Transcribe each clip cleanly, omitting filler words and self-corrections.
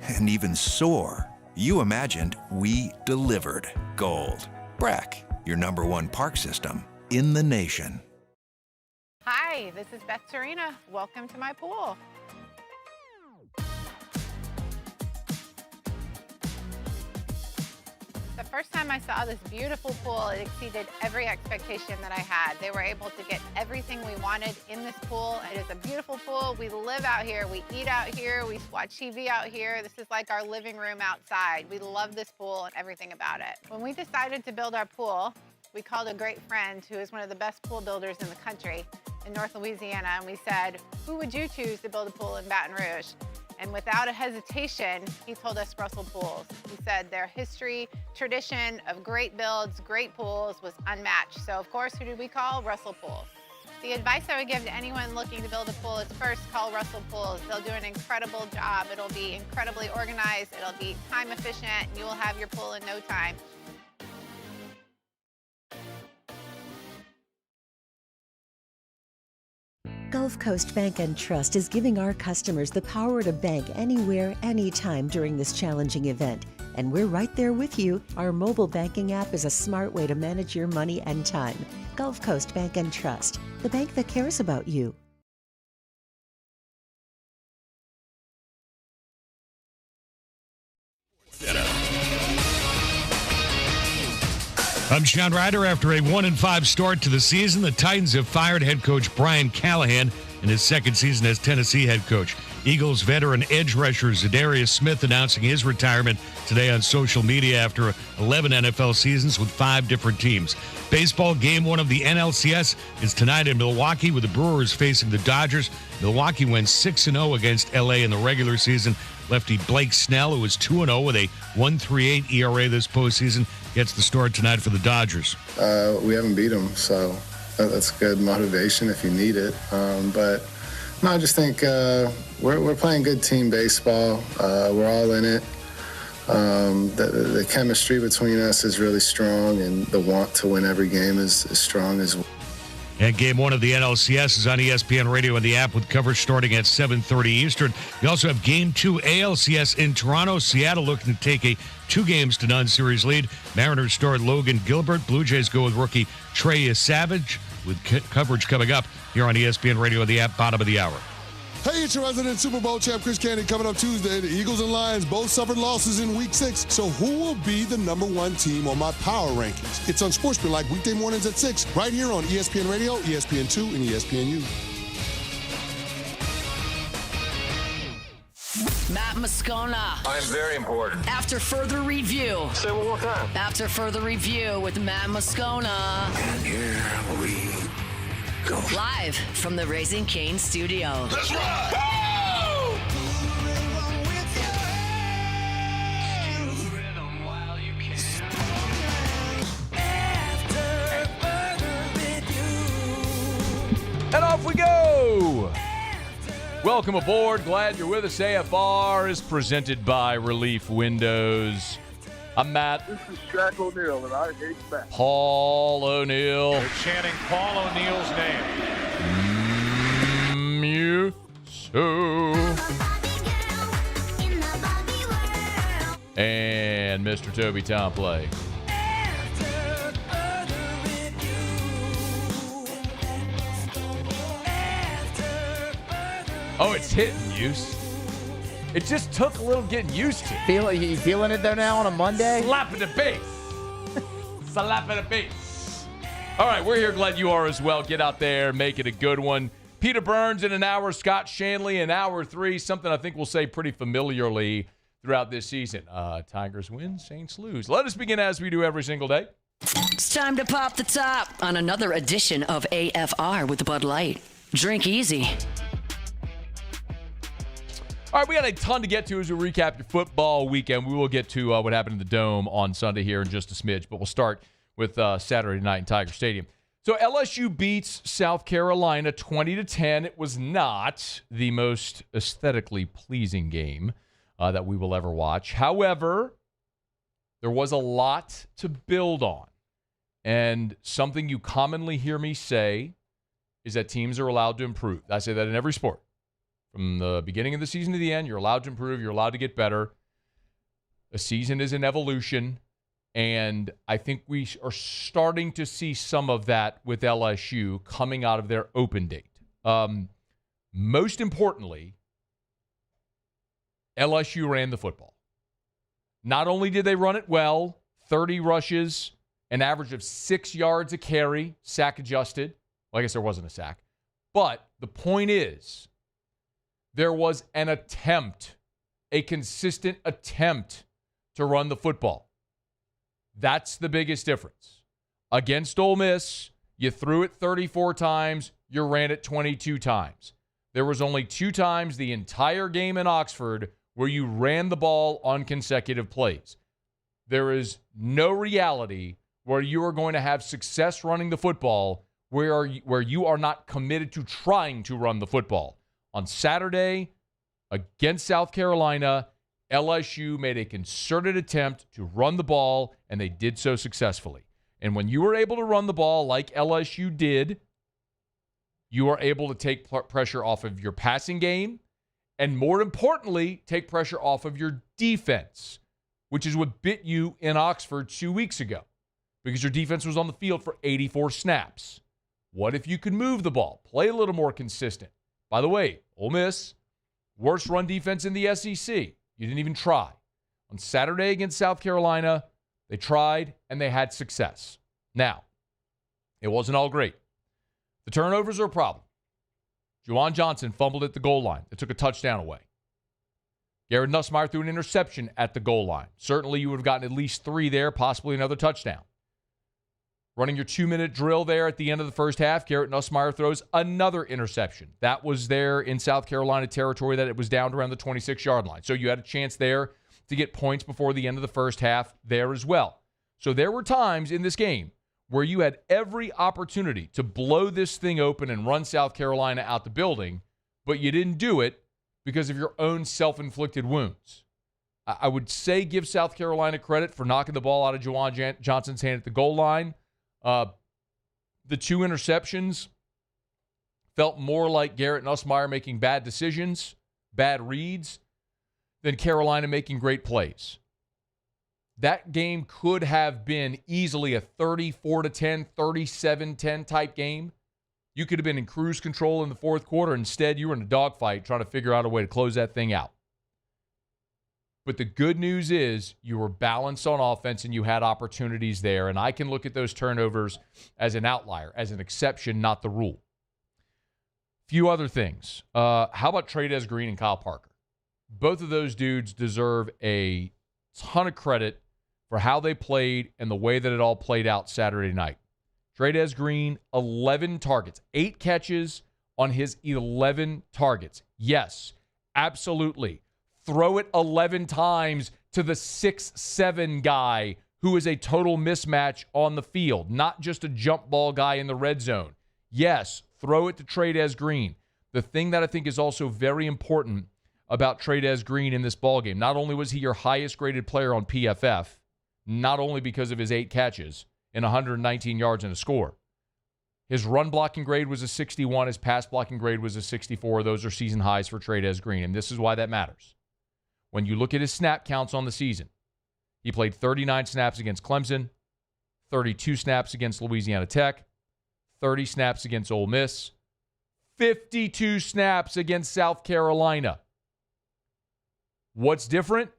and even soar. You imagined, we delivered gold. Brack, your #1 park system in the nation. Hi, this is Beth Tarina. Welcome to my pool. The first time I saw this beautiful pool, it exceeded every expectation that I had. They were able to get everything we wanted in this pool. It is a beautiful pool. We live out here, we eat out here, we watch TV out here. This is like our living room outside. We love this pool and everything about it. When we decided to build our pool, we called a great friend who is one of the best pool builders in the country in North Louisiana, and we said, who would you choose to build a pool in Baton Rouge? And without a hesitation, he told us Russell Pools. He said their history, tradition of great builds, great pools was unmatched. So of course, who did we call? Russell Pools. The advice I would give to anyone looking to build a pool is first call Russell Pools. They'll do an incredible job. It'll be incredibly organized. It'll be time efficient, and you will have your pool in no time. Gulf Coast Bank and Trust is giving our customers the power to bank anywhere, anytime during this challenging event. And we're right there with you. Our mobile banking app is a smart way to manage your money and time. Gulf Coast Bank and Trust, the bank that cares about you. I'm Sean Ryder. After a 1-5 start to the season, the Titans have fired head coach Brian Callahan in his second season as Tennessee head coach. Eagles veteran edge rusher Zadarius Smith announcing his retirement today on social media after 11 NFL seasons with 5 different teams. Baseball game 1 of the NLCS is tonight in Milwaukee with the Brewers facing the Dodgers. Milwaukee went 6-0 against LA in the regular season. Lefty Blake Snell, who was 2-0 with a 1.38 ERA this postseason, gets the start tonight for the Dodgers. We haven't beat them, so that's good motivation if you need it. But no, I just think we're playing good team baseball. We're all in it. The chemistry between us is really strong, and the want to win every game is strong as well. And game 1 of the NLCS is on ESPN Radio and the app with coverage starting at 7:30 Eastern. We also have game 2 ALCS in Toronto. Seattle looking to take a 2-0 series lead. Mariners start Logan Gilbert. Blue Jays go with rookie Trey Savage with coverage coming up here on ESPN Radio and the app, bottom of the hour. Hey, it's your resident Super Bowl champ, Chris Candy. Coming up Tuesday, the Eagles and Lions both suffered losses in Week 6. So who will be the #1 team on my power rankings? It's Unsportsmanlike weekday mornings at 6, right here on ESPN Radio, ESPN2, and ESPNU. Matt Moscona. I'm very important. After further review. Say it one more time. After further review with Matt Moscona. And here we go. Live from the Raising Cane studio. That's right! And off we go! Welcome aboard. Glad you're with us. AFR is presented by Relief Windows. I'm Matt. This is Shaq O'Neal, and I hate Matt. Paul O'Neal. They're chanting Paul O'Neal's name. And Mr. Toby Tomplay. Oh, it's hitting use. It just took a little getting used to. You feeling it though now on a Monday? Slap in the face. Slap in the face. All right, we're here. Glad you are as well. Get out there, make it a good one. Peter Burns in an hour, Scott Shanley in hour 3. Something I think we'll say pretty familiarly throughout this season. Tigers win, Saints lose. Let us begin as we do every single day. It's time to pop the top on another edition of AFR with Bud Light. Drink easy. All right, we got a ton to get to as we recap your football weekend. We will get to what happened in the Dome on Sunday here in just a smidge, but we'll start with Saturday night in Tiger Stadium. So LSU beats South Carolina 20-10. It was not the most aesthetically pleasing game that we will ever watch. However, there was a lot to build on. And something you commonly hear me say is that teams are allowed to improve. I say that in every sport. From the beginning of the season to the end, you're allowed to improve. You're allowed to get better. A season is an evolution, and I think we are starting to see some of that with LSU coming out of their open date. Most importantly, LSU ran the football. Not only did they run it well, 30 rushes, an average of 6 yards a carry, sack adjusted. Well, I guess there wasn't a sack. But the point is, there was an attempt, a consistent attempt to run the football. That's the biggest difference. Against Ole Miss, you threw it 34 times, you ran it 22 times. There was only 2 times the entire game in Oxford where you ran the ball on consecutive plays. There is no reality where you are going to have success running the football where you are not committed to trying to run the football. On Saturday, against South Carolina, LSU made a concerted attempt to run the ball, and they did so successfully. And when you were able to run the ball like LSU did, you are able to take pressure off of your passing game, and more importantly, take pressure off of your defense, which is what bit you in Oxford 2 weeks ago, because your defense was on the field for 84 snaps. What if you could move the ball, play a little more consistent? By the way, Ole Miss, worst run defense in the SEC. You didn't even try. On Saturday against South Carolina, they tried and they had success. Now, it wasn't all great. The turnovers are a problem. Juwan Johnson fumbled at the goal line. It took a touchdown away. Garrett Nussmeier threw an interception at the goal line. Certainly you would have gotten at least 3 there, possibly another touchdown. Running your 2-minute drill there at the end of the first half, Garrett Nussmeier throws another interception. That was there in South Carolina territory that it was down to around the 26-yard line. So you had a chance there to get points before the end of the first half there as well. So there were times in this game where you had every opportunity to blow this thing open and run South Carolina out the building, but you didn't do it because of your own self-inflicted wounds. I would say give South Carolina credit for knocking the ball out of Juwan Johnson's hand at the goal line. The 2 interceptions felt more like Garrett Nussmeier making bad decisions, bad reads, than Carolina making great plays. That game could have been easily a 34-10, 37-10 type game. You could have been in cruise control in the fourth quarter. Instead, you were in a dogfight trying to figure out a way to close that thing out. But the good news is you were balanced on offense and you had opportunities there. And I can look at those turnovers as an outlier, as an exception, not the rule. Few other things. How about Trey'Dez Green and Kyle Parker? Both of those dudes deserve a ton of credit for how they played and the way that it all played out Saturday night. Trey'Dez Green, 11 targets, 8 catches on his 11 targets. Yes, absolutely. Throw it 11 times to the 6'7" guy who is a total mismatch on the field, not just a jump ball guy in the red zone. Yes, throw it to Trey'Dez Green. The thing that I think is also very important about Trey'Dez Green in this ballgame, not only was he your highest graded player on PFF, not only because of his 8 catches and 119 yards and a score, his run blocking grade was a 61, his pass blocking grade was a 64. Those are season highs for Trey'Dez Green, and this is why that matters. When you look at his snap counts on the season, he played 39 snaps against Clemson, 32 snaps against Louisiana Tech, 30 snaps against Ole Miss, 52 snaps against South Carolina. What's different?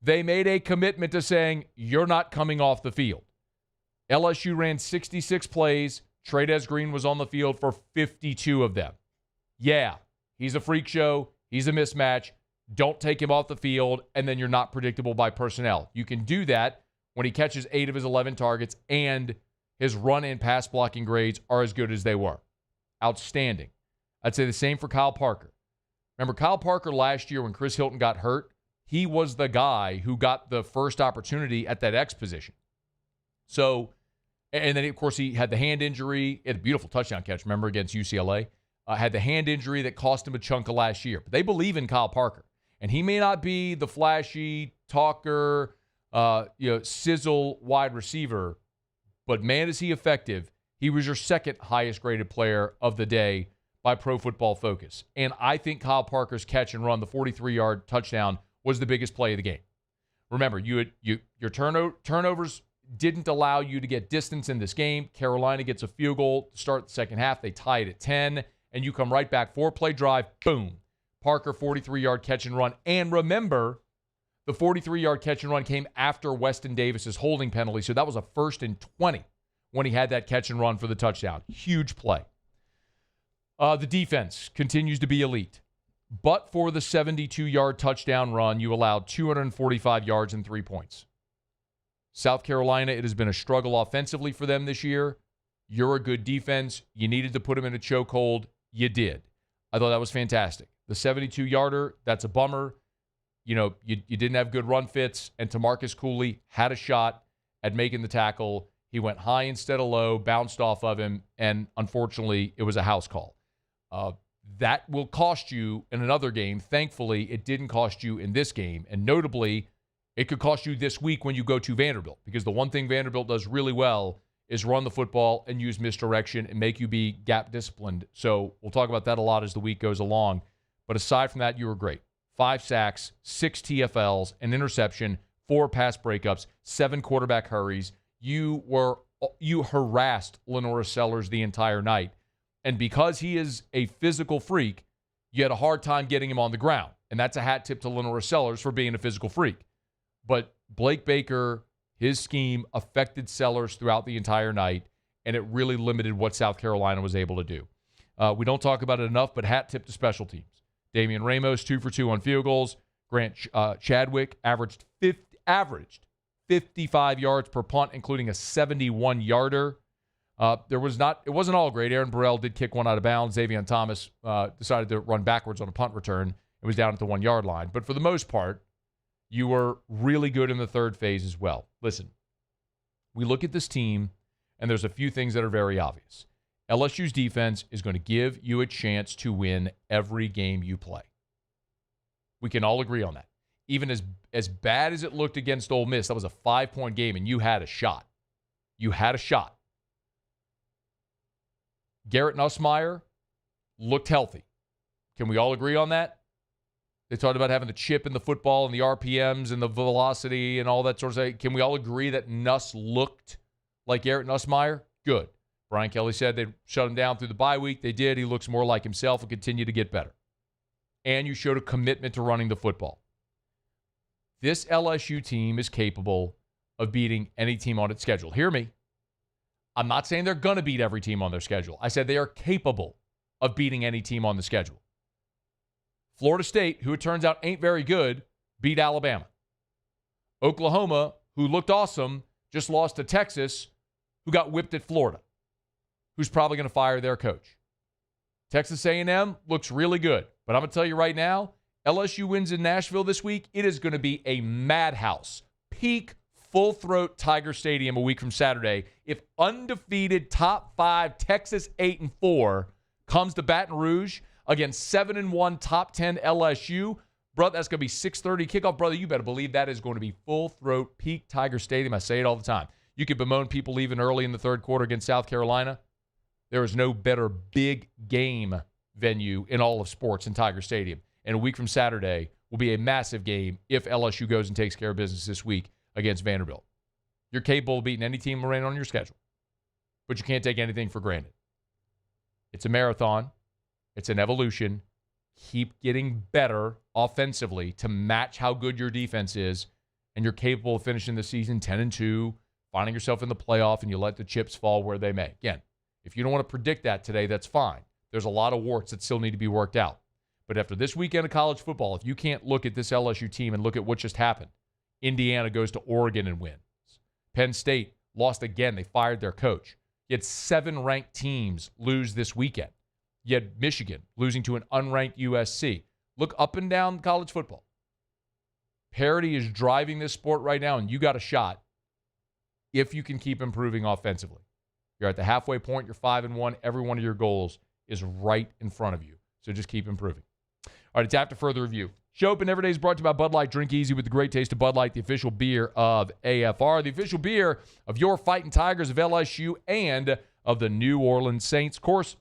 They made a commitment to saying, you're not coming off the field. LSU ran 66 plays. Trey'Dez Green was on the field for 52 of them. Yeah, he's a freak show. He's a mismatch. Don't take him off the field, and then you're not predictable by personnel. You can do that when he catches 8 of his 11 targets and his run and pass blocking grades are as good as they were. Outstanding. I'd say the same for Kyle Parker. Remember, Kyle Parker last year when Chris Hilton got hurt, he was the guy who got the first opportunity at that X position. So, and then, of course, he had the hand injury. He had a beautiful touchdown catch, remember, against UCLA. Had the hand injury that cost him a chunk of last year. But they believe in Kyle Parker. And he may not be the flashy talker, sizzle wide receiver, but man, is he effective. He was your second highest graded player of the day by Pro Football Focus. And I think Kyle Parker's catch and run, the 43-yard touchdown, was the biggest play of the game. Remember, your turnovers didn't allow you to get distance in this game. Carolina gets a field goal to start the second half. They tie it at 10, and you come right back. 4-play drive, boom. Parker, 43-yard catch and run. And remember, the 43-yard catch and run came after Weston Davis's holding penalty, so that was a 1st and 20 when he had that catch and run for the touchdown. Huge play. The defense continues to be elite. But for the 72-yard touchdown run, you allowed 245 yards and 3 points. South Carolina, it has been a struggle offensively for them this year. You're a good defense. You needed to put them in a chokehold. You did. I thought that was fantastic. The 72-yarder, that's a bummer. You didn't have good run fits, and TaMarcus Cooley had a shot at making the tackle. He went high instead of low, bounced off of him, and unfortunately, it was a house call. That will cost you in another game. Thankfully, it didn't cost you in this game, and notably, it could cost you this week when you go to Vanderbilt, because the one thing Vanderbilt does really well is run the football and use misdirection and make you be gap disciplined. So we'll talk about that a lot as the week goes along. But aside from that, you were great. 5 sacks, 6 TFLs, an interception, 4 pass breakups, 7 quarterback hurries. You harassed Lenora Sellers the entire night. And because he is a physical freak, you had a hard time getting him on the ground. And that's a hat tip to Lenora Sellers for being a physical freak. But Blake Baker, his scheme affected Sellers throughout the entire night, and it really limited what South Carolina was able to do. We don't talk about it enough, but hat tip to special teams. Damian Ramos, 2 for 2 on field goals. Grant Chadwick averaged 55 yards per punt, including a 71-yarder. It wasn't all great. Aaron Burrell did kick one out of bounds. Xavier Thomas decided to run backwards on a punt return. It was down at the 1-yard line. But for the most part, you were really good in the third phase as well. Listen, we look at this team, and there's a few things that are very obvious. LSU's defense is going to give you a chance to win every game you play. We can all agree on that. Even as bad as it looked against Ole Miss, that was a 5-point game, and you had a shot. You had a shot. Garrett Nussmeier looked healthy. Can we all agree on that? They talked about having the chip in the football and the RPMs and the velocity and all that sort of stuff. Can we all agree that Nuss looked like Garrett Nussmeier? Good. Brian Kelly said they'd shut him down through the bye week. They did. He looks more like himself and continue to get better. And you showed a commitment to running the football. This LSU team is capable of beating any team on its schedule. Hear me. I'm not saying they're going to beat every team on their schedule. I said they are capable of beating any team on the schedule. Florida State, who it turns out ain't very good, beat Alabama. Oklahoma, who looked awesome, just lost to Texas, who got whipped at Florida, who's probably going to fire their coach. Texas A&M looks really good. But I'm going to tell you right now, LSU wins in Nashville this week. It is going to be a madhouse. Peak full-throat Tiger Stadium a week from Saturday. If undefeated top 5 Texas 8-4 comes to Baton Rouge against 7-1 top 10 LSU, brother, that's going to be 6:30 kickoff. Brother, you better believe that is going to be full-throat peak Tiger Stadium. I say it all the time. You could bemoan people leaving early in the third quarter against South Carolina. There is no better big game venue in all of sports than Tiger Stadium. And a week from Saturday will be a massive game if LSU goes and takes care of business this week against Vanderbilt. You're capable of beating any team running on your schedule, but you can't take anything for granted. It's a marathon. It's an evolution. Keep getting better offensively to match how good your defense is, and you're capable of finishing the season 10-2, finding yourself in the playoff, and you let the chips fall where they may. Again, if you don't want to predict that today, that's fine. There's a lot of warts that still need to be worked out. But after this weekend of college football, if you can't look at this LSU team and look at what just happened, Indiana goes to Oregon and wins. Penn State lost again. They fired their coach. You had 7 ranked teams lose this weekend. You had Michigan losing to an unranked USC. Look up and down college football. Parity is driving this sport right now, and you got a shot if you can keep improving offensively. You're at the halfway point. You're 5-1. Every one of your goals is right in front of you. So just keep improving. All right, it's after further review. Show Open Every Day is brought to you by Bud Light. Drink easy with the great taste of Bud Light, the official beer of AFR, the official beer of your Fighting Tigers, of LSU, and of the New Orleans Saints. Of course,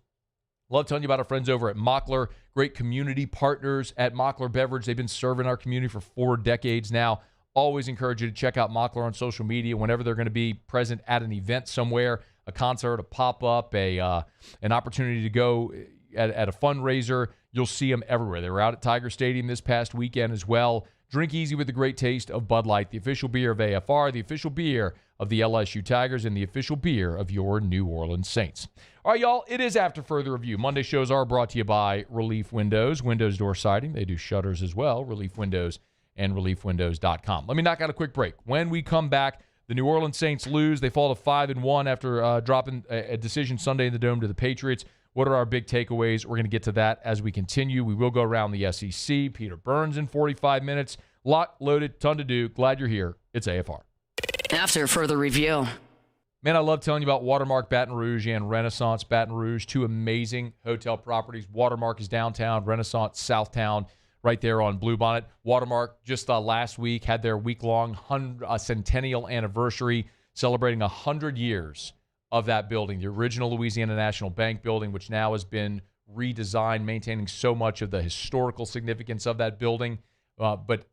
Love telling you about our friends over at Mockler, great community partners at Mockler Beverage. They've been serving our community for 4 decades now. Always encourage you to check out Mockler on social media whenever they're going to be present at an event somewhere, a concert, a pop-up, an opportunity to go at a fundraiser. You'll see them everywhere. They were out at Tiger Stadium this past weekend as well. Drink easy with the great taste of Bud Light, the official beer of AFR, the official beer of the LSU Tigers, and the official beer of your New Orleans Saints. All right, y'all, it is After Further Review. Monday shows are brought to you by Relief Windows, Windows door siding. They do shutters as well, Relief Windows and reliefwindows.com. Let me knock out a quick break. When we come back, the New Orleans Saints lose. They fall to 5-1 after dropping a decision Sunday in the Dome to the Patriots. What are our big takeaways? We're going to get to that as we continue. We will go around the SEC. Peter Burns in 45 minutes. Lot loaded, ton to do. Glad you're here. It's AFR. After Further Review. Man, I love telling you about Watermark Baton Rouge and Renaissance Baton Rouge, 2 amazing hotel properties. Watermark is downtown, Renaissance Southtown, right there on Bluebonnet. Watermark just last week had their week-long centennial anniversary, celebrating 100 years of that building, the original Louisiana National Bank building, which now has been redesigned, maintaining so much of the historical significance of that building, but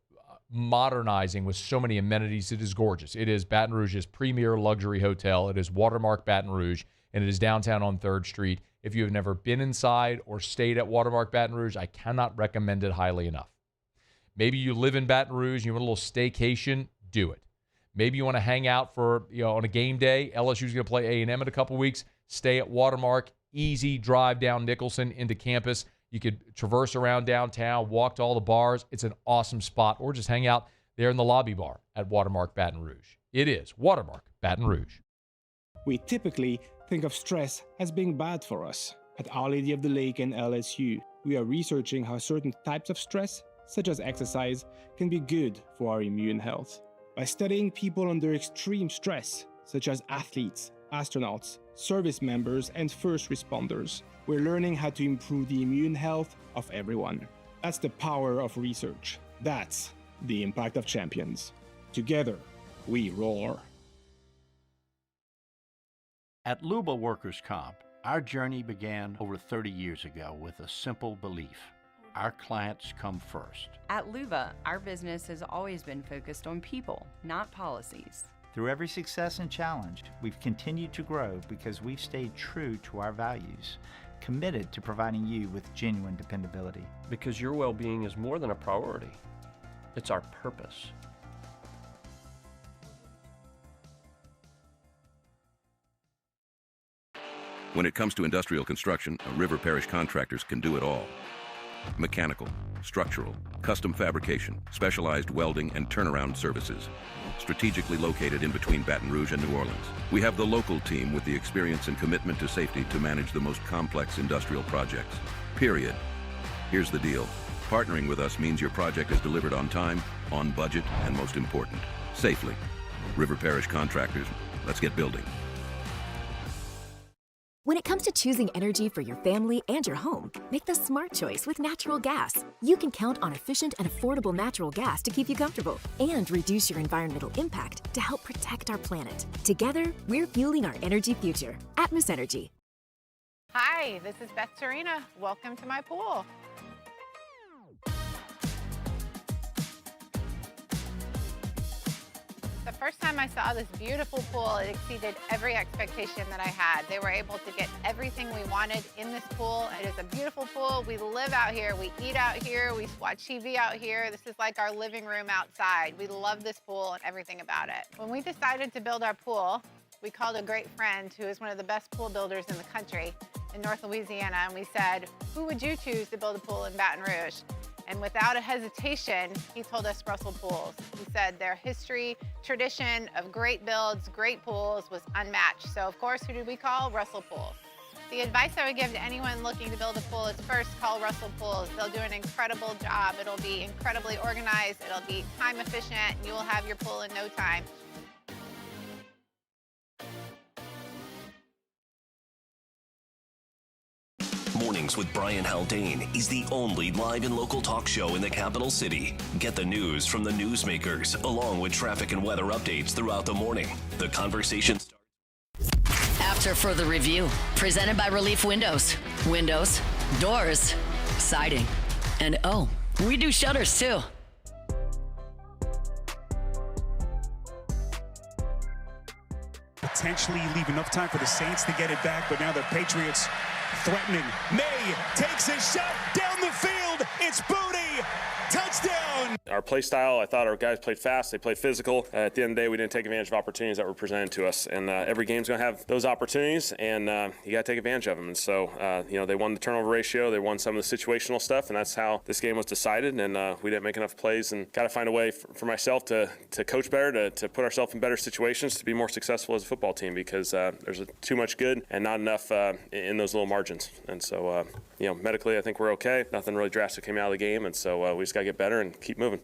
modernizing with so many amenities. It is gorgeous. It is Baton Rouge's premier luxury hotel. It is Watermark Baton Rouge, and it is downtown on 3rd Street. If you have never been inside or stayed at Watermark Baton Rouge, I cannot recommend it highly enough. Maybe you live in Baton Rouge and you want a little staycation, do it. Maybe you want to hang out for, on a game day. LSU's going to play A&M in a couple weeks. Stay at Watermark. Easy drive down Nicholson into campus. You could traverse around downtown, walk to all the bars. It's an awesome spot. Or just hang out there in the lobby bar at Watermark Baton Rouge. It is Watermark Baton Rouge. We typically think of stress as being bad for us. At Our Lady of the Lake and LSU, we are researching how certain types of stress, such as exercise, can be good for our immune health. By studying people under extreme stress, such as athletes, astronauts, service members, and first responders, we're learning how to improve the immune health of everyone. That's the power of research. That's the impact of champions. Together, we roar. At Luba Workers' Comp, our journey began over 30 years ago with a simple belief. Our clients come first. At Luba, our business has always been focused on people, not policies. Through every success and challenge, we've continued to grow because we've stayed true to our values, committed to providing you with genuine dependability. Because your well-being is more than a priority. It's our purpose. When it comes to industrial construction, River Parish Contractors can do it all. Mechanical, structural, custom fabrication, specialized welding, and turnaround services. Strategically located in between Baton Rouge and New Orleans, we have the local team with the experience and commitment to safety to manage the most complex industrial projects. Period. Here's the deal. Partnering with us means your project is delivered on time, on budget, and most important, safely. River Parish Contractors, let's get building. When it comes to choosing energy for your family and your home, make the smart choice with natural gas. You can count on efficient and affordable natural gas to keep you comfortable and reduce your environmental impact to help protect our planet. Together, we're fueling our energy future. Atmos Energy. Hi, this is Beth Serena. Welcome to my pool. The first time I saw this beautiful pool, it exceeded every expectation that I had. They were able to get everything we wanted in this pool. It is a beautiful pool. We live out here. We eat out here. We watch TV out here. This is like our living room outside. We love this pool and everything about it. When we decided to build our pool, we called a great friend who is one of the best pool builders in the country in North Louisiana, and we said, who would you choose to build a pool in Baton Rouge? And without a hesitation, he told us Russell Pools. He said their history, tradition of great builds, great pools was unmatched. So of course, who did we call? Russell Pools. The advice I would give to anyone looking to build a pool is first call Russell Pools. They'll do an incredible job. It'll be incredibly organized. It'll be time efficient, and you will have your pool in no time. Mornings with Brian Haldane is the only live and local talk show in the capital city. Get the news from the newsmakers, along with traffic and weather updates throughout the morning. The conversation starts. answer for the review. Presented by Relief Windows. Windows, doors, siding. And oh, we do shutters too. Potentially leave enough time for the Saints to get it back, but now the Patriots threatening. May takes a shot down the field. It's Booty. Touchdown. Our play style, I thought our guys played fast. They played physical. At the end of the day, we didn't take advantage of opportunities that were presented to us. And every game's going to have those opportunities, and you got to take advantage of them. And so, they won the turnover ratio. They won some of the situational stuff, and that's how this game was decided. And we didn't make enough plays, and got to find a way for myself to coach better, to put ourselves in better situations, to be more successful as a football team, because there's too much good and not enough in those little margins. And so, medically, I think we're okay. Nothing really drastic came out of the game, and so we just got to get better and keep moving.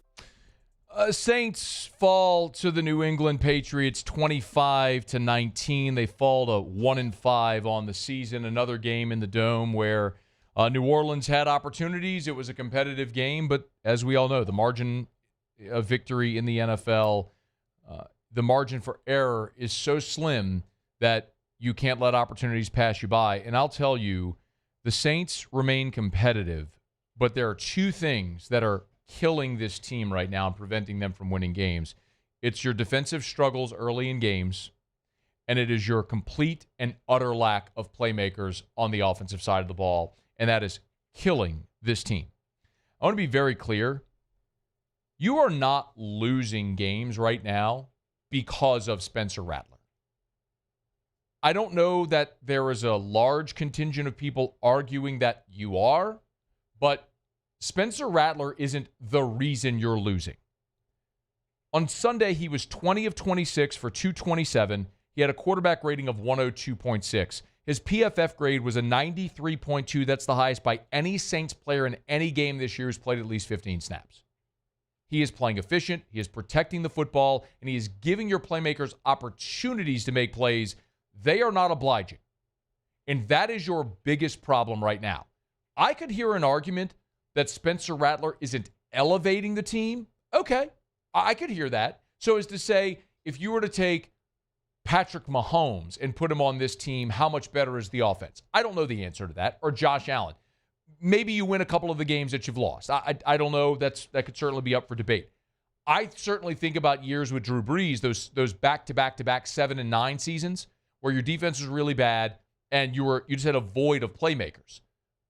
Saints fall to the New England Patriots 25-19. They fall to 1-5 on the season. Another game in the Dome where New Orleans had opportunities. It was a competitive game, but as we all know, the margin of victory in the NFL, the margin for error is so slim that you can't let opportunities pass you by. And I'll tell you, the Saints remain competitive, but there are two things that are killing this team right now and preventing them from winning games. It's your defensive struggles early in games, and it is your complete and utter lack of playmakers on the offensive side of the ball, and that is killing this team. I want to be very clear. You are not losing games right now because of Spencer Rattler. I don't know that there is a large contingent of people arguing that you are, but Spencer Rattler isn't the reason you're losing. On Sunday, he was 20 of 26 for 227. He had a quarterback rating of 102.6. His PFF grade was a 93.2. That's the highest by any Saints player in any game this year who's played at least 15 snaps. He is playing efficient, he is protecting the football, and he is giving your playmakers opportunities to make plays. They are not obliging. And that is your biggest problem right now. I could hear an argument that Spencer Rattler isn't elevating the team. Okay, I could hear that. So as to say, if you were to take Patrick Mahomes and put him on this team, how much better is the offense? I don't know the answer to that. Or Josh Allen. Maybe you win a couple of the games that you've lost. I don't know. That could certainly be up for debate. I certainly think about years with Drew Brees, those back-to-back-to-back 7 and 9 seasons where your defense was really bad and you just had a void of playmakers.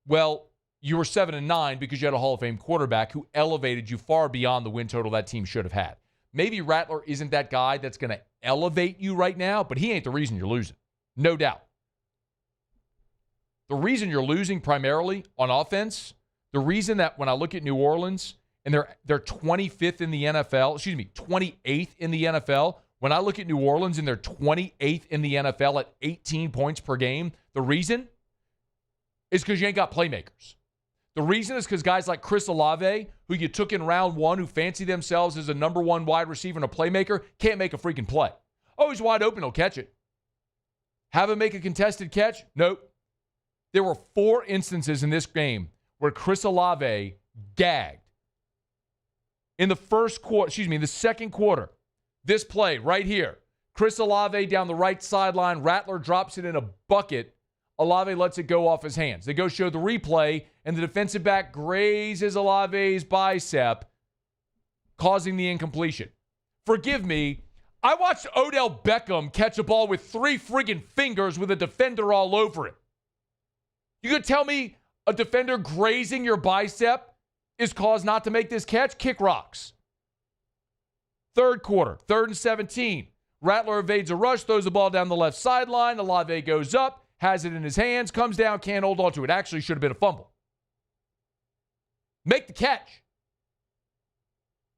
Well, you were 7 and 9 because you had a Hall of Fame quarterback who elevated you far beyond the win total that team should have had. Maybe Rattler isn't that guy that's going to elevate you right now, but he ain't the reason you're losing. No doubt. The reason you're losing primarily on offense, the reason that when I look at New Orleans and they're 25th in the NFL, 28th in the NFL, when I look at New Orleans and they're 28th in the NFL at 18 points per game, the reason is because you ain't got playmakers. The reason is because guys like Chris Olave, who you took in round 1, who fancy themselves as a number 1 wide receiver and a playmaker, can't make a freaking play. Oh, he's wide open, he'll catch it. Have him make a contested catch? Nope. There were 4 instances in this game where Chris Olave gagged. In the second quarter, this play right here, Chris Olave down the right sideline, Rattler drops it in a bucket. Olave lets it go off his hands. They go show the replay, and the defensive back grazes Olave's bicep, causing the incompletion. Forgive me, I watched Odell Beckham catch a ball with 3 friggin' fingers with a defender all over it. You could tell me a defender grazing your bicep is cause not to make this catch? Kick rocks. Third quarter, 3rd and 17. Rattler evades a rush, throws the ball down the left sideline. Olave goes up, has it in his hands, comes down, can't hold on to it. Actually should have been a fumble. Make the catch.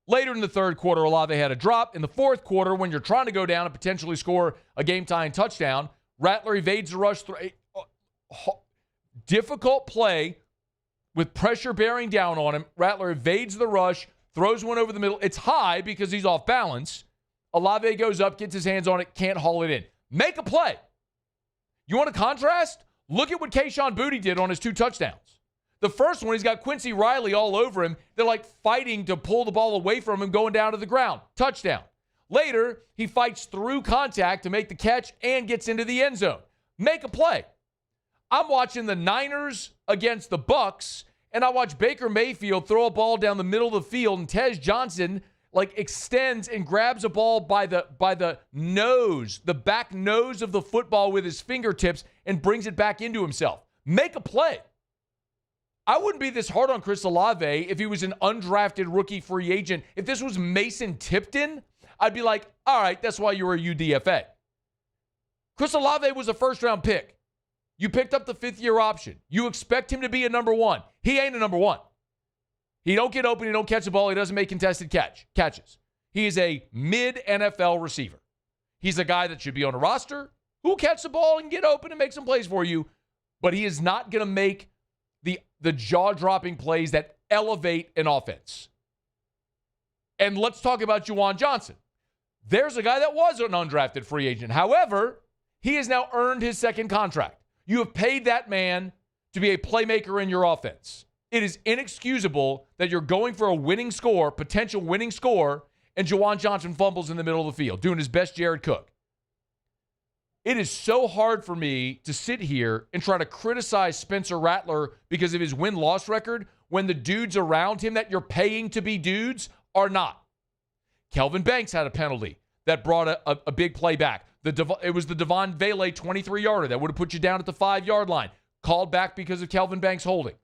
Later in the third quarter, Olave had a drop. In the fourth quarter, when you're trying to go down and potentially score a game-tying touchdown, Rattler evades the rush. Difficult play with pressure bearing down on him. Rattler evades the rush, throws one over the middle. It's high because he's off balance. Olave goes up, gets his hands on it, can't haul it in. Make a play. You want a contrast? Look at what Kayshon Boutte did on his 2 touchdowns. The first one, he's got Quincy Riley all over him. They're like fighting to pull the ball away from him going down to the ground. Touchdown. Later, he fights through contact to make the catch and gets into the end zone. Make a play. I'm watching the Niners against the Bucks, and I watch Baker Mayfield throw a ball down the middle of the field, and Tej Johnson extends and grabs a ball by the nose, the back nose of the football with his fingertips and brings it back into himself. Make a play. I wouldn't be this hard on Chris Olave if he was an undrafted rookie free agent. If this was Mason Tipton, I'd be like, all right, that's why you were a UDFA. Chris Olave was a first-round pick. You picked up the fifth-year option. You expect him to be a number one. He ain't a number one. He don't get open. He don't catch the ball. He doesn't make contested catches. He is a mid-NFL receiver. He's a guy that should be on a roster who will catch the ball and get open and make some plays for you, but he is not going to make the jaw-dropping plays that elevate an offense. And let's talk about Juwan Johnson. There's a guy that was an undrafted free agent. However, he has now earned his second contract. You have paid that man to be a playmaker in your offense. It is inexcusable that you're going for a winning score, potential winning score, and Juwan Johnson fumbles in the middle of the field, doing his best Jared Cook. It is so hard for me to sit here and try to criticize Spencer Rattler because of his win-loss record when the dudes around him that you're paying to be dudes are not. Kelvin Banks had a penalty that brought a big play back. It was the Devon Vele 23-yarder that would have put you down at the 5-yard line. Called back because of Kelvin Banks holding.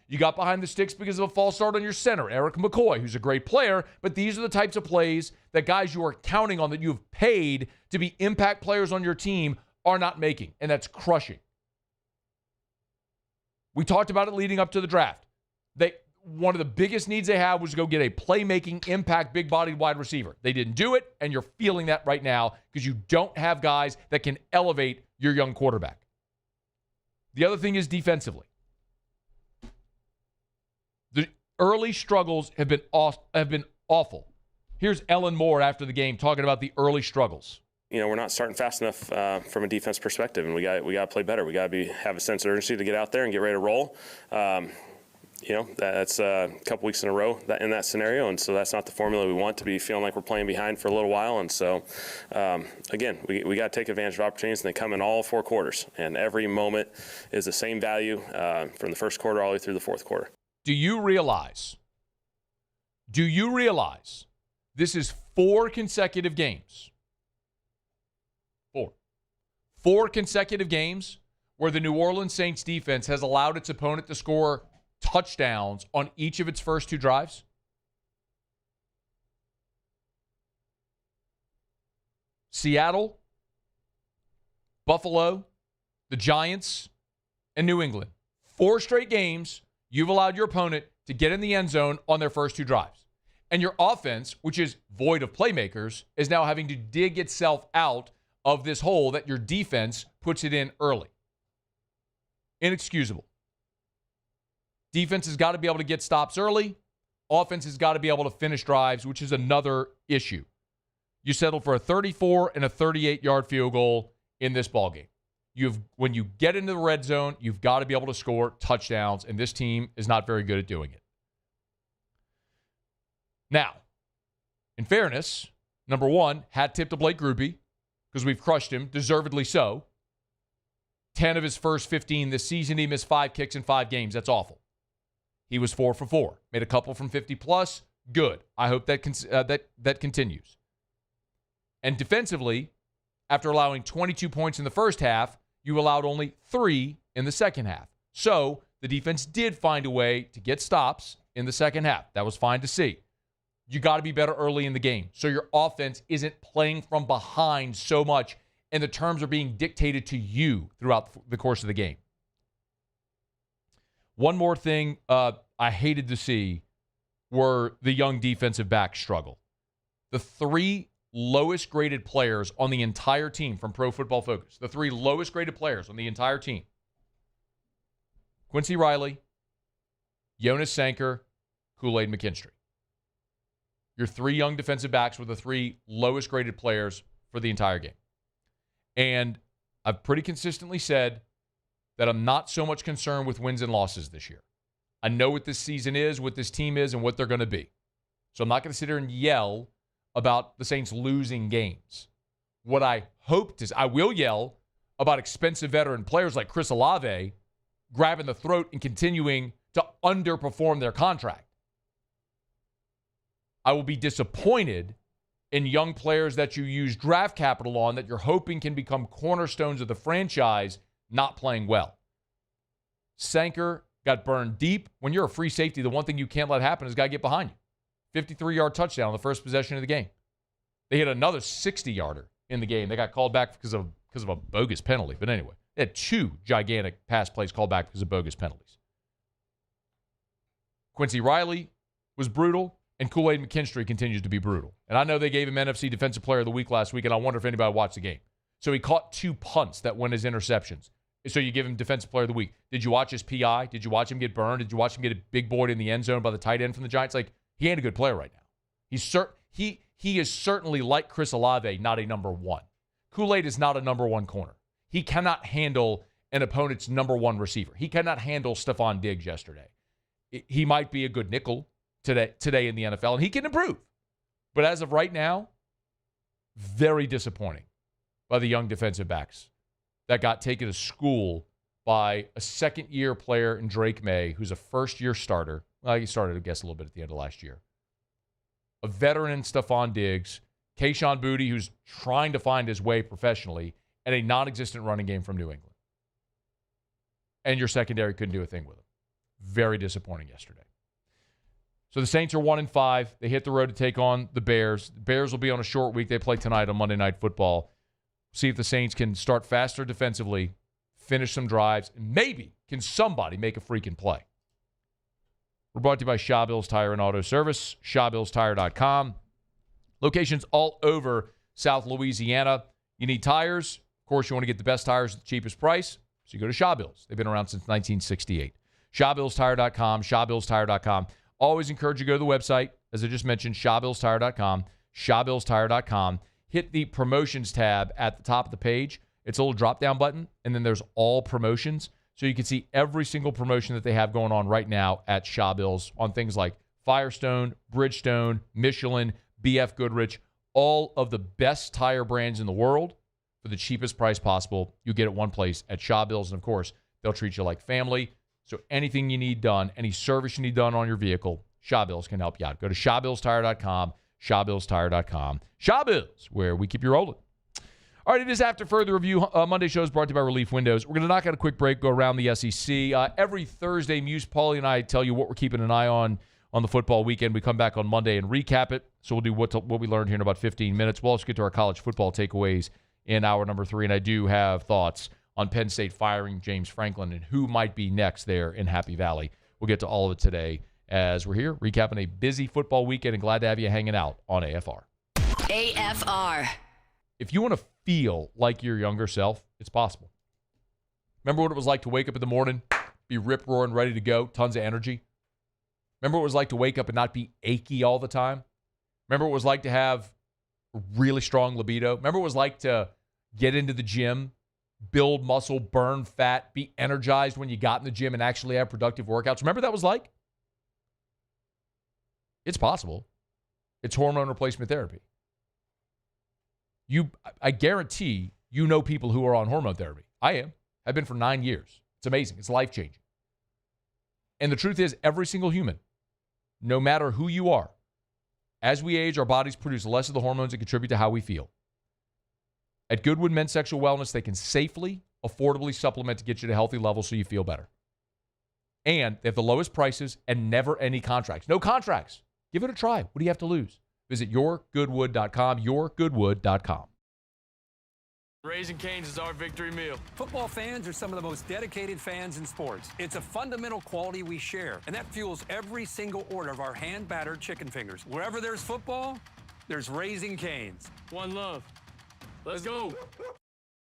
You got behind the sticks because of a false start on your center, Eric McCoy, who's a great player, but these are the types of plays that guys you are counting on that you have paid to be impact players on your team are not making, and that's crushing. We talked about it leading up to the draft. One of the biggest needs they had was to go get a playmaking, impact, big-bodied wide receiver. They didn't do it, and you're feeling that right now because you don't have guys that can elevate your young quarterback. The other thing is defensively. The early struggles have been awful. Here's Ellen Moore after the game talking about the early struggles. You know, we're not starting fast enough from a defense perspective, and we got to play better. We got to have a sense of urgency to get out there and get ready to roll. You know, that's a couple weeks in a row in that scenario, and so that's not the formula we want to be feeling like we're playing behind for a little while. And so, again, we got to take advantage of opportunities, and they come in all 4 quarters, and every moment is the same value from the first quarter all the way through the fourth quarter. Do you realize this is 4 consecutive games? 4 consecutive games where the New Orleans Saints defense has allowed its opponent to score touchdowns on each of its first 2 drives? Seattle, Buffalo, the Giants, and New England. 4 straight games, you've allowed your opponent to get in the end zone on their first 2 drives. And your offense, which is void of playmakers, is now having to dig itself out of this hole that your defense puts it in early. Inexcusable. Defense has got to be able to get stops early. Offense has got to be able to finish drives, which is another issue. You settled for a 34 and a 38-yard field goal in this ballgame. When you get into the red zone, you've got to be able to score touchdowns, and this team is not very good at doing it. Now, in fairness, number 1, hat tip to Blake Grupe, because we've crushed him, deservedly so. 10 of his first 15 this season, he missed 5 kicks in 5 games. That's awful. He was 4 for 4. Made a couple from 50-plus. Good. I hope that continues. And defensively, after allowing 22 points in the first half, you allowed only 3 in the second half. So the defense did find a way to get stops in the second half. That was fine to see. You got to be better early in the game so your offense isn't playing from behind so much and the terms are being dictated to you throughout the course of the game. One more thing I hated to see were the young defensive backs struggle. The 3 lowest graded players on the entire team from Pro Football Focus, the 3 lowest graded players on the entire team, Quincy Riley, Jonas Sanker, Kool-Aid McKinstry. Your 3 young defensive backs were the 3 lowest graded players for the entire game. And I've pretty consistently said that I'm not so much concerned with wins and losses this year. I know what this season is, what this team is, and what they're going to be. So I'm not going to sit here and yell about the Saints losing games. What I will yell about expensive veteran players like Chris Olave grabbing the throat and continuing to underperform their contract. I will be disappointed in young players that you use draft capital on that you're hoping can become cornerstones of the franchise not playing well. Sanker got burned deep. When you're a free safety, the one thing you can't let happen is a guy get behind you. 53-yard touchdown on the first possession of the game. They hit another 60-yarder in the game. They got called back because of a bogus penalty. But anyway, they had 2 gigantic pass plays called back because of bogus penalties. Quincy Riley was brutal, and Kool-Aid McKinstry continues to be brutal. And I know they gave him NFC Defensive Player of the Week last week, and I wonder if anybody watched the game. So he caught 2 punts that went as interceptions. So you give him Defensive Player of the Week. Did you watch his PI? Did you watch him get burned? Did you watch him get a big boy in the end zone by the tight end from the Giants? Like, he ain't a good player right now. He is certainly, like Chris Olave, not a number 1. Kool-Aid is not a number 1 corner. He cannot handle an opponent's number 1 receiver. He cannot handle Stephon Diggs yesterday. He might be a good nickel today in the NFL, and he can improve. But as of right now, very disappointing by the young defensive backs that got taken to school by a second-year player in Drake May, who's a first-year starter. Well, he started, I guess, a little bit at the end of last year. A veteran in Stephon Diggs, Kayshon Boutte, who's trying to find his way professionally, and a non-existent running game from New England. And your secondary couldn't do a thing with him. Very disappointing yesterday. So the Saints are 1-5. They hit the road to take on the Bears. The Bears will be on a short week. They play tonight on Monday Night Football. See if the Saints can start faster defensively, finish some drives, and maybe can somebody make a freaking play. We're brought to you by Shawbills Tire and Auto Service, ShawBillsTire.com. Locations all over South Louisiana. You need tires. Of course, you want to get the best tires at the cheapest price, so you go to Shawbills. They've been around since 1968. ShawBillsTire.com, ShawBillsTire.com. Always encourage you to go to the website, as I just mentioned, ShawBillsTire.com, ShawBillsTire.com. Hit the promotions tab at the top of the page. It's a little drop-down button, and then there's all promotions. So you can see every single promotion that they have going on right now at Shawbills on things like Firestone, Bridgestone, Michelin, BF Goodrich, all of the best tire brands in the world for the cheapest price possible. You get it one place at Shawbills, and of course, they'll treat you like family. So anything you need done, any service you need done on your vehicle, Shawbills can help you out. Go to ShawBillsTire.com, ShawBillsTire.com. Shawbills, where we keep you rolling. All right, it is After Further Review. Monday show is brought to you by Relief Windows. We're going to knock out a quick break, go around the SEC. Every Thursday, Muse, Paulie, and I tell you what we're keeping an eye on the football weekend. We come back on Monday and recap it. So we'll do what we learned here in about 15 minutes. We'll also get to our college football takeaways in hour number 3. And I do have thoughts on Penn State firing James Franklin and who might be next there in Happy Valley. We'll get to all of it today as we're here recapping a busy football weekend, and glad to have you hanging out on AFR. AFR. If you want to feel like your younger self, it's possible. Remember what it was like to wake up in the morning, be rip-roaring, ready to go, tons of energy? Remember what it was like to wake up and not be achy all the time? Remember what it was like to have a really strong libido? Remember what it was like to get into the gym, build muscle, burn fat, be energized when you got in the gym and actually have productive workouts? Remember what that was like? It's possible. It's hormone replacement therapy. I guarantee you know people who are on hormone therapy. I am. I've been for 9 years. It's amazing. It's life-changing. And the truth is, every single human, no matter who you are, as we age, our bodies produce less of the hormones that contribute to how we feel. At Goodwood Men's Sexual Wellness, they can safely, affordably supplement to get you to healthy levels so you feel better. And they have the lowest prices and never any contracts. No contracts. Give it a try. What do you have to lose? Visit yourgoodwood.com, yourgoodwood.com. Raising Cane's is our victory meal. Football fans are some of the most dedicated fans in sports. It's a fundamental quality we share, and that fuels every single order of our hand-battered chicken fingers. Wherever there's football, there's Raising Cane's. One love. Let's go.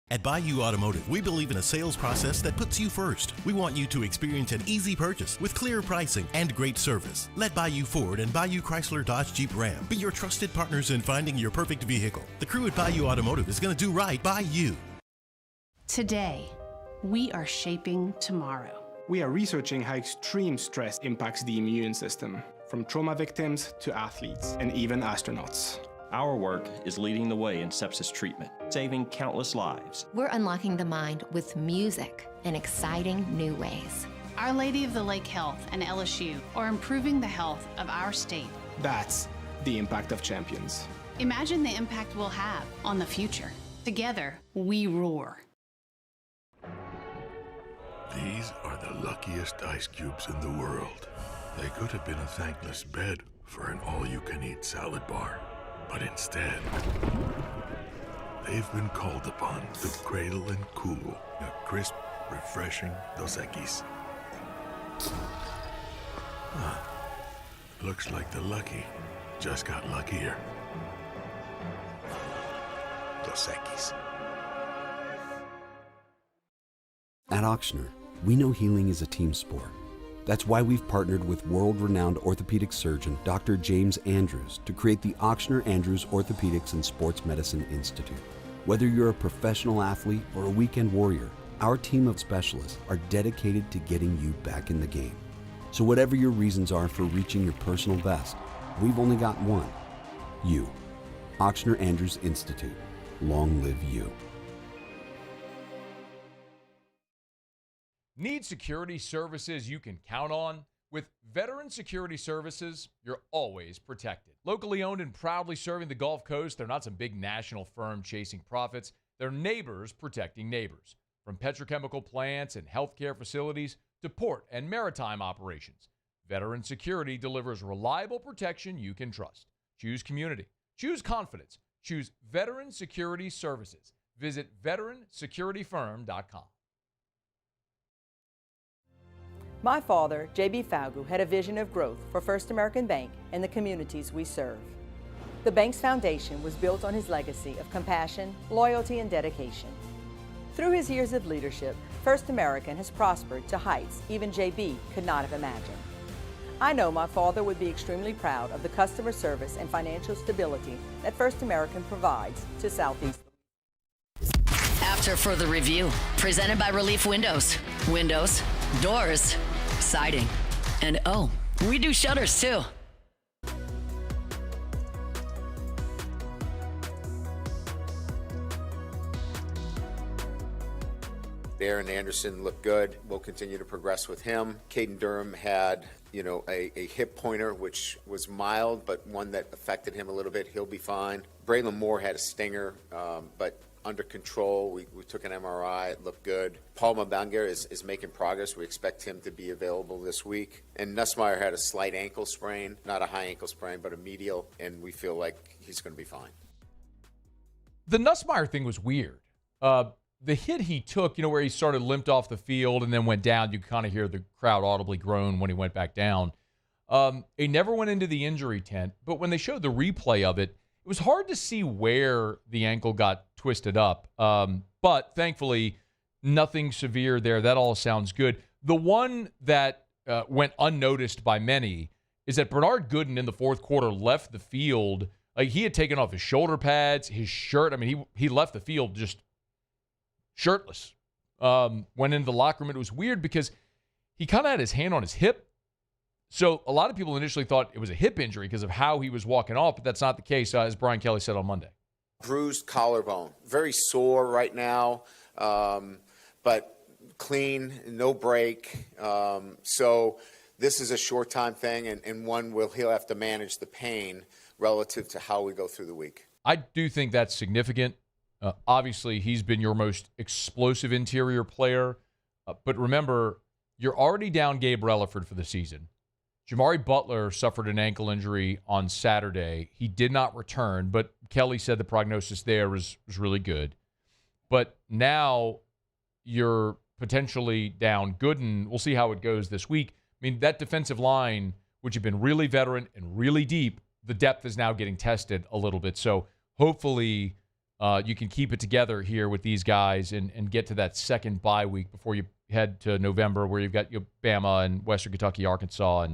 At Bayou Automotive, we believe in a sales process that puts you first. We want you to experience an easy purchase with clear pricing and great service. Let Bayou Ford and Bayou Chrysler Dodge Jeep Ram be your trusted partners in finding your perfect vehicle. The crew at Bayou Automotive is going to do right by you. Today, we are shaping tomorrow. We are researching how extreme stress impacts the immune system, from trauma victims to athletes and even astronauts. Our work is leading the way in sepsis treatment, saving countless lives. We're unlocking the mind with music in exciting new ways. Our Lady of the Lake Health and LSU are improving the health of our state. That's the impact of champions. Imagine the impact we'll have on the future. Together, we roar. These are the luckiest ice cubes in the world. They could have been a thankless bed for an all-you-can-eat salad bar. But instead, they've been called upon to cradle and cool a crisp, refreshing Dos Equis. Looks like the lucky just got luckier. Dos Equis. At Auctioner, we know healing is a team sport. That's why we've partnered with world-renowned orthopedic surgeon Dr. James Andrews to create the Auctioner Andrews Orthopedics and Sports Medicine Institute. Whether you're a professional athlete or a weekend warrior, our team of specialists are dedicated to getting you back in the game. So whatever your reasons are for reaching your personal best, we've only got one: you. Auctioner Andrews Institute. Long live you. Need security services you can count on? With Veteran Security Services, you're always protected. Locally owned and proudly serving the Gulf Coast, they're not some big national firm chasing profits. They're neighbors protecting neighbors. From petrochemical plants and healthcare facilities to port and maritime operations, Veteran Security delivers reliable protection you can trust. Choose community. Choose confidence. Choose Veteran Security Services. Visit veteransecurityfirm.com. My father, J.B. Falgu, had a vision of growth for First American Bank and the communities we serve. The bank's foundation was built on his legacy of compassion, loyalty, and dedication. Through his years of leadership, First American has prospered to heights even J.B. could not have imagined. I know my father would be extremely proud of the customer service and financial stability that First American provides to Southeast. After further review, presented by Relief Windows. Windows, doors, siding, and oh, we do shutters too. Darren Anderson looked good. We'll continue to progress with him. Caden Durham had, a hip pointer, which was mild, but one that affected him a little bit. He'll be fine. Braylon Moore had a stinger, but under control. We took an MRI. It looked good. Paul Mabanger is making progress. We expect him to be available this week. And Nussmeier had a slight ankle sprain, not a high ankle sprain, but a medial, and we feel like he's going to be fine. The Nussmeier thing was weird. The hit he took, where he started limped off the field and then went down, you kind of hear the crowd audibly groan when he went back down. He never went into the injury tent, but when they showed the replay of it, it was hard to see where the ankle got twisted up. But thankfully, nothing severe there. That all sounds good. The one that went unnoticed by many is that Bernard Gooden in the fourth quarter left the field. Like, he had taken off his shoulder pads, his shirt. I mean, he left the field just shirtless. Went into the locker room. It was weird because he kind of had his hand on his hip. So a lot of people initially thought it was a hip injury because of how he was walking off, but that's not the case, as Brian Kelly said on Monday. Bruised collarbone. Very sore right now, but clean, no break. So this is a short-time thing, and one he'll have to manage the pain relative to how we go through the week. I do think that's significant. Obviously, he's been your most explosive interior player. But remember, you're already down Gabe Relaford for the season. Jamari Butler suffered an ankle injury on Saturday. He did not return, but Kelly said the prognosis there was really good. But now you're potentially down Gooden. We'll see how it goes this week. I mean, that defensive line, which had been really veteran and really deep, the depth is now getting tested a little bit. So hopefully you can keep it together here with these guys and get to that second bye week before you head to November, where you've got Bama and Western Kentucky, Arkansas,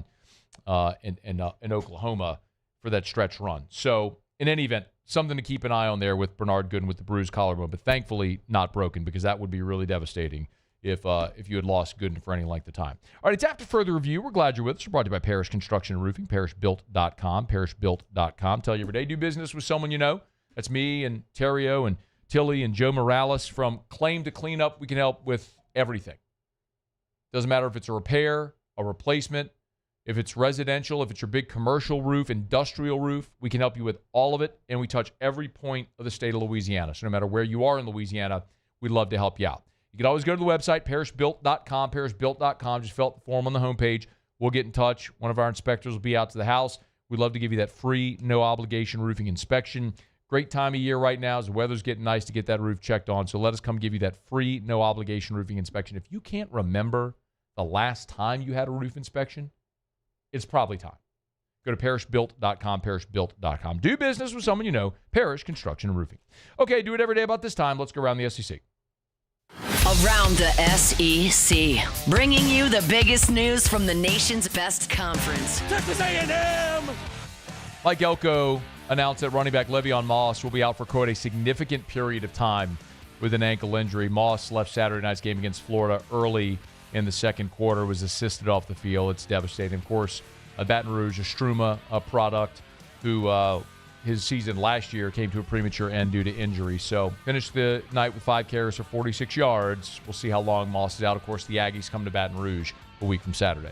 and Oklahoma for that stretch run. So in any event, something to keep an eye on there with Bernard Gooden with the bruised collarbone, but thankfully not broken, because that would be really devastating if you had lost good for any length of time. All right, it's After Further Review. We're glad you're with us. We're brought to you by Parish Construction and Roofing, parishbuilt.com, parishbuilt.com. Tell you every day, do business with someone you know. That's me and Terrio and Tilly and Joe Morales. From claim to cleanup, we can help with everything. Doesn't matter if it's a repair, a replacement, if it's residential, if it's your big commercial roof, industrial roof, we can help you with all of it, and we touch every point of the state of Louisiana. So no matter where you are in Louisiana, we'd love to help you out. You can always go to the website, parishbuilt.com, parishbuilt.com. Just fill out the form on the homepage. We'll get in touch. One of our inspectors will be out to the house. We'd love to give you that free, no-obligation roofing inspection. Great time of year right now as the weather's getting nice to get that roof checked on. So let us come give you that free, no-obligation roofing inspection. If you can't remember the last time you had a roof inspection, it's probably time. Go to parishbuilt.com, parishbuilt.com. Do business with someone you know, Parish Construction and Roofing. Okay, do it every day about this time. Let's go around the SEC. Around the SEC, bringing you the biggest news from the nation's best conference. Texas A&M! Mike Elko announced that running back Le'Veon Moss will be out for, quote, a significant period of time with an ankle injury. Moss left Saturday night's game against Florida early in the second quarter, was assisted off the field. It's devastating. Of course, Baton Rouge, a Struma product, who his season last year came to a premature end due to injury. So finished the night with 5 carries for 46 yards. We'll see how long Moss is out. Of course, the Aggies come to Baton Rouge a week from Saturday.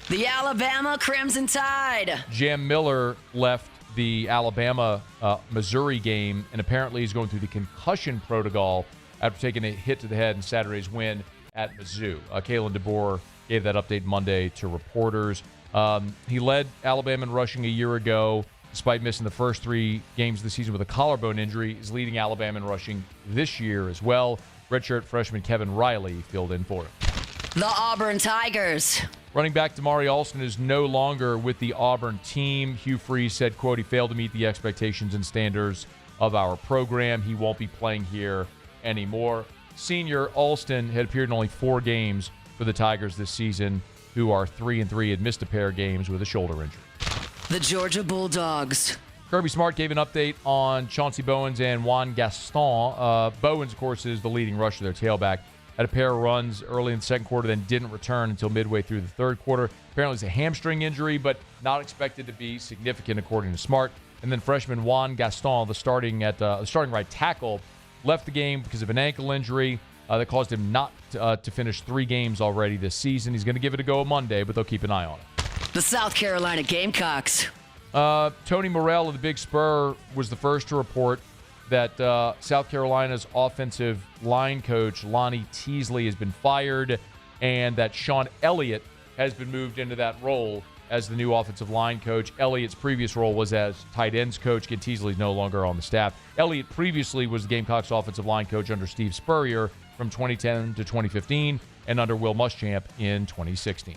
The Alabama Crimson Tide. Jam Miller left the Alabama-Missouri game, and apparently he's going through the concussion protocol after taking a hit to the head in Saturday's win at Mizzou. Kalen DeBoer gave that update Monday to reporters. He led Alabama in rushing a year ago, despite missing the first 3 games of the season with a collarbone injury. He's leading Alabama in rushing this year as well. Redshirt freshman Kevin Riley filled in for him. The Auburn Tigers. Running back Damari Alston is no longer with the Auburn team. Hugh Freeze said, quote, he failed to meet the expectations and standards of our program. He won't be playing here anymore. Senior Alston had appeared in only 4 games for the Tigers this season, who are 3-3, had missed a pair of games with a shoulder injury. The Georgia Bulldogs. Kirby Smart gave an update on Chauncey Bowens and Juan Gaston. Bowens, of course, is the leading rusher, their tailback. Had a pair of runs early in the second quarter, then didn't return until midway through the third quarter. Apparently it's a hamstring injury, but not expected to be significant, according to Smart. And then freshman Juan Gaston, the starting right tackle, left the game because of an ankle injury that caused him not to finish 3 games already this season. He's going to give it a go on Monday, but they'll keep an eye on it. The South Carolina Gamecocks. Tony Morrell of the Big Spur was the first to report that South Carolina's offensive line coach, Lonnie Teasley, has been fired, and that Sean Elliott has been moved into that role as the new offensive line coach. Elliott's previous role was as tight ends coach. Again, Teasley's no longer on the staff. Elliott previously was the Gamecocks offensive line coach under Steve Spurrier from 2010 to 2015 and under Will Muschamp in 2016.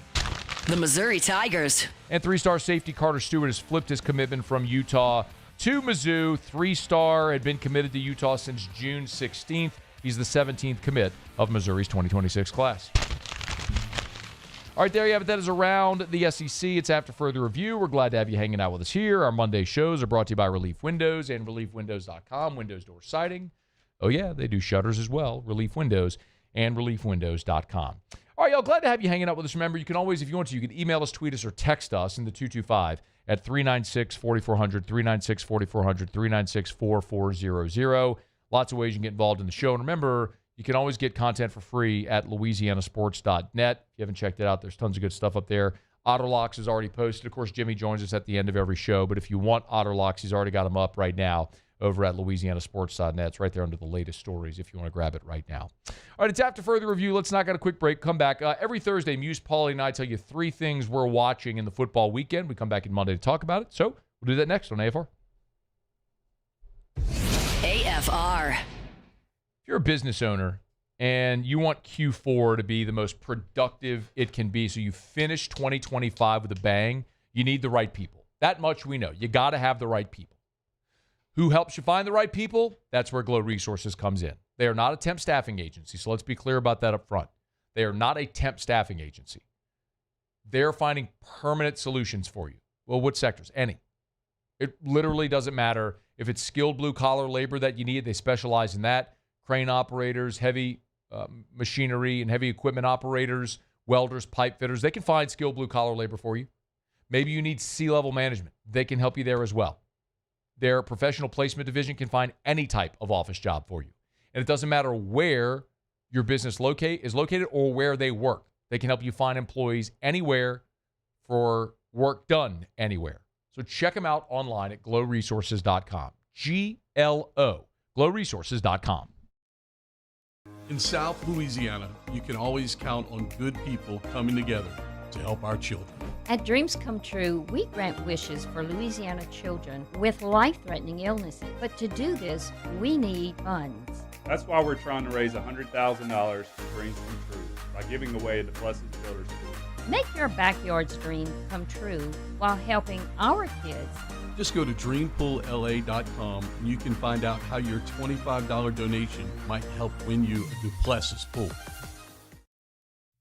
The Missouri Tigers. And 3-star safety Carter Stewart has flipped his commitment from Utah to Mizzou. 3-star, had been committed to Utah since June 16th. He's the 17th commit of Missouri's 2026 class. All right, there you have it. That is around the SEC. It's After Further Review. We're glad to have you hanging out with us here. Our Monday shows are brought to you by Relief Windows and ReliefWindows.com. Windows door siding. Oh, yeah, they do shutters as well. Relief Windows and ReliefWindows.com. All right, y'all, glad to have you hanging out with us. Remember, you can always, if you want to, you can email us, tweet us, or text us in the 225 at 396-4400, 396-4400, 396-4400. Lots of ways you can get involved in the show. And remember, you can always get content for free at louisianasports.net. If you haven't checked it out, there's tons of good stuff up there. Otterlocks is already posted. Of course, Jimmy joins us at the end of every show. But if you want Otterlocks, he's already got them up right now over at louisianasports.net. It's right there under the latest stories if you want to grab it right now. All right, it's After Further Review. Let's knock out a quick break. Come back. Every Thursday, Muse, Paulie, and I tell you 3 things we're watching in the football weekend. We come back in Monday to talk about it. So we'll do that next on AFR. AFR. If you're a business owner and you want Q4 to be the most productive it can be, so you finish 2025 with a bang, you need the right people. That much we know. You got to have the right people. Who helps you find the right people? That's where Glow Resources comes in. They are not a temp staffing agency, so let's be clear about that up front. They are not a temp staffing agency. They're finding permanent solutions for you. Well, what sectors? Any. It literally doesn't matter. If it's skilled blue-collar labor that you need, they specialize in that. Crane operators, heavy machinery and heavy equipment operators, welders, pipe fitters. They can find skilled blue-collar labor for you. Maybe you need C-level management. They can help you there as well. Their professional placement division can find any type of office job for you. And it doesn't matter where your business is located or where they work. They can help you find employees anywhere for work done anywhere. So check them out online at glowresources.com. G-L-O, glowresources.com. In South Louisiana, you can always count on good people coming together to help our children. At Dreams Come True, we grant wishes for Louisiana children with life-threatening illnesses. But to do this, we need funds. That's why we're trying to raise $100,000 for Dreams Come True by giving away the Blessed Children's School. Make your backyard's dream come true while helping our kids. Just go to dreampoolla.com and you can find out how your $25 donation might help win you a Duplessis pool.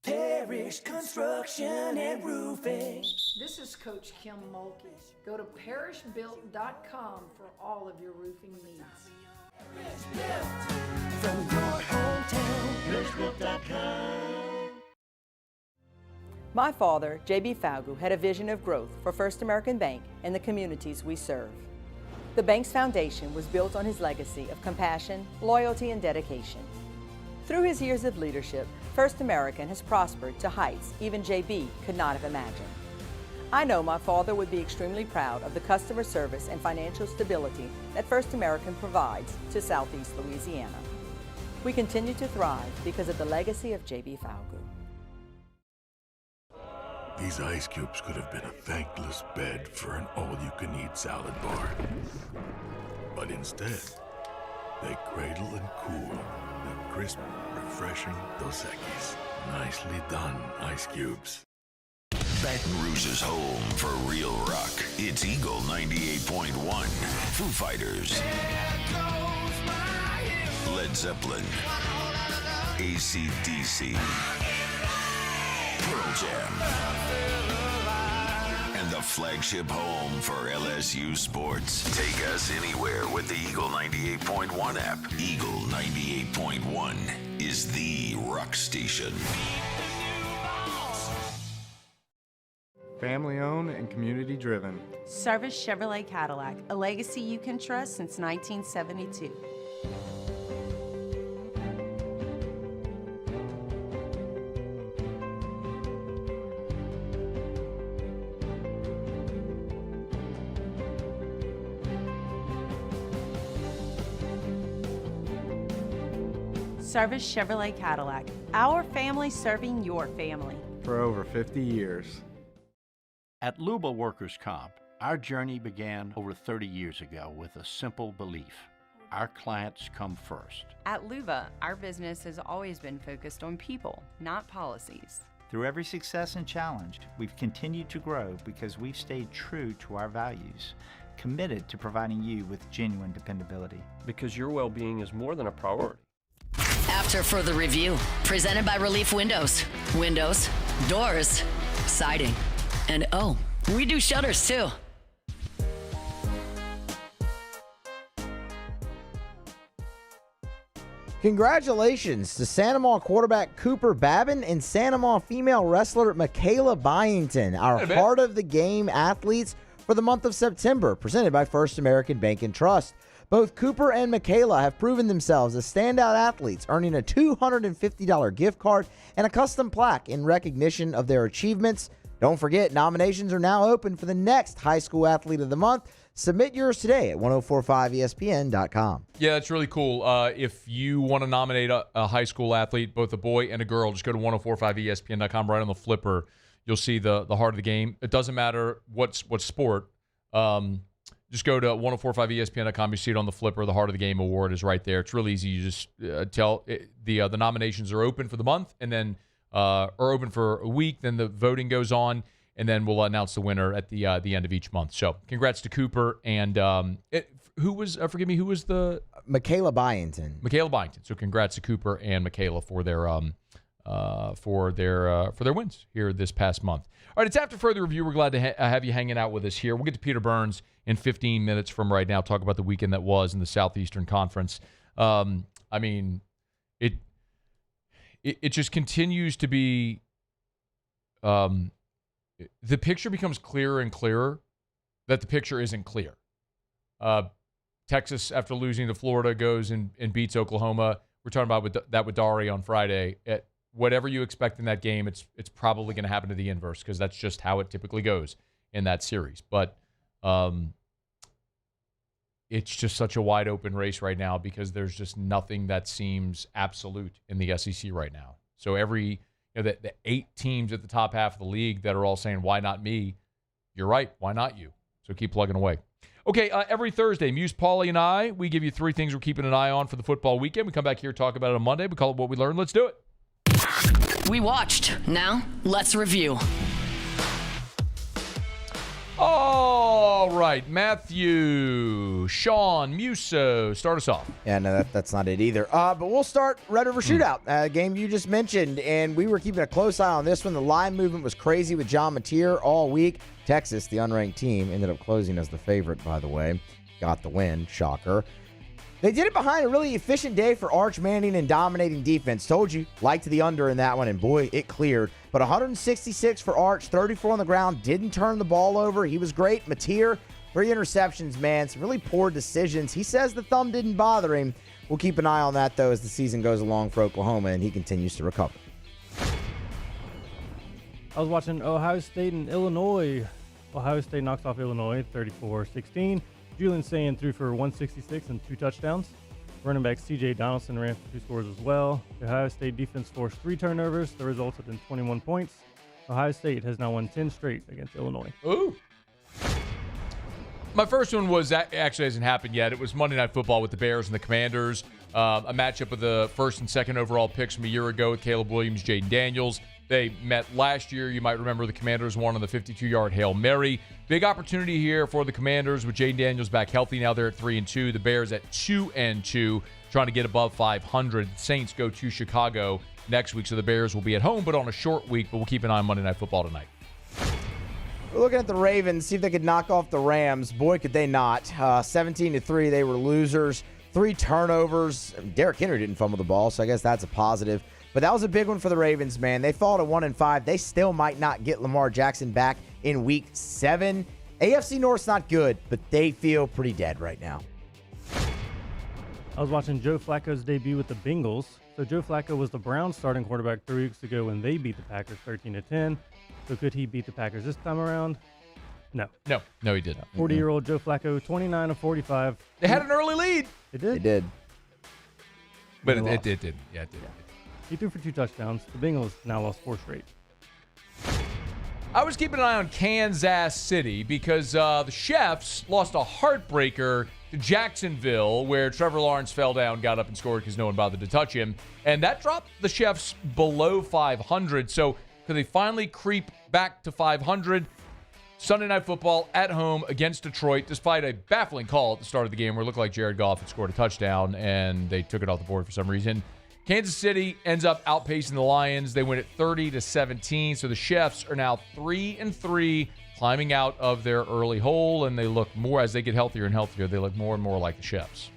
Parish Construction and Roofing. This is Coach Kim Mulkey. Go to parishbuilt.com for all of your roofing needs. From your hometown, parishbuilt.com. My father, J.B. Falgu, had a vision of growth for First American Bank and the communities we serve. The bank's foundation was built on his legacy of compassion, loyalty, and dedication. Through his years of leadership, First American has prospered to heights even J.B. could not have imagined. I know my father would be extremely proud of the customer service and financial stability that First American provides to Southeast Louisiana. We continue to thrive because of the legacy of J.B. Falgu. These ice cubes could have been a thankless bed for an all-you-can-eat salad bar. But instead, they cradle and cool the crisp, refreshing Dos Equis. Nicely done, ice cubes. Baton Rouge's home for real rock. It's Eagle 98.1. Foo Fighters. Led Zeppelin. AC/DC. Pearl Jam. And the flagship home for LSU sports. Take us anywhere with the Eagle 98.1 app. Eagle 98.1 is the rock station. Family owned and community driven. Service Chevrolet Cadillac, a legacy you can trust since 1972. Service Chevrolet Cadillac, our family serving your family. For over 50 years. At Luba Workers' Comp, our journey began over 30 years ago with a simple belief. Our clients come first. At Luba, our business has always been focused on people, not policies. Through every success and challenge, we've continued to grow because we've stayed true to our values, committed to providing you with genuine dependability. Because your well-being is more than a priority. After further review, presented by Relief Windows. Windows, doors, siding, and oh, we do shutters too. Congratulations to Santa Maria quarterback Cooper Babin and Santa Maria female wrestler Michaela Byington, our Heart of the Game athletes for the month of September, presented by First American Bank and Trust. Both Cooper and Michaela have proven themselves as standout athletes, earning a $250 gift card and a custom plaque in recognition of their achievements. Don't forget, nominations are now open for the next High School Athlete of the Month. Submit yours today at 1045ESPN.com. Yeah, that's really cool. If you want to nominate a high school athlete, both a boy and a girl, just go to 1045ESPN.com. Right on the flipper, you'll see the heart of the game. It doesn't matter what sport. Just go to 1045ESPN.com. You see it on the flipper. The Heart of the Game award is right there. It's really easy. You just tell the nominations are open for the month, and then are open for a week. Then the voting goes on, and then we'll announce the winner at the end of each month. So, congrats to Cooper and who was the Michaela Byington. Michaela Byington. So, congrats to Cooper and Michaela for their wins here this past month. All right, it's after further review. We're glad to have you hanging out with us here. We'll get to Peter Burns in 15 minutes from right now. Talk about the weekend that was in the Southeastern Conference. it just continues to be the picture becomes clearer and clearer that the picture isn't clear. Texas, after losing to Florida, goes and beats Oklahoma. We're talking about with Dari on Friday. Whatever you expect in that game, it's probably going to happen to the inverse because that's just how it typically goes in that series. But it's just such a wide open race right now because there's just nothing that seems absolute in the SEC right now. So the 8 teams at the top half of the league that are all saying, why not me? You're right. Why not you? So keep plugging away. Okay, every Thursday, Muse, Paulie, and I, we give you 3 things we're keeping an eye on for the football weekend. We come back here, talk about it on Monday. We call it What We Learned. Let's do it. We watched. Now, let's review. All right, Matthew, Sean, Muso, start us off. Yeah, no, that's not it either. But we'll start Red River Shootout, game you just mentioned, and we were keeping a close eye on this one. The line movement was crazy with John Mateer all week. Texas, the unranked team, ended up closing as the favorite, by the way. Got the win, shocker. They did it behind a really efficient day for Arch Manning and dominating defense. Told you, liked the under in that one, and boy, it cleared. But 166 for Arch, 34 on the ground, didn't turn the ball over. He was great. Mateer, 3 interceptions, man. Some really poor decisions. He says the thumb didn't bother him. We'll keep an eye on that, though, as the season goes along for Oklahoma, and he continues to recover. I was watching Ohio State and Illinois. Ohio State knocks off Illinois 34-16. Julian Sayin threw for 166 and 2 touchdowns. Running back C.J. Donaldson ran for 2 scores as well. The Ohio State defense forced 3 turnovers that resulted in 21 points. Ohio State has now won 10 straight against Illinois. Ooh. My first one was actually hasn't happened yet. It was Monday Night Football with the Bears and the Commanders. A matchup of the first and second overall picks from a year ago with Caleb Williams, Jaden Daniels. They met last year. You might remember the Commanders won on the 52-yard Hail Mary. Big opportunity here for the Commanders with Jaden Daniels back healthy. Now they're at 3-2. The Bears at 2-2, trying to get above 500. Saints go to Chicago next week, so the Bears will be at home, but on a short week. But we'll keep an eye on Monday Night Football tonight. We're looking at the Ravens, see if they could knock off the Rams. Boy, could they not. 17-3, they were losers. 3 turnovers. Derrick Henry didn't fumble the ball, so I guess that's a positive. But that was a big one for the Ravens, man. They fall to 1-5. They still might not get Lamar Jackson back in Week 7. AFC North's not good, but they feel pretty dead right now. I was watching Joe Flacco's debut with the Bengals. So Joe Flacco was the Browns starting quarterback 3 weeks ago when they beat the Packers 13-10. So could he beat the Packers this time around? No. No, he didn't. 40-year-old Joe Flacco, 29 of 45. They had an early lead. They did. They did. But it did. Yeah, it did. He threw for 2 touchdowns. The Bengals now lost 4 straight. I was keeping an eye on Kansas City because the Chefs lost a heartbreaker to Jacksonville, where Trevor Lawrence fell down, got up and scored because no one bothered to touch him. And that dropped the Chefs below 500. So could they finally creep back to 500? Sunday Night Football at home against Detroit, despite a baffling call at the start of the game where it looked like Jared Goff had scored a touchdown and they took it off the board for some reason. Kansas City ends up outpacing the Lions. They win it 30-17. So the Chefs are now 3-3, climbing out of their early hole, and they look more, as they get healthier and healthier, they look more and more like the Chefs.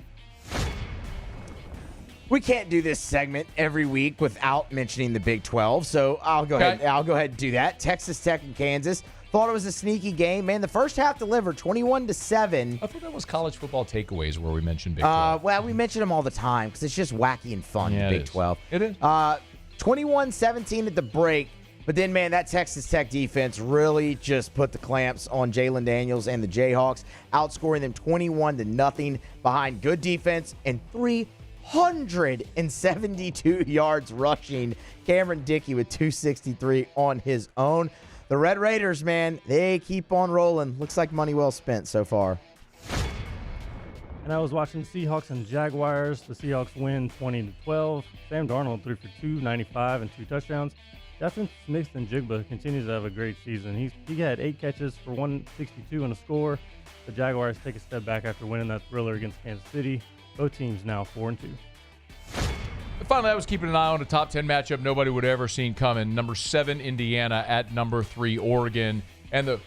We can't do this segment every week without mentioning the Big 12, so I'll go ahead and do that. Texas Tech and Kansas. Thought it was a sneaky game. Man, the first half delivered 21-7. I thought that was college football takeaways where we mentioned Big 12. Well, we mention them all the time because it's just wacky and fun, Yeah, the Big 12. It is. 21-17 at the break. But then, man, that Texas Tech defense really just put the clamps on Jalen Daniels and the Jayhawks, outscoring them 21-0 behind good defense and 372 yards rushing. Cameron Dickey with 263 on his own. The Red Raiders, man, they keep on rolling. Looks like money well spent so far. And I was watching Seahawks and Jaguars. The Seahawks win 20-12. Sam Darnold threw for 295 and 2 touchdowns. Justin Smith-Njigba continues to have a great season. He had 8 catches for 162 and a score. The Jaguars take a step back after winning that thriller against Kansas City. Both teams now 4-2. Finally, I was keeping an eye on a top 10 matchup nobody would ever seen coming. Number 7, Indiana at number 3, Oregon. And the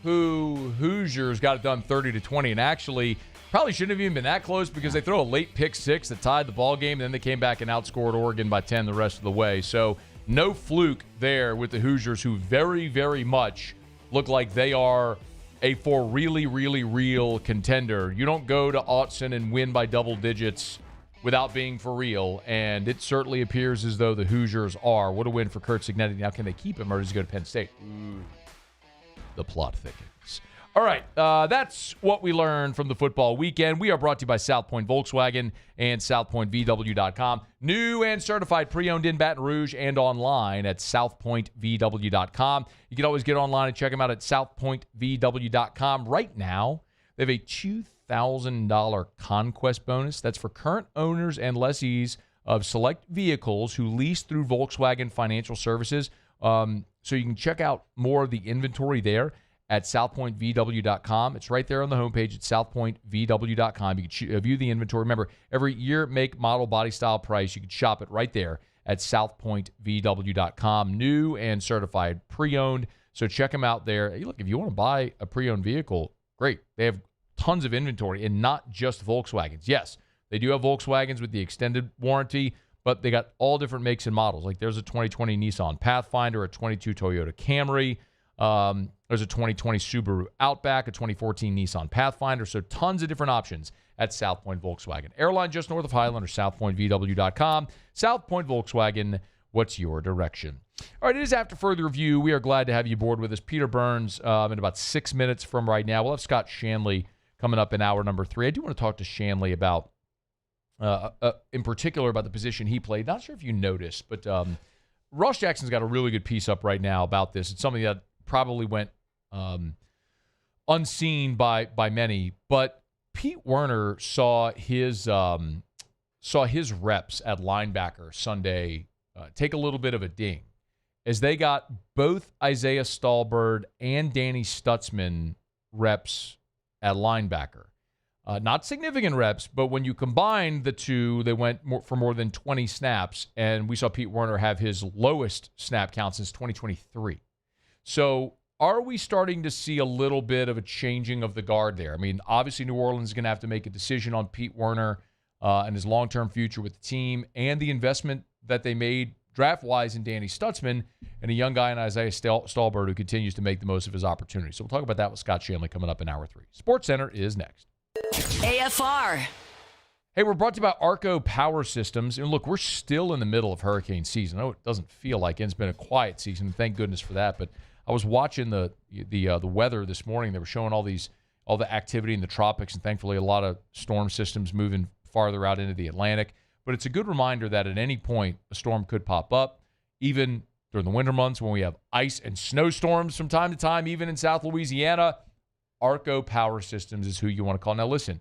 Hoosiers got it done 30-20. And actually, Probably shouldn't have even been that close because they throw a late pick six that tied the ball game, and then they came back and outscored Oregon by 10 the rest of the way. So no fluke there with the Hoosiers, who very, very much look like they are a for really, really real contender. You don't go to Autzen and win by double digits without being for real, and it certainly appears as though the Hoosiers are. What a win for Kurt Cignetti. Now, can they keep him, or does he go to Penn State? The plot thickens. All right, that's what we learned from the football weekend. We are brought to you by South Point Volkswagen and SouthPointVW.com. New and certified pre-owned in Baton Rouge and online at SouthPointVW.com. You can always get online and check them out at SouthPointVW.com. Right now, they have a $2,000 conquest bonus. That's for current owners and lessees of select vehicles who lease through Volkswagen Financial Services. So you can check out more of the inventory there at SouthPointVW.com. It's right there on the homepage at SouthPointVW.com. You can view the inventory. Remember, every year, make, model, body, style, price, you can shop it right there at SouthPointVW.com. New and certified pre-owned. So check them out there. Hey, look, if you want to buy a pre-owned vehicle, great. They have tons of inventory, and not just Volkswagens. Yes, they do have Volkswagens with the extended warranty, but they got all different makes and models. Like there's a 2020 Nissan Pathfinder, a 22 Toyota Camry. There's a 2020 Subaru Outback, a 2014 Nissan Pathfinder. So tons of different options at South Point Volkswagen. Airline just north of Highland or SouthPointVW.com. South Point Volkswagen, what's your direction? All right, it is After Further Review. We are glad to have you aboard with us. Peter Burns, in about 6 minutes from right now. We'll have Scott Shanley coming up in hour number 3. I do want to talk to Shanley about, in particular, about the position he played. Not sure if you noticed, but Ross Jackson's got a really good piece up right now about this. It's something that probably went unseen by many, but Pete Werner saw his reps at linebacker Sunday take a little bit of a ding as they got both Isaiah Stallbird and Danny Stutzman reps at linebacker. Not significant reps, but when you combine the two, they went for more than 20 snaps, and we saw Pete Werner have his lowest snap count since 2023. So are we starting to see a little bit of a changing of the guard there? I mean, obviously New Orleans is going to have to make a decision on Pete Werner and his long-term future with the team and the investment that they made draft-wise in Danny Stutzman and a young guy in Isaiah Stallbird who continues to make the most of his opportunity. So we'll talk about that with Scott Shanley coming up in hour 3. SportsCenter is next. AFR. Hey, we're brought to you by Arco Power Systems. And look, we're still in the middle of hurricane season. I know it doesn't feel like it. It's been a quiet season. Thank goodness for that. But I was watching the weather this morning. They were showing all the activity in the tropics, and thankfully a lot of storm systems moving farther out into the Atlantic. But it's a good reminder that at any point a storm could pop up, even during the winter months when we have ice and snowstorms from time to time, even in South Louisiana. Arco Power Systems is who you want to call. Now listen,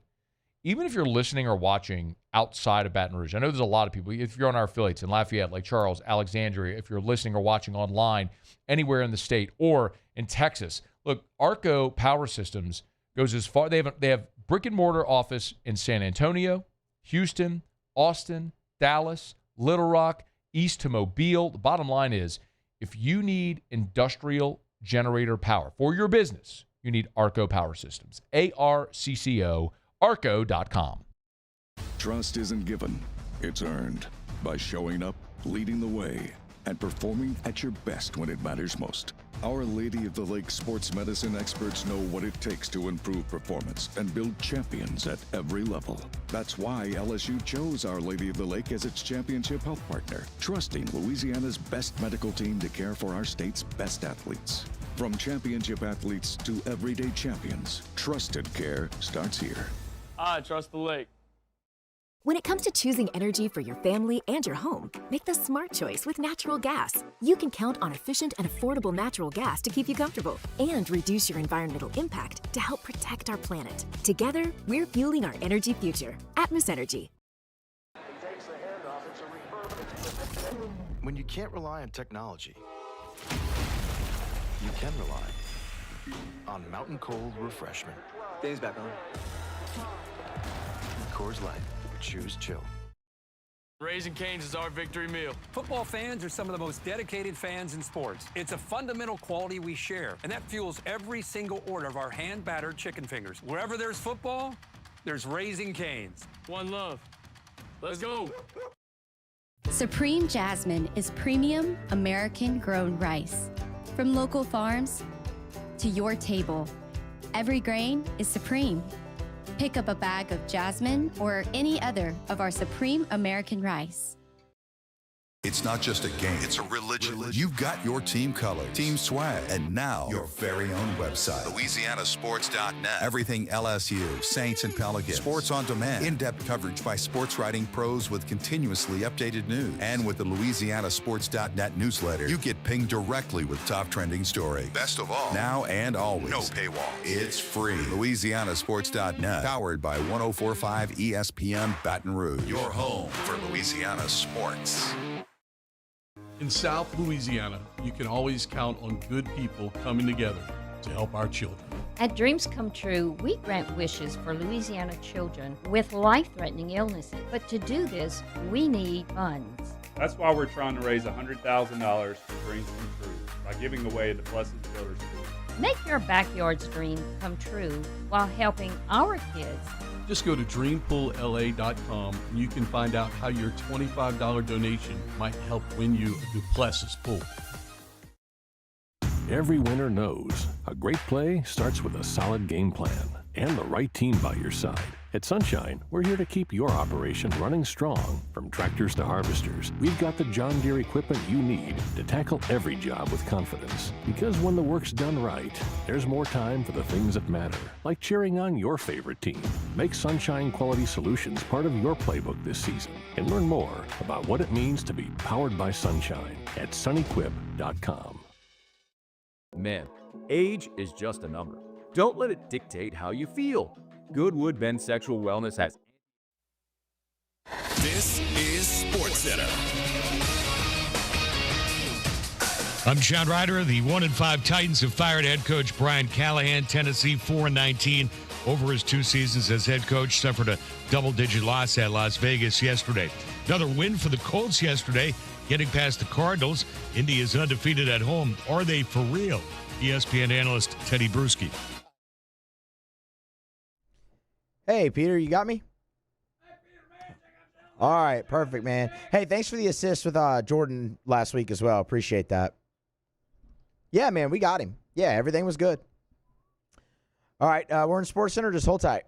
even if you're listening or watching outside of Baton Rouge, I know there's a lot of people. If you're on our affiliates in Lafayette, Lake Charles, Alexandria, if you're listening or watching online anywhere in the state or in Texas, look, Arco Power Systems goes as far. They have brick and mortar office in San Antonio, Houston, Austin, Dallas, Little Rock, east to Mobile. The bottom line is, if you need industrial generator power for your business, you need Arco Power Systems. ARCCO, arco.com. Trust isn't given, it's earned by showing up, leading the way, and performing at your best when it matters most. Our Lady of the Lake sports medicine experts know what it takes to improve performance and build champions at every level. That's why LSU chose Our Lady of the Lake as its championship health partner, trusting Louisiana's best medical team to care for our state's best athletes. From championship athletes to everyday champions, trusted care starts here. I trust the lake. When it comes to choosing energy for your family and your home, make the smart choice with natural gas. You can count on efficient and affordable natural gas to keep you comfortable and reduce your environmental impact to help protect our planet. Together, we're fueling our energy future. Atmos Energy. When you can't rely on technology, you can rely on Mountain Cold Refreshment. Dave's back on. Coors Light. Choose chill. Raising Cane's is our victory meal. Football fans are some of the most dedicated fans in sports. It's a fundamental quality we share, and that fuels every single order of our hand-battered chicken fingers. Wherever there's football, there's Raising Cane's. One love. Let's go. Supreme Jasmine is premium American-grown rice. From local farms to your table, every grain is supreme. Pick up a bag of Jasmine or any other of our Supreme American rice. It's not just a game, it's a religion. You've got your team color, team swag, and now your very own website. LouisianaSports.net. Everything LSU, Saints, and Pelicans. Sports on demand. In-depth coverage by sports writing pros with continuously updated news. And with the LouisianaSports.net newsletter, you get pinged directly with top trending stories. Best of all, now and always. No paywall. It's free. LouisianaSports.net. Powered by 104.5 ESPN Baton Rouge. Your home for Louisiana sports. In South Louisiana, you can always count on good people coming together to help our children. At Dreams Come True, we grant wishes for Louisiana children with life-threatening illnesses. But to do this, we need funds. That's why we're trying to raise $100,000 for Dreams Come True by giving away the Blessed Children's School. Make your backyard's dream come true while helping our kids. Just go to dreampoolla.com and you can find out how your $25 donation might help win you a Duplessis pool. Every winner knows a great play starts with a solid game plan and the right team by your side. At Sunshine, we're here to keep your operation running strong. From tractors to harvesters, we've got the John Deere equipment you need to tackle every job with confidence. Because when the work's done right, there's more time for the things that matter, like cheering on your favorite team. Make Sunshine Quality Solutions part of your playbook this season and learn more about what it means to be powered by Sunshine at sunequip.com. Men, age is just a number. Don't let it dictate how you feel. Goodwood Men's Sexual Wellness has. This is SportsCenter. I'm John Ryder. The 1-5 Titans have fired head coach Brian Callahan. Tennessee 4-19 over his 2 seasons as head coach. Suffered a double-digit loss at Las Vegas yesterday. Another win for the Colts yesterday, getting past the Cardinals. Indy is undefeated at home. Are they for real? ESPN analyst Teddy Bruschi. Hey, Peter, you got me? All right, perfect, man. Hey, thanks for the assist with Jordan last week as well. Appreciate that. Yeah, man, we got him. Yeah, everything was good. All right, we're in SportsCenter. Just hold tight.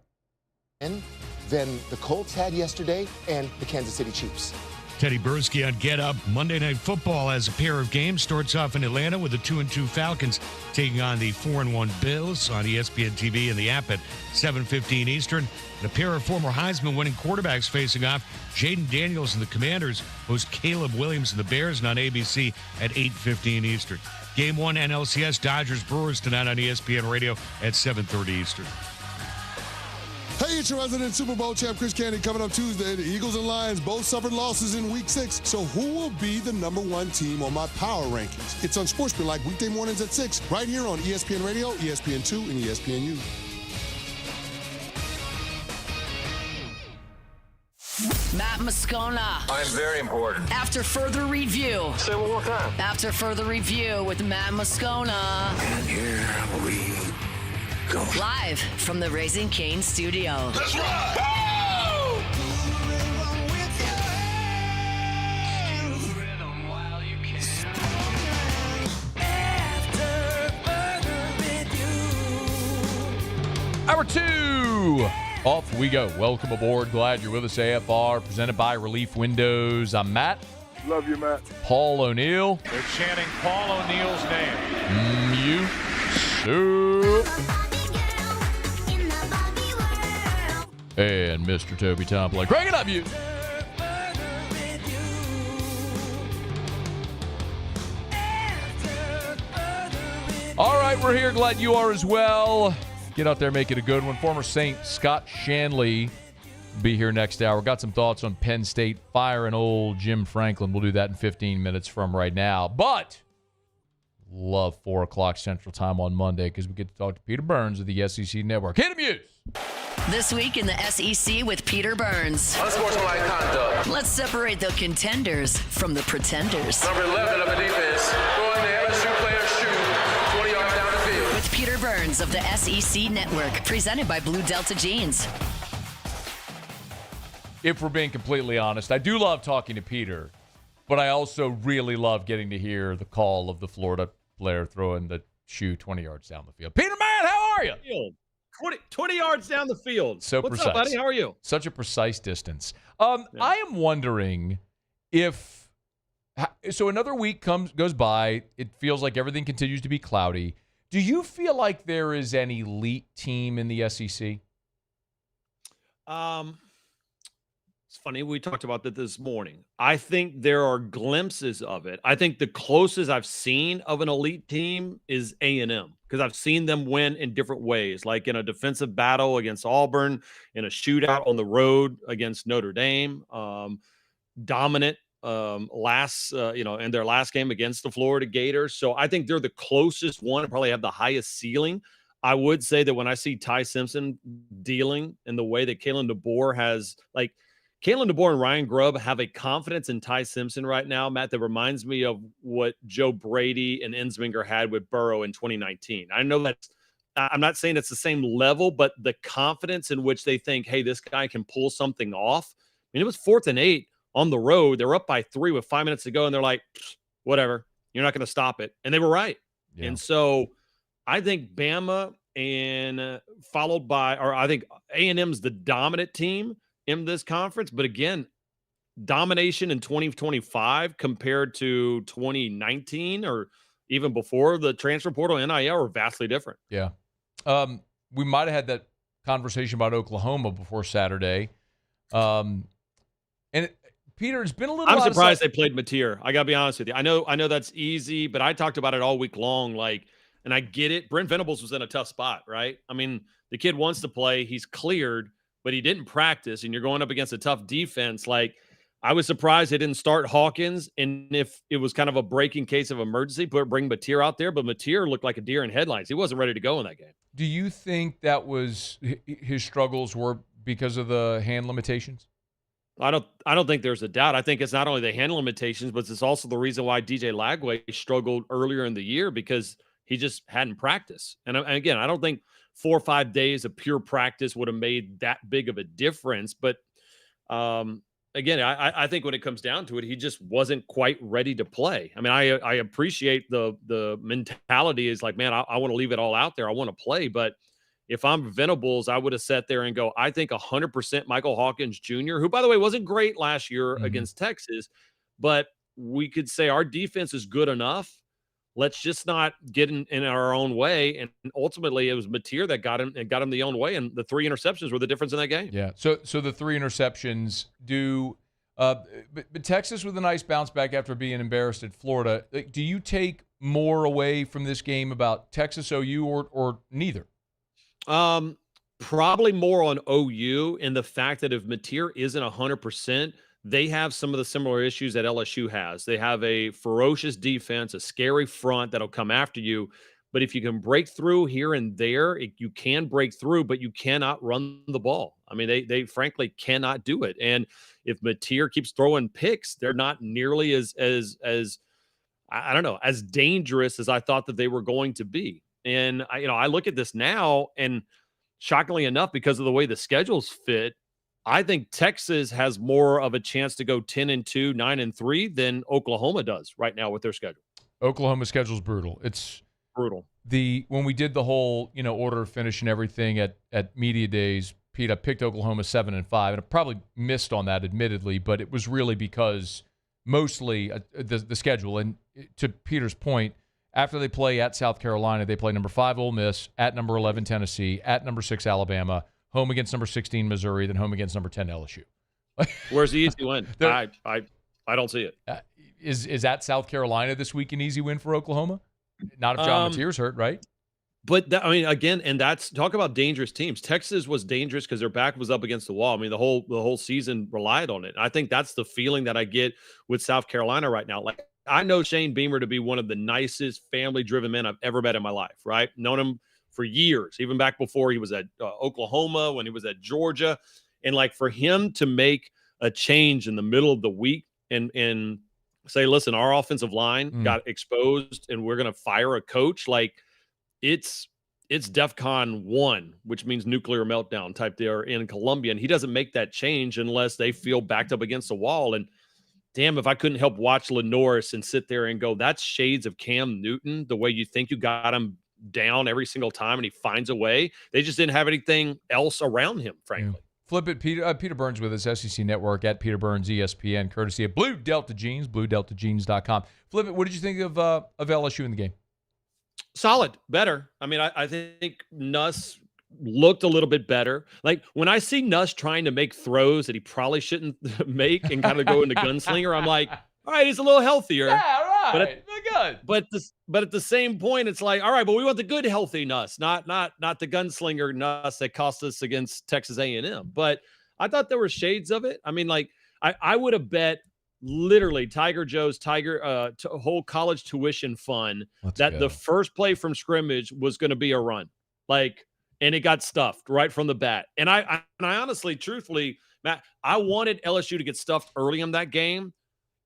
And then the Colts had yesterday and the Kansas City Chiefs. Teddy Bruschi on Get Up. Monday Night Football has a pair of games. Starts off in Atlanta with the 2-2 Falcons taking on the 4-1 Bills on ESPN TV and the app at 7:15 Eastern. And a pair of former Heisman winning quarterbacks facing off. Jaden Daniels and the Commanders host Caleb Williams and the Bears and on ABC at 8:15 Eastern. Game 1 NLCS Dodgers Brewers tonight on ESPN Radio at 7:30 Eastern. Hey, it's your resident Super Bowl champ, Chris Candy, coming up Tuesday. The Eagles and Lions both suffered losses in Week 6. So who will be the #1 team on my power rankings? It's on Sportsmanlike weekday mornings at 6, right here on ESPN Radio, ESPN2, and ESPNU. Matt Moscona. I'm very important. After further review. Say it one more time. After further review with Matt Moscona. And here we go. Live from the Raising Cane studio. Let's rock! Hour 2. Off we go. Welcome aboard. Glad you're with us. AFR presented by Relief Windows. I'm Matt. Love you, Matt. Paul O'Neill. They're chanting Paul O'Neill's name. You. So. And Mr. Toby Tomplin. Crank it up, you. All right, we're here. Glad you are as well. Get out there, make it a good one. Former Saint Scott Shanley will be here next hour. Got some thoughts on Penn State firing old Jim Franklin. We'll do that in 15 minutes from right now. But love 4 o'clock Central Time on Monday because we get to talk to Peter Burns of the SEC Network. Hit him, Muse! This week in the SEC with Peter Burns. Unsportsmanlike conduct. Let's separate the contenders from the pretenders. Number 11 of the defense, throwing the LSU player's shoe 20 yards down the field. With Peter Burns of the SEC Network, presented by Blue Delta Jeans. if we're being completely honest. I do love talking to Peter, but I also really love getting to hear the call of the Florida player throwing the shoe 20 yards down the field. Peter, man, how are you? 20 yards down the field. So What's precise. up, buddy? How are you? Such a precise distance. I am wondering if so another week goes by. It feels like everything continues to be cloudy. Do you feel like there is an elite team in the SEC? It's funny. We talked about that this morning. I think there are glimpses of it. I think the closest I've seen of an elite team is A&M because I've seen them win in different ways, like in a defensive battle against Auburn, in a shootout on the road against Notre Dame, dominant in their last game against the Florida Gators. So I think they're the closest one, probably have the highest ceiling. I would say that when I see Ty Simpson dealing in the way that Kalen DeBoer has, like Kalen DeBoer and Ryan Grubb have a confidence in Ty Simpson right now, Matt, that reminds me of what Joe Brady and Ensminger had with Burrow in 2019. I know I'm not saying it's the same level, but the confidence in which they think, hey, this guy can pull something off. I mean, it was 4th and 8 on the road. They're up by 3 with 5 minutes to go, and they're like, whatever, you're not going to stop it. And they were right. Yeah. And so I think Bama followed by, or I think A&M's the dominant team in this conference. But again, domination in 2025 compared to 2019 or even before the transfer portal NIL are vastly different. Yeah. We might have had that conversation about Oklahoma before Saturday. Peter, it's been a little. I'm surprised they played Mateer. I got to be honest with you. I know that's easy, but I talked about it all week long. And I get it. Brent Venables was in a tough spot, right? I mean, the kid wants to play. He's cleared, but he didn't practice, and you're going up against a tough defense. I was surprised they didn't start Hawkins, and if it was kind of a breaking case of emergency, bring Mateer out there. But Mateer looked like a deer in headlights. He wasn't ready to go in that game. Do you think that was his struggles were because of the hand limitations? I don't think there's a doubt. I think it's not only the hand limitations, but it's also the reason why DJ Lagway struggled earlier in the year because he just hadn't practiced. And again, I don't think 4 or 5 days of pure practice would have made that big of a difference. But again, I think when it comes down to it, he just wasn't quite ready to play. I mean, I appreciate the mentality is like, man, I want to leave it all out there. I want to play. But if I'm Venables, I would have sat there and go, I think 100% Michael Hawkins Jr., who, by the way, wasn't great last year against Texas, but we could say our defense is good enough. Let's just not get in our own way. And ultimately, it was Mateer that got him the own way, and the 3 interceptions were the difference in that game. Yeah. So the 3 interceptions but Texas with a nice bounce back after being embarrassed at Florida. Do you take more away from this game about Texas OU or neither? Probably more on OU in the fact that if Mateer isn't 100%, they have some of the similar issues that LSU has. They have a ferocious defense, a scary front that'll come after you. But if you can break through here and there, you can break through, but you cannot run the ball. I mean, they frankly cannot do it. And if Mateer keeps throwing picks, they're not nearly as I don't know, as dangerous as I thought that they were going to be. And I look at this now, and shockingly enough, because of the way the schedules fit, I think Texas has more of a chance to go 10-2, 9-3 than Oklahoma does right now with their schedule. Oklahoma's schedule is brutal. It's brutal. When we did the whole order of finish and everything at media days, Pete, I picked Oklahoma 7-5, and I probably missed on that, admittedly, but it was really because mostly the schedule. And to Peter's point, after they play at South Carolina, they play number 5 Ole Miss, at number 11 Tennessee, at number 6 Alabama, home against number 16 Missouri, then home against number 10 LSU. Where's the easy win? I don't see it. Is at South Carolina this week an easy win for Oklahoma? Not if John Mateer's hurt, right? But again, and that's talk about dangerous teams. Texas was dangerous because their back was up against the wall. I mean, the whole season relied on it. I think that's the feeling that I get with South Carolina right now. Like, I know Shane Beamer to be one of the nicest family-driven men I've ever met in my life, right? Known him for years, even back before he was at Oklahoma, when he was at Georgia. And, like, for him to make a change in the middle of the week and say, listen, our offensive line got exposed and we're going to fire a coach, like, it's it's DEFCON 1, which means nuclear meltdown type there in Colombia. And he doesn't make that change unless they feel backed up against the wall. And damn, if I couldn't help watch Lenoris and sit there and go, that's shades of Cam Newton, the way you think you got him down every single time and he finds a way. They just didn't have anything else around him, frankly. Yeah. Flip it, Peter. Peter Burns with us, SEC Network, at Peter Burns ESPN, courtesy of Blue Delta Jeans, BlueDeltaJeans.com. Flip it, what did you think of LSU in the game? Solid, better. I mean, I think Nuss looked a little bit better. Like when I see Nuss trying to make throws that he probably shouldn't make and kind of go into gunslinger, I'm like, all right, he's a little healthier. Yeah, right. Good. But at the same point, it's like, all right, but we want the good, healthy Nuss, not the gunslinger Nuss that cost us against Texas A&M. But I thought there were shades of it. I mean, like I would have bet literally Tiger Joe's whole college tuition fund the first play from scrimmage was going to be a run, and it got stuffed right from the bat. And I honestly, truthfully, Matt, I wanted LSU to get stuffed early in that game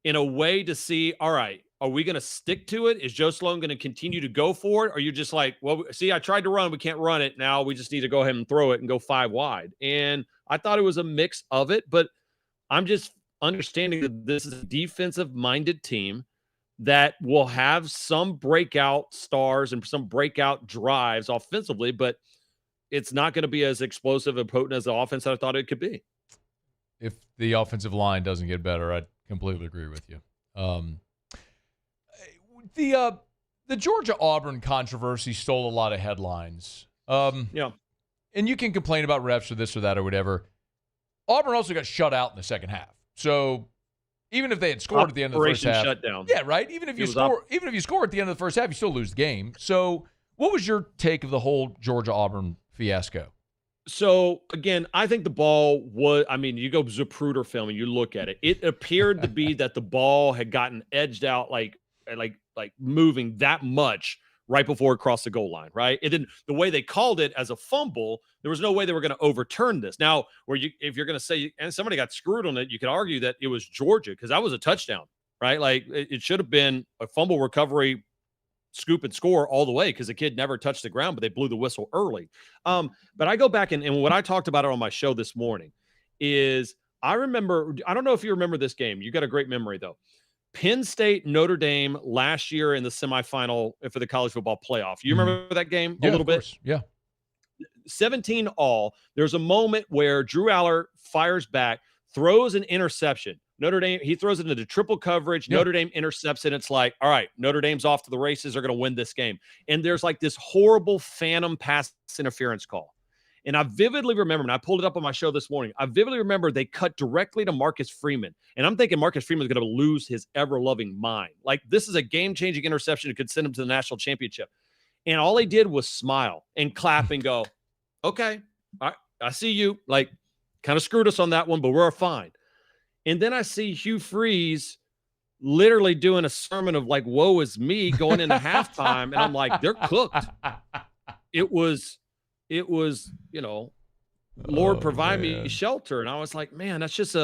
in a way to see, all right, are we going to stick to it? Is Joe Sloan going to continue to go for it? Or are you just like, well, see, I tried to run, we can't run it. Now we just need to go ahead and throw it and go 5 wide. And I thought it was a mix of it, but I'm just understanding that this is a defensive-minded team that will have some breakout stars and some breakout drives offensively, but it's not going to be as explosive and potent as the offense that I thought it could be. If the offensive line doesn't get better, I completely agree with you. The Georgia-Auburn controversy stole a lot of headlines. Yeah. And you can complain about refs or this or that or whatever. Auburn also got shut out in the second half. So even if they had scored at the end of the first half, shutdown. Yeah, right. Even if you score at the end of the first half, you still lose the game. So what was your take of the whole Georgia-Auburn fiasco? So again, I think the ball was, I mean, you go Zapruder film and you look at it, it appeared to be that the ball had gotten edged out, like moving that much right before it crossed the goal line, right? It didn't, the way they called it as a fumble, there was no way they were going to overturn this. Now, if you're going to say, and somebody got screwed on it, you could argue that it was Georgia because that was a touchdown, right? Like it should have been a fumble recovery, scoop and score all the way because the kid never touched the ground, but they blew the whistle early. But I go back and what I talked about it on my show this morning is I don't know if you remember this game. You got a great memory though. Penn State, Notre Dame last year in the semifinal for the college football playoff. You remember that game a little bit? Yeah. 17 all. There's a moment where Drew Aller fires back, throws an interception. Notre Dame, he throws it into triple coverage. Yep. Notre Dame intercepts it. It's like, all right, Notre Dame's off to the races. They're going to win this game. And there's like this horrible phantom pass interference call. And I vividly remember, and I pulled it up on my show this morning, I vividly remember they cut directly to Marcus Freeman. And I'm thinking Marcus Freeman's going to lose his ever-loving mind. Like, this is a game-changing interception that could send him to the national championship. And all they did was smile and clap and go, okay, all right, I see you. Like, kind of screwed us on that one, but we're fine. And then I see Hugh Freeze literally doing a sermon of like, woe is me going into halftime. And I'm like, they're cooked. It was, Lord, provide me shelter. And I was like, man, that's just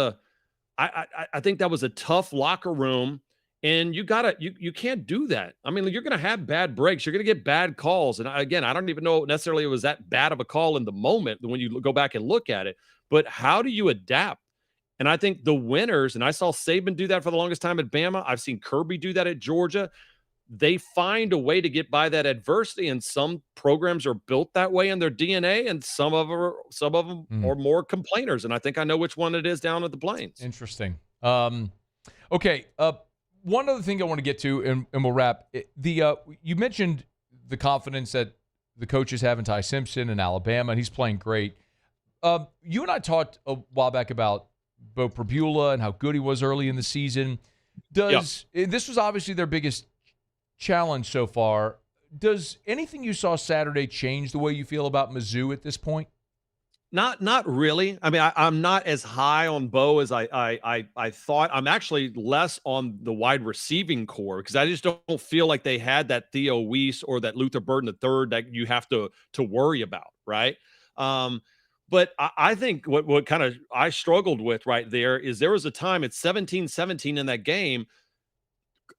I think that was a tough locker room. And you can't do that. I mean, you're going to have bad breaks. You're going to get bad calls. And again, I don't even know necessarily it was that bad of a call in the moment when you go back and look at it. But how do you adapt? And I think the winners, and I saw Saban do that for the longest time at Bama. I've seen Kirby do that at Georgia. They find a way to get by that adversity, and some programs are built that way in their DNA, and some of them are more complainers. And I think I know which one it is down at the Plains. Interesting. Okay. One other thing I want to get to, and we'll wrap. You mentioned the confidence that the coaches have in Ty Simpson in Alabama, and he's playing great. You and I talked a while back about Bo Prabula and how good he was early in the season. This was obviously their biggest challenge so far. Does anything you saw Saturday change the way you feel about Mizzou at this point? Not really. I mean, I'm not as high on Bo as I thought. I'm actually less on the wide receiving core because I just don't feel like they had that Theo Weiss or that Luther Burden III that you have to worry about, right? But I think what kind of I struggled with right there is there was a time at 17-17 in that game,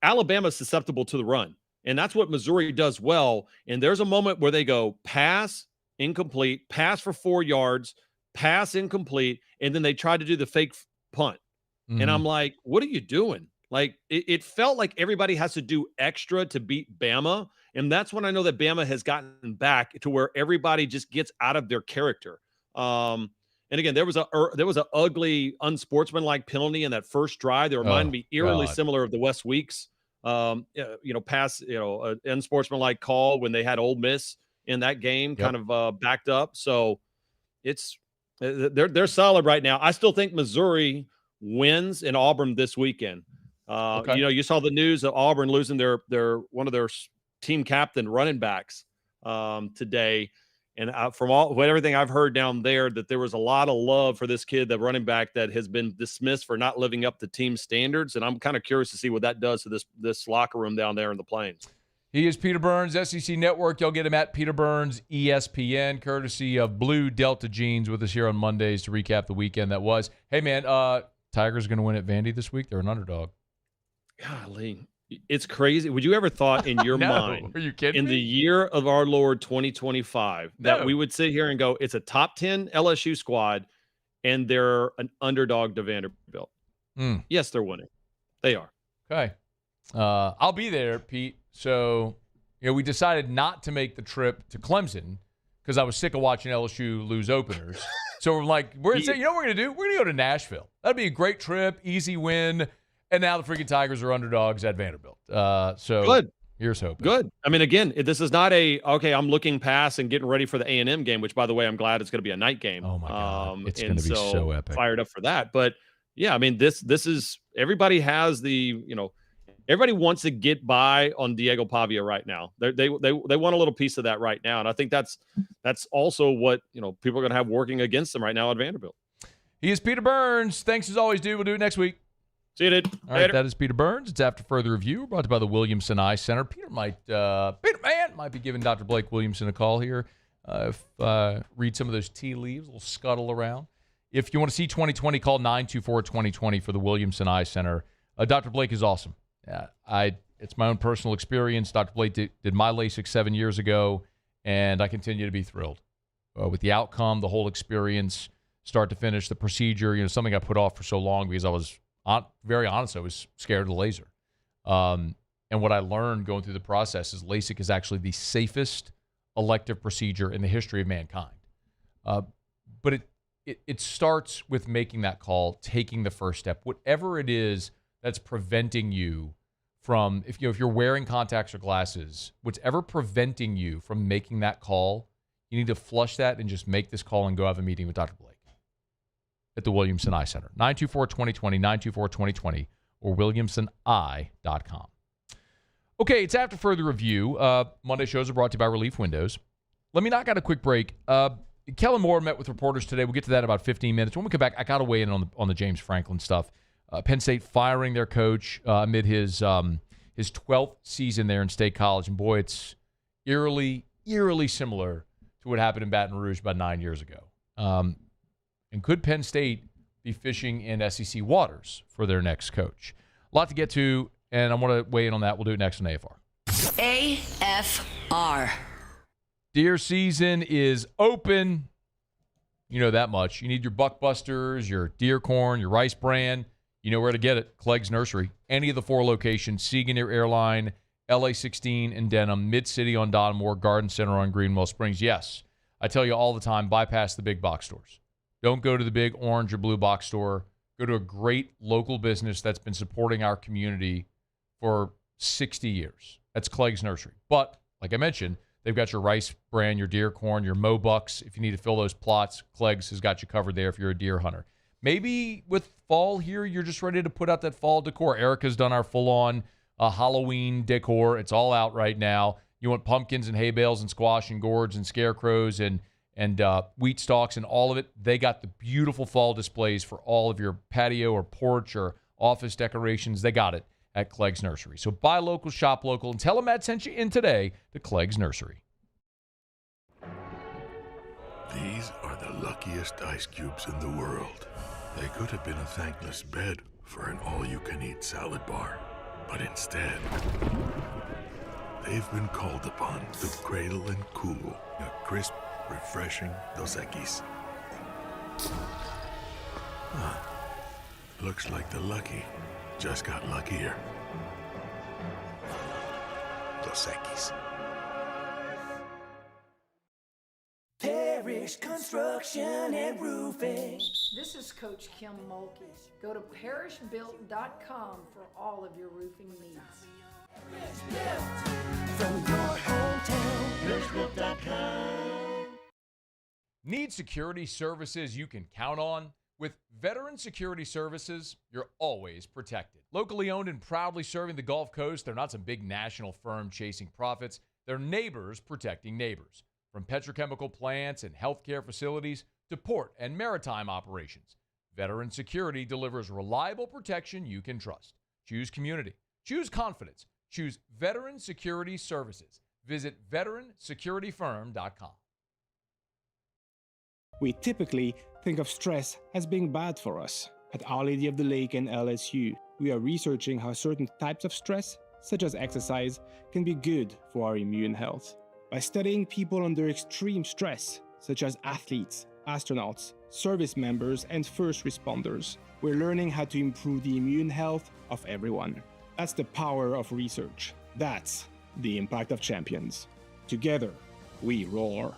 Alabama's susceptible to the run. And that's what Missouri does well. And there's a moment where they go pass, incomplete, pass for 4 yards, pass, incomplete, and then they try to do the fake punt. And I'm like, what are you doing? Like, it felt like everybody has to do extra to beat Bama. And that's when I know that Bama has gotten back to where everybody just gets out of their character. And again, there was a ugly, unsportsmanlike penalty in that first drive that reminded me eerily similar of the West Weeks, pass, unsportsmanlike call when they had Ole Miss in that game, kind of backed up. So they're solid right now. I still think Missouri wins in Auburn this weekend. You saw the news of Auburn losing their one of their team captain running backs today. And from everything I've heard down there, that there was a lot of love for this kid, the running back that has been dismissed for not living up to team standards. And I'm kind of curious to see what that does to this locker room down there in the Plains. He is Peter Burns, SEC Network. Y'all get him at Peter Burns, ESPN, courtesy of Blue Delta Jeans, with us here on Mondays to recap the weekend that was. Hey, man, Tigers going to win at Vandy this week? They're an underdog. Golly. It's crazy. Would you ever thought in your mind, are you kidding in me? the year of our Lord 2025, that we would sit here and go, it's a top 10 LSU squad and they're an underdog to Vanderbilt? Yes, they're winning. They are. Okay. I'll be there, Pete. So, we decided not to make the trip to Clemson because I was sick of watching LSU lose openers. So we're like, we're going to do? We're going to go to Nashville. That'd be a great trip, easy win. And now the freaking Tigers are underdogs at Vanderbilt. So good. Here's hoping. Good. I mean, again, this is not I'm looking past and getting ready for the A&M game, which, by the way, I'm glad it's going to be a night game. Oh, my God. It's going to be so epic. Fired up for that. But, yeah, I mean, this is – everybody has everybody wants to get by on Diego Pavia right now. They want a little piece of that right now. And I think that's also what, people are going to have working against them right now at Vanderbilt. He is Peter Burns. Thanks as always, dude. We'll do it next week. See you, dude. All right, that is Peter Burns. It's After Further Review. We're brought to you by the Williamson Eye Center. Peter might be giving Dr. Blake Williamson a call here. Read some of those tea leaves, a little scuttle around. If you want to see 2020, call 924-2020 for the Williamson Eye Center. Dr. Blake is awesome. It's my own personal experience. Dr. Blake did my LASIK 7 years ago, and I continue to be thrilled with the outcome, the whole experience, start to finish, the procedure. Something I put off for so long because I was very honest, I was scared of the laser. And what I learned going through the process is LASIK is actually the safest elective procedure in the history of mankind. But it starts with making that call, taking the first step. Whatever it is that's preventing you from, if you're wearing contacts or glasses, whatever preventing you from making that call, you need to flush that and just make this call and go have a meeting with Dr. Blake at the Williamson Eye Center. 924-2020, 924-2020, or williamsoneye.com. Okay, it's After Further Review. Monday shows are brought to you by Relief Windows. Let me knock out a quick break. Kellen Moore met with reporters today. We'll get to that in about 15 minutes. When we come back, I got to weigh in on the James Franklin stuff. Penn State firing their coach amid his 12th season there in State College. And boy, it's eerily similar to what happened in Baton Rouge about 9 years ago. And could Penn State be fishing in SEC waters for their next coach? A lot to get to, and I want to weigh in on that. We'll do it next on AFR. AFR. Deer season is open. You know that much. You need your Buckbusters, your deer corn, your rice bran. You know where to get it. Clegg's Nursery. Any of the 4 locations, Seagoneer Airline, LA 16 in Denham, Mid-City on Donmore, Garden Center on Greenwell Springs. Yes, I tell you all the time, bypass the big box stores. Don't go to the big orange or blue box store. Go to a great local business that's been supporting our community for 60 years. That's Clegg's Nursery. But, like I mentioned, they've got your rice bran, your deer corn, your Mobucks. If you need to fill those plots, Clegg's has got you covered there if you're a deer hunter. Maybe with fall here, you're just ready to put out that fall decor. Erica's done our full-on Halloween decor. It's all out right now. You want pumpkins and hay bales and squash and gourds and scarecrows and wheat stalks and all of it. They got the beautiful fall displays for all of your patio or porch or office decorations. They got it at Clegg's Nursery. So buy local, shop local, and tell them Matt sent you in today to Clegg's Nursery. These are the luckiest ice cubes in the world. They could have been a thankless bed for an all-you-can-eat salad bar. But instead, They've been called upon to cradle and cool your crisp, refreshing Dos Equis. Looks like the lucky just got luckier. Dos Equis. Parish Construction and Roofing. This is Coach Kim Mulkey. Go to parishbuilt.com for all of your roofing needs. From your hometown, parishbuilt.com. Need security services you can count on? With Veteran Security Services, you're always protected. Locally owned and proudly serving the Gulf Coast, they're not some big national firm chasing profits. They're neighbors protecting neighbors. From petrochemical plants and healthcare facilities to port and maritime operations, Veteran Security delivers reliable protection you can trust. Choose community. Choose confidence. Choose Veteran Security Services. Visit veteransecurityfirm.com. We typically think of stress as being bad for us. At Our Lady of the Lake and LSU, we are researching how certain types of stress, such as exercise, can be good for our immune health. By studying people under extreme stress, such as athletes, astronauts, service members, and first responders, we're learning how to improve the immune health of everyone. That's the power of research. That's the impact of champions. Together, we roar.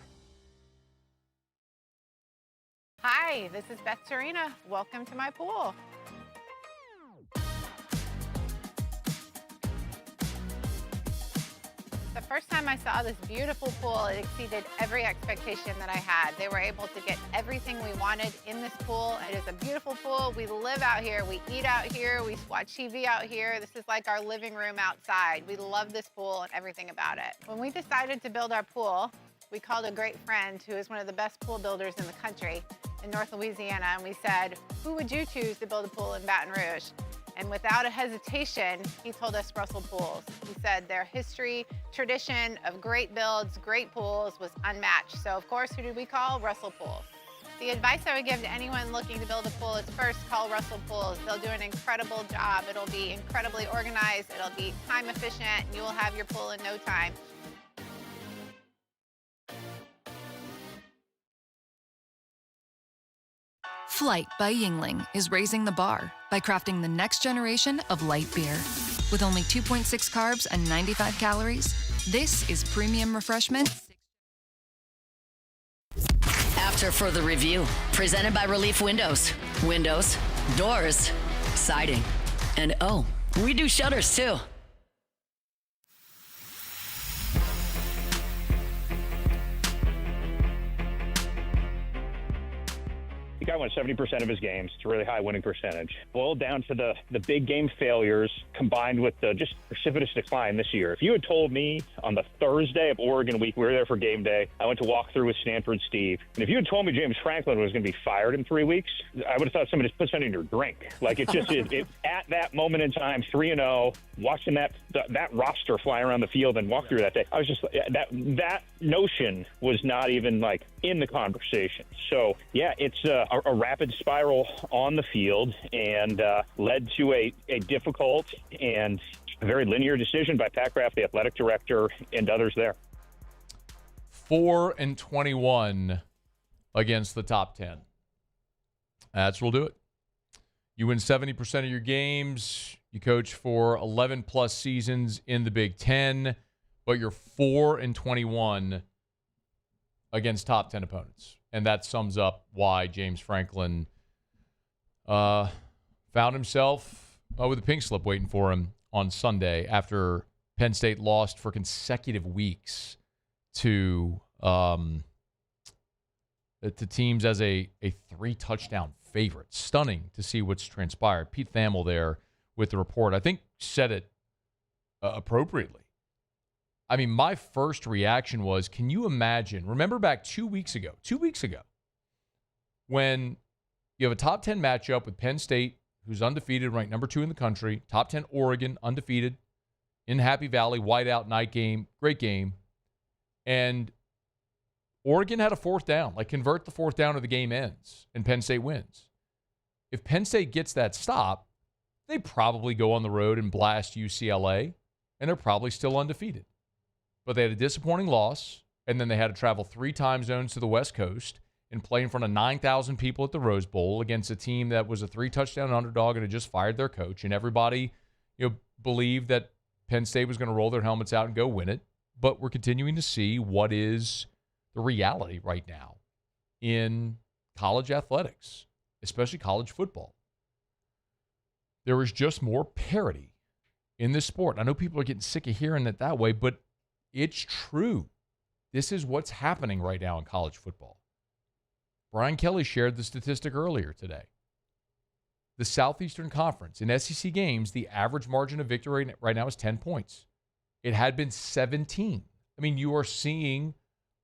Hi, this is Beth Serena. Welcome to my pool. The first time I saw this beautiful pool, it exceeded every expectation that I had. They were able to get everything we wanted in this pool. It is a beautiful pool. We live out here. We eat out here. We watch TV out here. This is like our living room outside. We love this pool and everything about it. When we decided to build our pool, we called a great friend who is one of the best pool builders in the country in North Louisiana, and we said, who would you choose to build a pool in Baton Rouge? And without a hesitation, he told us Russell Pools. He said their history, tradition of great builds, great pools was unmatched. So of course, who did we call? Russell Pools. The advice I would give to anyone looking to build a pool is first call Russell Pools. They'll do an incredible job. It'll be incredibly organized. It'll be time efficient, and you will have your pool in no time. Flight by Yingling is raising the bar by crafting the next generation of light beer. With only 2.6 carbs and 95 calories, this is premium refreshment. After further review, presented by Relief Windows. Windows, doors, siding, and oh, we do shutters too. The guy won 70% of his games. It's a really high winning percentage. Boiled down to the big game failures combined with the just precipitous decline this year. If you had told me on the Thursday of Oregon week, we were there for game day, I went to walk through with Stanford Steve, and if you had told me James Franklin was going to be fired in 3 weeks, I would have thought somebody just put something in your drink. Like it just is. At that moment in time, 3-0, watching that roster fly around the field and walk through that day, I was just that notion was not even like in the conversation. So yeah, it's a rapid spiral on the field and led to a difficult and very linear decision by Pat Kraft, the athletic director, and others there. 4-21 against the top 10. That's what'll do it. You win 70% of your games. You coach for 11-plus seasons in the Big Ten, but you're 4-21 against top 10 opponents. And that sums up why James Franklin found himself with a pink slip waiting for him on Sunday after Penn State lost for consecutive weeks to teams as a 3-touchdown favorite. Stunning to see what's transpired. Pete Thamel there with the report, I think, said it appropriately. I mean, my first reaction was, can you imagine, remember back 2 weeks ago, when you have a top 10 matchup with Penn State, who's undefeated, ranked number 2 in the country, top 10 Oregon, undefeated, in Happy Valley, whiteout night game, great game, and Oregon had a fourth down, like convert the fourth down or the game ends, and Penn State wins. If Penn State gets that stop, they probably go on the road and blast UCLA, and they're probably still undefeated. but they had a disappointing loss, and then they had to travel 3 time zones to the West Coast and play in front of 9,000 people at the Rose Bowl against a team that was a 3-touchdown underdog and had just fired their coach, and everybody believed that Penn State was going to roll their helmets out and go win it. But we're continuing to see what is the reality right now in college athletics, especially college football. There is just more parity in this sport. I know people are getting sick of hearing it that way, but it's true. This is what's happening right now in college football. Brian Kelly shared the statistic earlier today. The Southeastern Conference, in SEC games, the average margin of victory right now is 10 points. It had been 17. I mean, you are seeing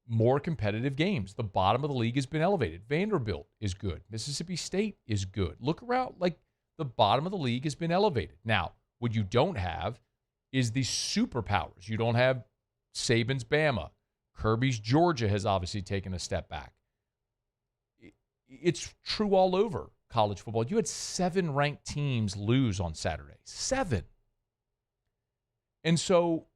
more competitive games. The bottom of the league has been elevated. Vanderbilt is good. Mississippi State is good. Look around, like the bottom of the league has been elevated. Now, what you don't have is the superpowers. You don't have Saban's Bama. Kirby's Georgia has obviously taken a step back. It's true all over college football. You had 7 ranked teams lose on Saturday. 7. And so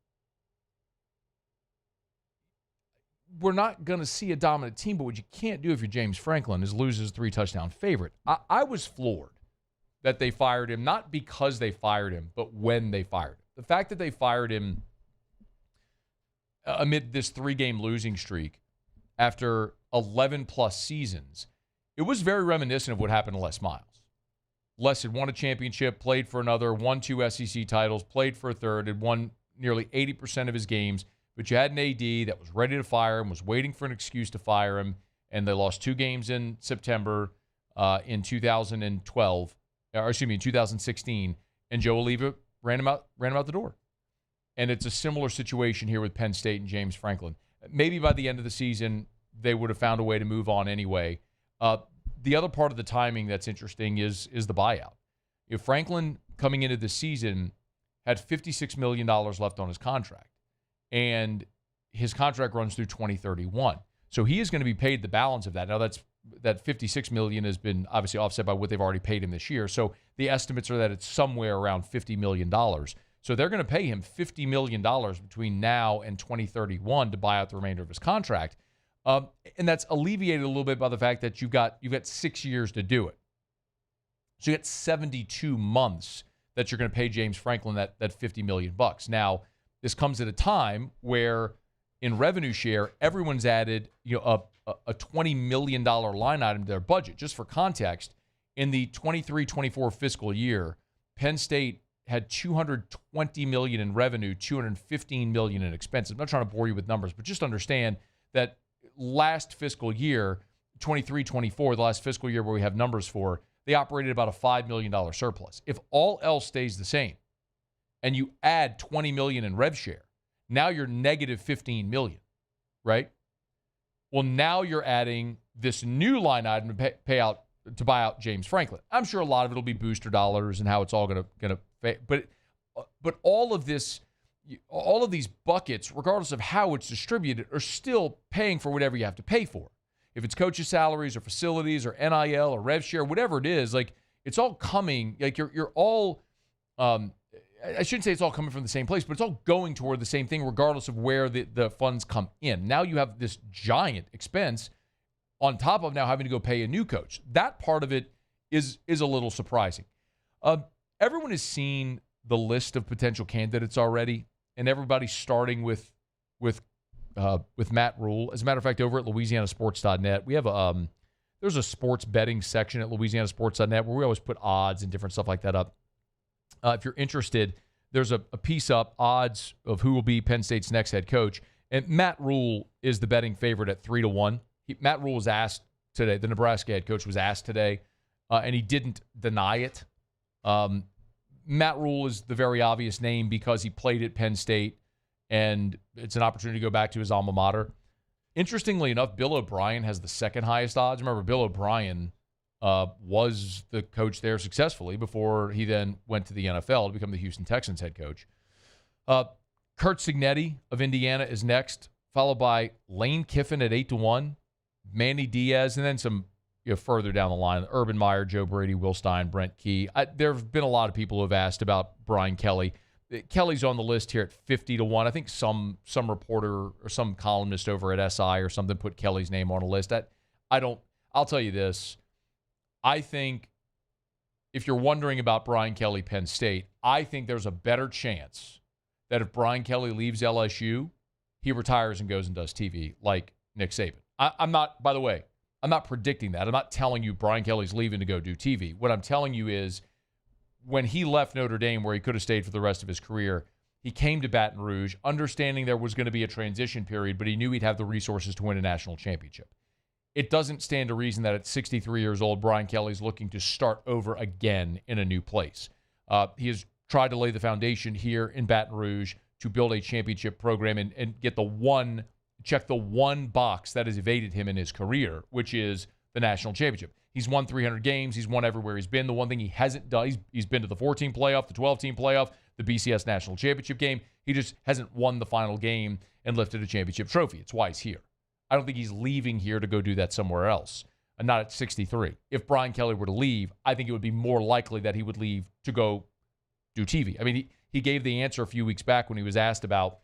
we're not going to see a dominant team, but what you can't do if you're James Franklin is lose as a 3-touchdown favorite. I was floored that they fired him, not because they fired him, but when they fired him. The fact that they fired him amid this 3-game losing streak after 11-plus seasons, it was very reminiscent of what happened to Les Miles. Les had won a championship, played for another, won 2 SEC titles, played for a third, had won nearly 80% of his games, but you had an AD that was ready to fire him, was waiting for an excuse to fire him, and they lost 2 games in September in 2016, and Joe Oliva ran him out the door. And it's a similar situation here with Penn State and James Franklin. Maybe by the end of the season, they would have found a way to move on anyway. The other part of the timing that's interesting is the buyout. If Franklin, coming into the season, had $56 million left on his contract, and his contract runs through 2031. So he is going to be paid the balance of that. Now, that $56 million has been obviously offset by what they've already paid him this year. So the estimates are that it's somewhere around $50 million. So they're going to pay him $50 million between now and 2031 to buy out the remainder of his contract. And that's alleviated a little bit by the fact that you've got 6 years to do it. So you got 72 months that you're going to pay James Franklin that $50 million. Now, this comes at a time where in revenue share, everyone's added a $20 million line item to their budget. Just for context, in the 23-24 fiscal year, Penn State had $220 million in revenue, $215 million in expenses. I'm not trying to bore you with numbers, but just understand that last fiscal year, 23-24, the last fiscal year where we have numbers for, they operated about a $5 million surplus. If all else stays the same and you add $20 million in rev share, now you're negative $15 million, right? Well, now you're adding this new line item to pay out to buy out James Franklin. I'm sure a lot of it will be booster dollars and how it's all going to pay. But all of this, all of these buckets, regardless of how it's distributed, are still paying for whatever you have to pay for. If it's coaches' salaries or facilities or NIL or rev share, whatever it is, like it's all coming. Like you're all. I shouldn't say it's all coming from the same place, but it's all going toward the same thing, regardless of where the funds come in. Now you have this giant expense on top of now having to go pay a new coach. That part of it is a little surprising. Everyone has seen the list of potential candidates already, and everybody's starting with Matt Rule. As a matter of fact, over at LouisianaSports.net, we have there's a sports betting section at LouisianaSports.net where we always put odds and different stuff like that up. If you're interested, there's a piece up, odds of who will be Penn State's next head coach. And Matt Rule is the betting favorite at 3-1. Matt Rule was asked today, the Nebraska head coach was asked today, and he didn't deny it. Matt Rule is the very obvious name because he played at Penn State, and it's an opportunity to go back to his alma mater. Interestingly enough, Bill O'Brien has the second highest odds. Remember, Bill O'Brien was the coach there successfully before he then went to the NFL to become the Houston Texans head coach. Kurt Cignetti of Indiana is next, followed by Lane Kiffin at 8-1, Manny Diaz, and then some further down the line, Urban Meyer, Joe Brady, Will Stein, Brent Key. There have been a lot of people who have asked about Brian Kelly. Kelly's on the list here at 50-1. I think some reporter or some columnist over at SI or something put Kelly's name on a list. I'll tell you this. I think if you're wondering about Brian Kelly, Penn State, I think there's a better chance that if Brian Kelly leaves LSU, he retires and goes and does TV like Nick Saban. I'm not, by the way, I'm not predicting that. I'm not telling you Brian Kelly's leaving to go do TV. What I'm telling you is when he left Notre Dame, where he could have stayed for the rest of his career, he came to Baton Rouge, understanding there was going to be a transition period, but he knew he'd have the resources to win a national championship. It doesn't stand to reason that at 63 years old, Brian Kelly's looking to start over again in a new place. He has tried to lay the foundation here in Baton Rouge to build a championship program and get check the one box that has evaded him in his career, which is the national championship. He's won 300 games. He's won everywhere he's been. The one thing he hasn't done, he's been to the 14 playoff, the 12-team playoff, the BCS national championship game. He just hasn't won the final game and lifted a championship trophy. It's why he's here. I don't think he's leaving here to go do that somewhere else, and not at 63. If Brian Kelly were to leave, I think it would be more likely that he would leave to go do TV. I mean, he gave the answer a few weeks back when he was asked about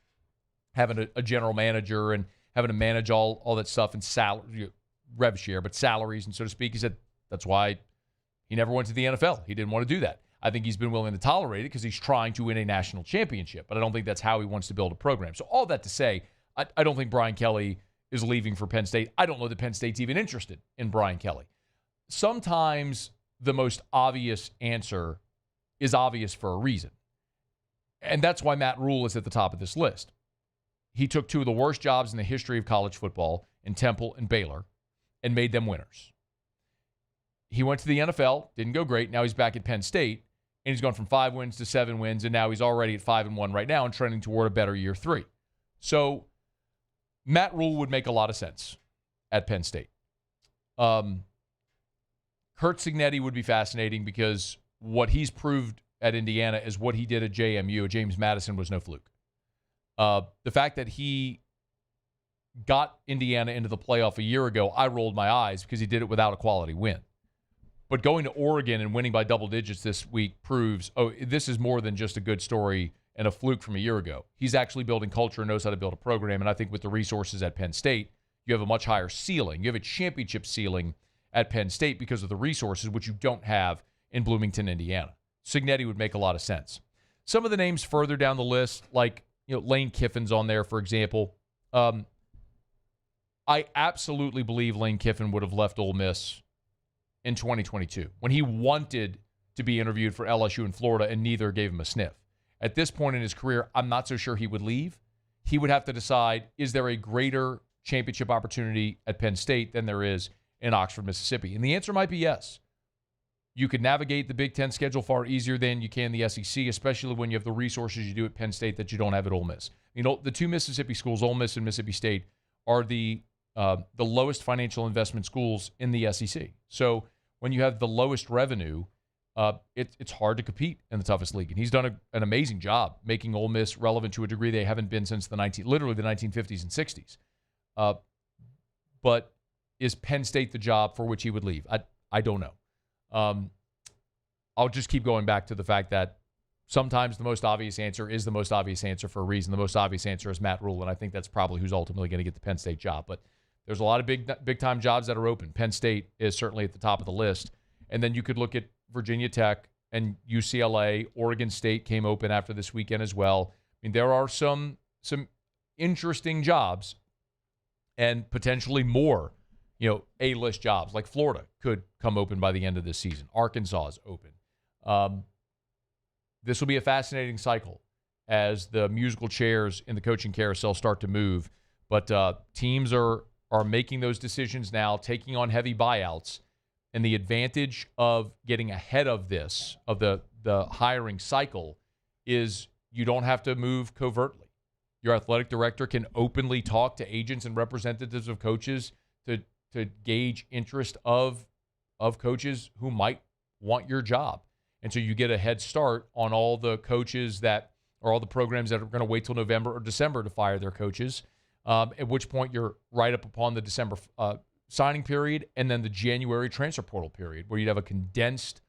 having a general manager and having to manage all that stuff and salary, rev share, but salaries and so to speak. He said that's why he never went to the NFL. He didn't want to do that. I think he's been willing to tolerate it because he's trying to win a national championship, but I don't think that's how he wants to build a program. So all that to say, I don't think Brian Kelly is leaving for Penn State. I don't know that Penn State's even interested in Brian Kelly. Sometimes the most obvious answer is obvious for a reason. And that's why Matt Rule is at the top of this list. He took two of the worst jobs in the history of college football in Temple and Baylor and made them winners. He went to the NFL, didn't go great. Now he's back at Penn State, and he's gone from 5 wins to 7 wins, and now he's already at 5-1 right now and trending toward a better year 3. So Matt Rule would make a lot of sense at Penn State. Curt Cignetti would be fascinating because what he's proved at Indiana is what he did at JMU. James Madison was no fluke. The fact that he got Indiana into the playoff a year ago, I rolled my eyes because he did it without a quality win. But going to Oregon and winning by double digits this week proves, this is more than just a good story and a fluke from a year ago. He's actually building culture and knows how to build a program. And I think with the resources at Penn State, you have a much higher ceiling. You have a championship ceiling at Penn State because of the resources, which you don't have in Bloomington, Indiana. Cignetti would make a lot of sense. Some of the names further down the list, like Lane Kiffin's on there, for example. I absolutely believe Lane Kiffin would have left Ole Miss in 2022 when he wanted to be interviewed for LSU in Florida and neither gave him a sniff. At this point in his career, I'm not so sure he would leave. He would have to decide, is there a greater championship opportunity at Penn State than there is in Oxford, Mississippi? And the answer might be yes. You could navigate the Big Ten schedule far easier than you can the SEC, especially when you have the resources you do at Penn State that you don't have at Ole Miss. The two Mississippi schools, Ole Miss and Mississippi State, are the lowest financial investment schools in the SEC. So when you have the lowest revenue, it's hard to compete in the toughest league. And he's done an amazing job making Ole Miss relevant to a degree they haven't been since literally the 1950s and 60s. But is Penn State the job for which he would leave? I don't know. I'll just keep going back to the fact that sometimes the most obvious answer is the most obvious answer for a reason. The most obvious answer is Matt Rule, and I think that's probably who's ultimately going to get the Penn State job. But there's a lot of big-time jobs that are open. Penn State is certainly at the top of the list. And then you could look at Virginia Tech and UCLA. Oregon State came open after this weekend as well. I mean, there are some interesting jobs and potentially more, A-list jobs. Like Florida could come open by the end of this season. Arkansas is open. This will be a fascinating cycle as the musical chairs in the coaching carousel start to move. But teams are making those decisions now, taking on heavy buyouts. And the advantage of getting ahead of this, of the hiring cycle, is you don't have to move covertly. Your athletic director can openly talk to agents and representatives of coaches to gauge interest of coaches who might want your job. And so you get a head start on all the coaches or all the programs that are going to wait till November or December to fire their coaches, at which point you're right up upon the December signing period and then the January transfer portal period where you'd have a condensed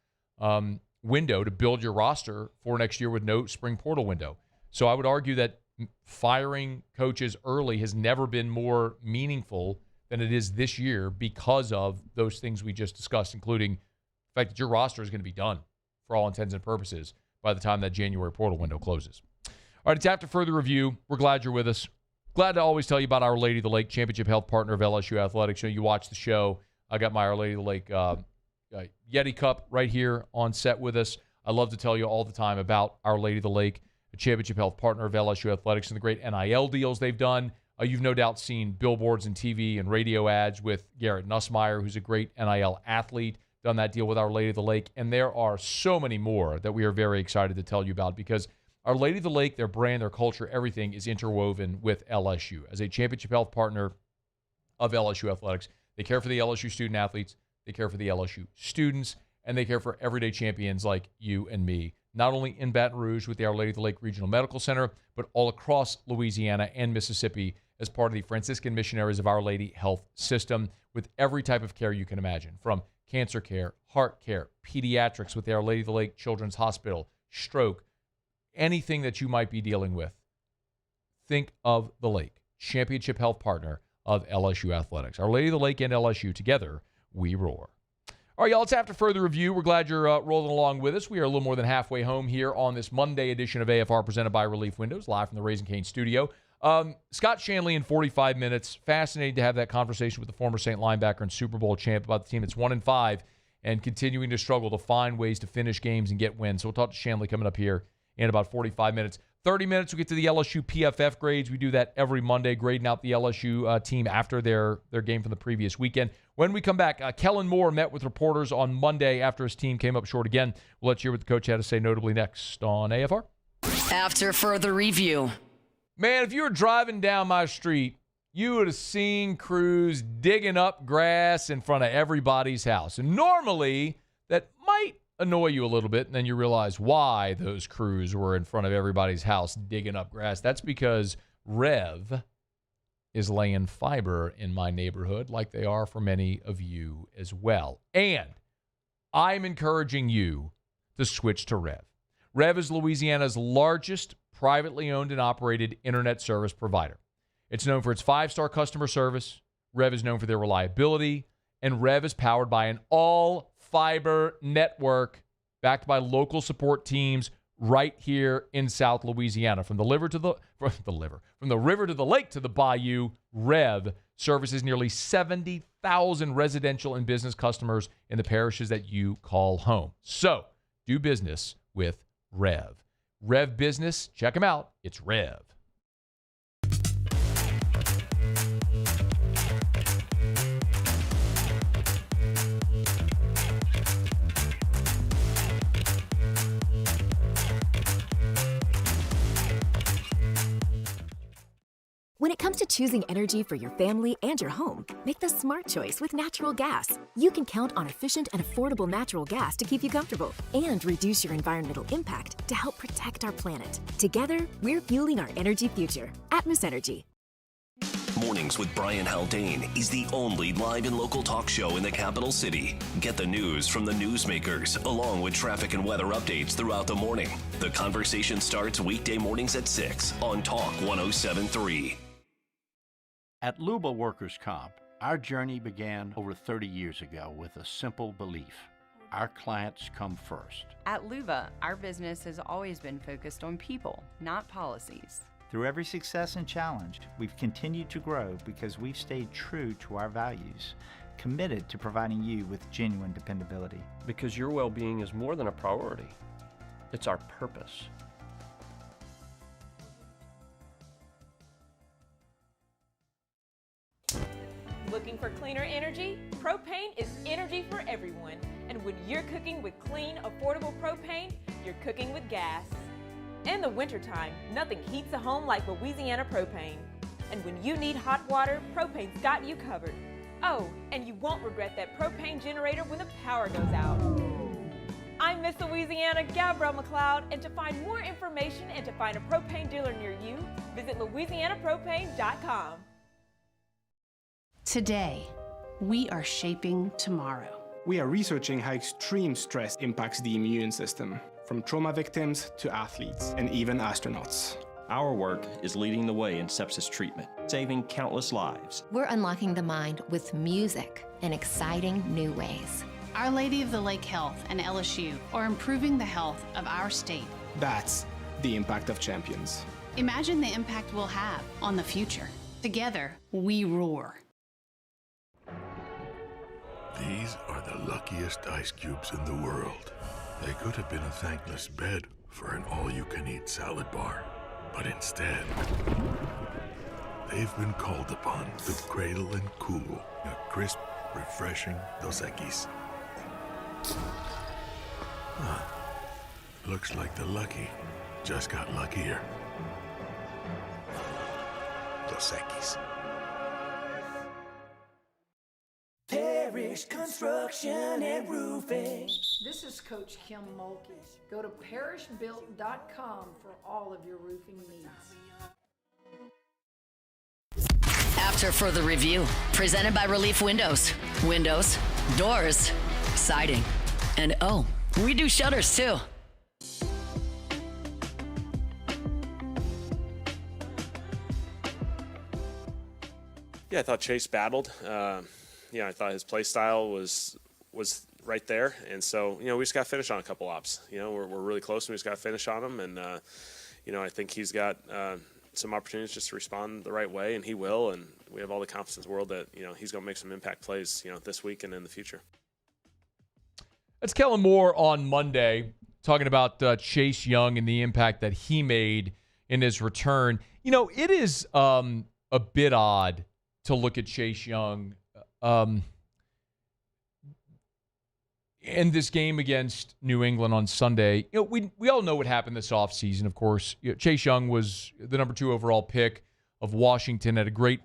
window to build your roster for next year with no spring portal window. So I would argue that firing coaches early has never been more meaningful than it is this year because of those things we just discussed, including the fact that your roster is going to be done for all intents and purposes by the time that January portal window closes. All right, it's after further review. We're glad you're with us. Glad to always tell you about Our Lady of the Lake, championship health partner of LSU Athletics. You watch the show. I got my Our Lady of the Lake Yeti Cup right here on set with us. I love to tell you all the time about Our Lady of the Lake, a championship health partner of LSU Athletics, and the great NIL deals they've done. You've no doubt seen billboards and TV and radio ads with Garrett Nussmeier, who's a great NIL athlete, done that deal with Our Lady of the Lake. And there are so many more that we are very excited to tell you about because Our Lady of the Lake, their brand, their culture, everything is interwoven with LSU. As a championship health partner of LSU Athletics, they care for the LSU student athletes, they care for the LSU students, and they care for everyday champions like you and me, not only in Baton Rouge with the Our Lady of the Lake Regional Medical Center, but all across Louisiana and Mississippi as part of the Franciscan Missionaries of Our Lady Health System with every type of care you can imagine, from cancer care, heart care, pediatrics with the Our Lady of the Lake Children's Hospital, stroke, anything that you might be dealing with. Think of the Lake, championship health partner of LSU Athletics. Our Lady of the Lake and LSU, together, we roar. All right, y'all, it's after further review. We're glad you're rolling along with us. We are a little more than halfway home here on this Monday edition of AFR presented by Relief Windows, live from the Raising Cane studio. Scott Shanley in 45 minutes. Fascinating to have that conversation with the former Saint linebacker and Super Bowl champ about the team that's 1-5 and continuing to struggle to find ways to finish games and get wins. So we'll talk to Shanley coming up here in about 45 minutes. 30 minutes, we get to the LSU PFF grades. We do that every Monday, grading out the LSU team after their game from the previous weekend. When we come back, Kellen Moore met with reporters on Monday after his team came up short again. We'll let you hear what the coach had to say, notably next on AFR. After further review. Man, if you were driving down my street, you would have seen crews digging up grass in front of everybody's house. And normally, that might annoy you a little bit, and then you realize why those crews were in front of everybody's house digging up grass. That's because Rev is laying fiber in my neighborhood like they are for many of you as well. And I'm encouraging you to switch to Rev. Rev is Louisiana's largest privately owned and operated internet service provider. It's known for its 5-star customer service. Rev is known for their reliability. And Rev is powered by an all-fiber network backed by local support teams right here in South Louisiana. From the river to the lake to the bayou, Rev services nearly 70,000 residential and business customers in the parishes that you call home. So, do business with Rev. Rev Business, check them out. It's Rev. When it comes to choosing energy for your family and your home, make the smart choice with natural gas. You can count on efficient and affordable natural gas to keep you comfortable and reduce your environmental impact to help protect our planet. Together, we're fueling our energy future. Atmos Energy. Mornings with Brian Haldane is the only live and local talk show in the capital city. Get the news from the newsmakers, along with traffic and weather updates throughout the morning. The conversation starts weekday mornings at 6 on Talk 107.3. At Luba Workers' Comp, our journey began over 30 years ago with a simple belief: our clients come first. At Luba, our business has always been focused on people, not policies. Through every success and challenge, we've continued to grow because we've stayed true to our values, committed to providing you with genuine dependability. Because your well-being is more than a priority. It's our purpose. Looking for cleaner energy? Propane is energy for everyone. And when you're cooking with clean, affordable propane, you're cooking with gas. In the wintertime, nothing heats a home like Louisiana propane. And when you need hot water, propane's got you covered. Oh, and you won't regret that propane generator when the power goes out. I'm Miss Louisiana, Gabrielle McLeod, and to find more information and to find a propane dealer near you, visit louisianapropane.com. Today, we are shaping tomorrow. We are researching how extreme stress impacts the immune system, from trauma victims to athletes and even astronauts. Our work is leading the way in sepsis treatment, saving countless lives. We're unlocking the mind with music in exciting new ways. Our Lady of the Lake Health and LSU are improving the health of our state. That's the impact of champions. Imagine the impact we'll have on the future. Together, we roar. These are the luckiest ice cubes in the world. They could have been a thankless bed for an all-you-can-eat salad bar. But instead, they've been called upon to cradle and cool a crisp, refreshing Dos Equis. Looks like the lucky just got luckier. Dos Equis. Parish Construction and Roofing. This is Coach Kim Mulkey. Go to parishbuilt.com for all of your roofing needs. After further review, presented by Relief Windows. Windows, doors, siding, and oh, we do shutters too. Yeah, I thought Chase battled. I thought his play style was right there, and so we just got to finish on a couple ops. We're really close, and we just got to finish on them. And I think he's got some opportunities just to respond the right way, and he will. And we have all the confidence in the world that he's going to make some impact plays this week and in the future. That's Kellen Moore on Monday talking about Chase Young and the impact that he made in his return. It is a bit odd to look at Chase Young in this game against New England on Sunday. We all know what happened this offseason, of course. Chase Young was the number 2 overall pick of Washington, had a great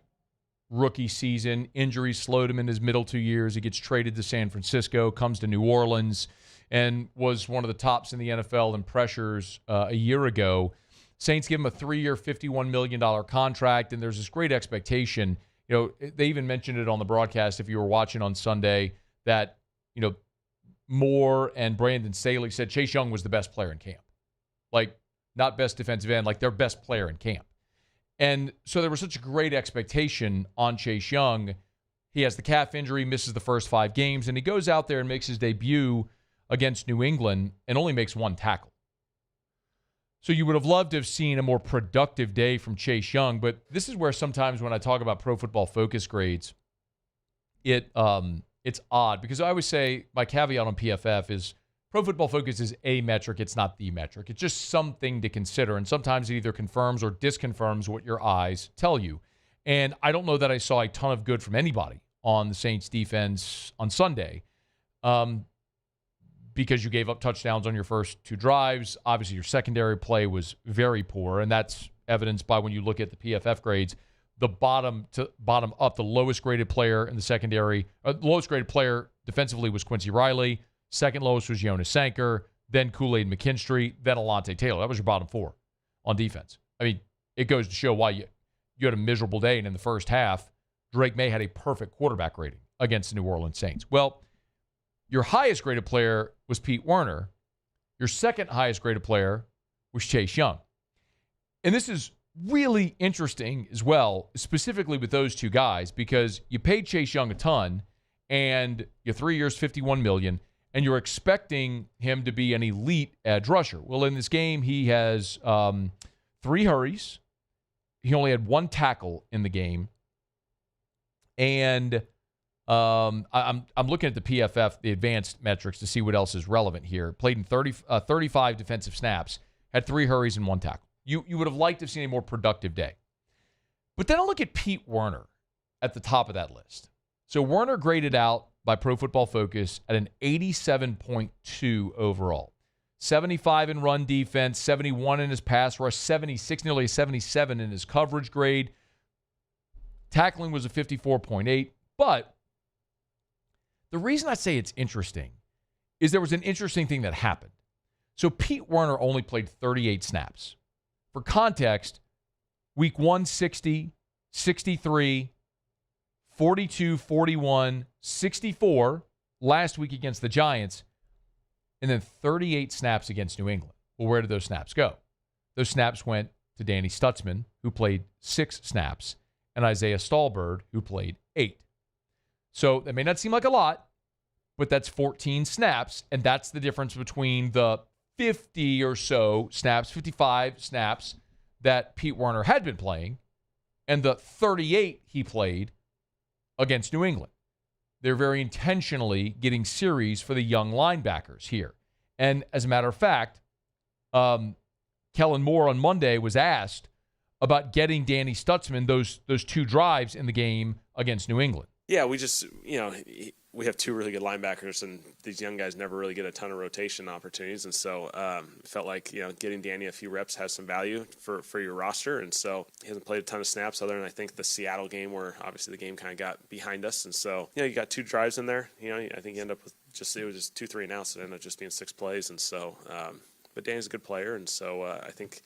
rookie season. Injuries slowed him in his middle 2 years. He gets traded to San Francisco, comes to New Orleans, and was one of the tops in the NFL in pressures a year ago. Saints give him a 3-year, $51 million contract, and there's this great expectation. They even mentioned it on the broadcast, if you were watching on Sunday, that, Moore and Brandon Staley said Chase Young was the best player in camp. Like, not best defensive end, like their best player in camp. And so there was such a great expectation on Chase Young. He has the calf injury, misses the first 5 games, and he goes out there and makes his debut against New England and only makes 1 tackle. So you would have loved to have seen a more productive day from Chase Young, but this is where sometimes when I talk about Pro Football Focus grades, it's odd because I always say my caveat on PFF is Pro Football Focus is a metric. It's not the metric. It's just something to consider, and sometimes it either confirms or disconfirms what your eyes tell you. And I don't know that I saw a ton of good from anybody on the Saints defense on Sunday. Because you gave up touchdowns on your first 2 drives. Obviously, your secondary play was very poor, and that's evidenced by when you look at the PFF grades. The bottom up, the lowest graded player in the secondary, lowest graded player defensively was Quincy Riley. Second lowest was Jonas Sanker, then Kool-Aid McKinstry, then Alontae Taylor. That was your bottom 4 on defense. I mean, it goes to show why you had a miserable day, and in the first half, Drake May had a perfect quarterback rating against the New Orleans Saints. Well, your highest graded player was Pete Werner. Your second highest graded player was Chase Young. And this is really interesting as well, specifically with those 2 guys, because you paid Chase Young a ton, and your 3 years, $51 million, and you're expecting him to be an elite edge rusher. Well, in this game, he has 3 hurries. He only had 1 tackle in the game. And I'm looking at the PFF, the advanced metrics, to see what else is relevant here. Played in 35 defensive snaps, had 3 hurries and 1 tackle. You would have liked to have seen a more productive day. But then I'll look at Pete Werner at the top of that list. So Werner graded out by Pro Football Focus at an 87.2 overall. 75 in run defense, 71 in his pass rush, 76, nearly a 77 in his coverage grade. Tackling was a 54.8. But the reason I say it's interesting is there was an interesting thing that happened. So Pete Werner only played 38 snaps. For context, week 1, 60, 63, 42, 41, 64, last week against the Giants, and then 38 snaps against New England. Well, where did those snaps go? Those snaps went to Danny Stutzman, who played 6 snaps, and Isaiah Stallbird, who played 8. So that may not seem like a lot, but that's 14 snaps, and that's the difference between the 50 or so snaps, 55 snaps that Pete Werner had been playing, and the 38 he played against New England. They're very intentionally getting series for the young linebackers here. And as a matter of fact, Kellen Moore on Monday was asked about getting Danny Stutzman those 2 drives in the game against New England. Yeah, we just, we have 2 really good linebackers, and these young guys never really get a ton of rotation opportunities. And so it felt like, getting Danny a few reps has some value for your roster. And so he hasn't played a ton of snaps other than, I think, the Seattle game where obviously the game kind of got behind us. And so, you give 2 drives in there. I think you end up with it was just 2, 3 and outs. It ended up just being 6 plays. And so, but Danny's a good player. And so I think,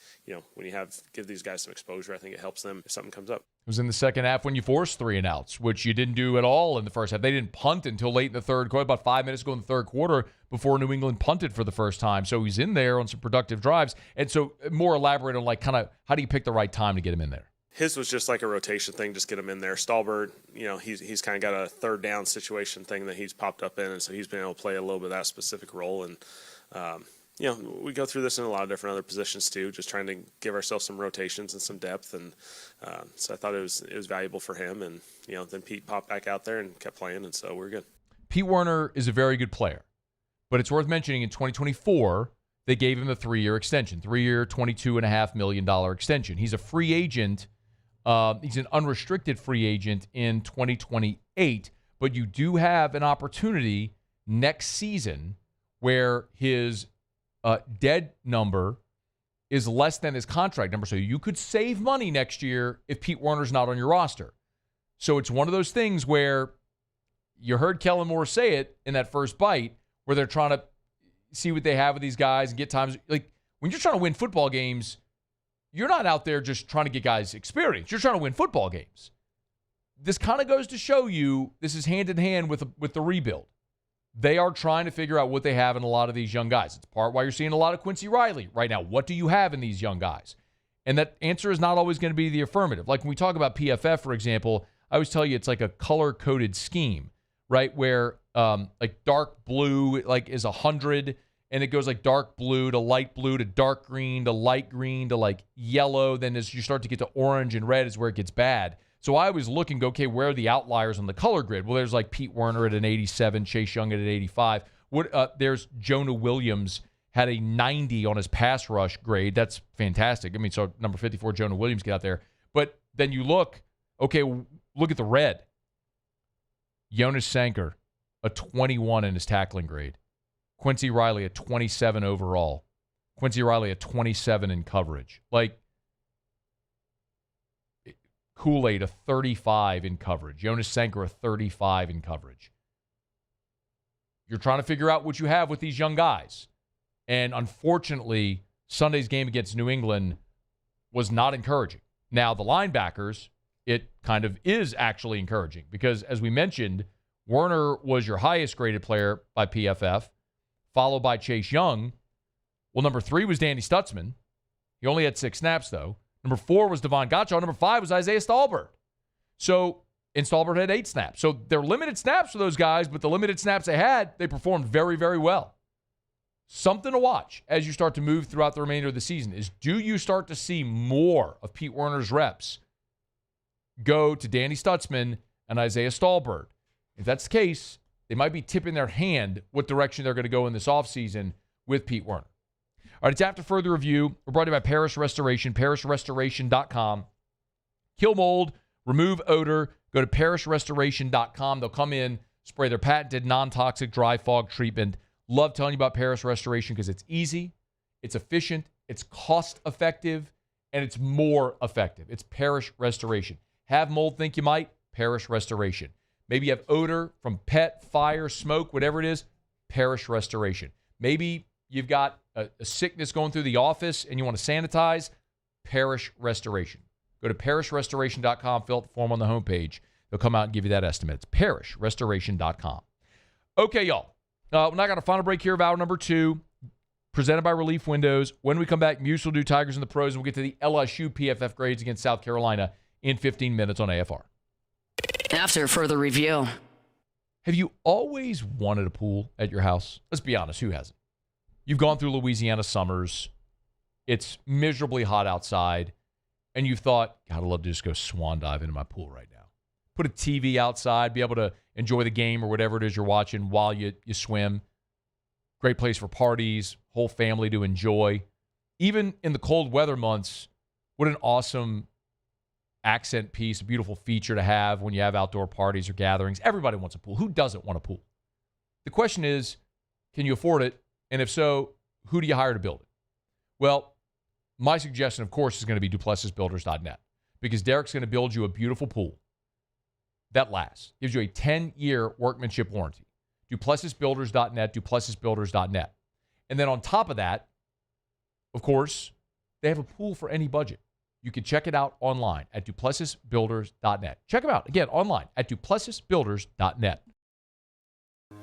when you give these guys some exposure, I think it helps them if something comes up. It was in the second half when you forced 3 and outs, which you didn't do at all in the first half. They didn't punt until late in the third quarter, about 5 minutes ago in the third quarter before New England punted for the first time. So he's in there on some productive drives. And so more elaborate on how do you pick the right time to get him in there? His was just like a rotation thing, just get him in there. Stallbird, he's kind of got a third down situation thing that he's popped up in, and so he's been able to play a little bit of that specific role. And, we go through this in a lot of different other positions too, just trying to give ourselves some rotations and some depth. And so I thought it was valuable for him. And, then Pete popped back out there and kept playing, and so we're good. Pete Werner is a very good player, but it's worth mentioning in 2024, they gave him a 3-year extension, 3-year, $22.5 million extension. He's a free agent. He's an unrestricted free agent in 2028, but you do have an opportunity next season where his dead number is less than his contract number. So you could save money next year if Pete Werner's not on your roster. So it's one of those things where you heard Kellen Moore say it in that first bite, where they're trying to see what they have with these guys and get times. Like, when you're trying to win football games, you're not out there just trying to get guys experience. You're trying to win football games. This kind of goes to show you this is hand in hand with the rebuild. They are trying to figure out what they have in a lot of these young guys. It's part why you're seeing a lot of Quincy Riley right now. What do you have in these young guys? And that answer is not always going to be the affirmative. Like when we talk about PFF, for example, I always tell you it's like a color-coded scheme, right? Where like dark blue is 100, and it goes like dark blue to light blue to dark green to light green to like yellow. Then as you start to get to orange and red is where it gets bad. So I was looking, okay, where are the outliers on the color grid? Well, there's like Pete Werner at an 87, Chase Young at an 85. There's Jonah Williams had a 90 on his pass rush grade. That's fantastic. I mean, so number 54, Jonah Williams, get out there. But then you look, okay, look at the red. Jonas Sanker, a 21 in his tackling grade. Quincy Riley, a 27 overall. Quincy Riley, a 27 in coverage. Like, Kool-Aid, a 35 in coverage. Jonas Sanker, a 35 in coverage. You're trying to figure out what you have with these young guys. And unfortunately, Sunday's game against New England was not encouraging. Now, the linebackers, it kind of is actually encouraging because, as we mentioned, Werner was your highest graded player by PFF, followed by Chase Young. Well, number 3 was Danny Stutzman. He only had 6 snaps, though. Number 4 was Devon Gottschall. Number 5 was Isaiah Stallbird. And Stallbird had 8 snaps. So they're limited snaps for those guys, but the limited snaps they had, they performed very, very well. Something to watch as you start to move throughout the remainder of the season is, do you start to see more of Pete Werner's reps go to Danny Stutzman and Isaiah Stallbird? If that's the case, they might be tipping their hand what direction they're going to go in this offseason with Pete Werner. All right, it's After Further Review. We're brought to you by Parish Restoration, parishrestoration.com. Kill mold, remove odor. Go to parishrestoration.com. They'll come in, spray their patented non-toxic dry fog treatment. Love telling you about Parish Restoration because it's easy, it's efficient, it's cost-effective, and it's more effective. It's Parish Restoration. Have mold, think you might? Parish Restoration. Maybe you have odor from pet, fire, smoke, whatever it is, Parish Restoration. Maybe you've got a sickness going through the office and you want to sanitize, Parish Restoration. Go to parishrestoration.com, fill out the form on the homepage. They'll come out and give you that estimate. It's parishrestoration.com. Okay, y'all. We're not got a final break here of hour number 2, presented by Relief Windows. When we come back, Muse will do Tigers and the Pros, and we'll get to the LSU PFF grades against South Carolina in 15 minutes on AFR. After further review. Have you always wanted a pool at your house? Let's be honest, who hasn't? You've gone through Louisiana summers. It's miserably hot outside, and you've thought, God, I'd love to just go swan dive into my pool right now. Put a TV outside, be able to enjoy the game or whatever it is you're watching while you swim. Great place for parties, whole family to enjoy. Even in the cold weather months, what an awesome accent piece, a beautiful feature to have when you have outdoor parties or gatherings. Everybody wants a pool. Who doesn't want a pool? The question is, can you afford it? And if so, who do you hire to build it? Well, my suggestion, of course, is going to be DuplessisBuilders.net, because Derek's going to build you a beautiful pool that lasts. Gives you a 10-year workmanship warranty. DuplessisBuilders.net, DuplessisBuilders.net. And then on top of that, of course, they have a pool for any budget. You can check it out online at DuplessisBuilders.net. Check them out, again, online at DuplessisBuilders.net.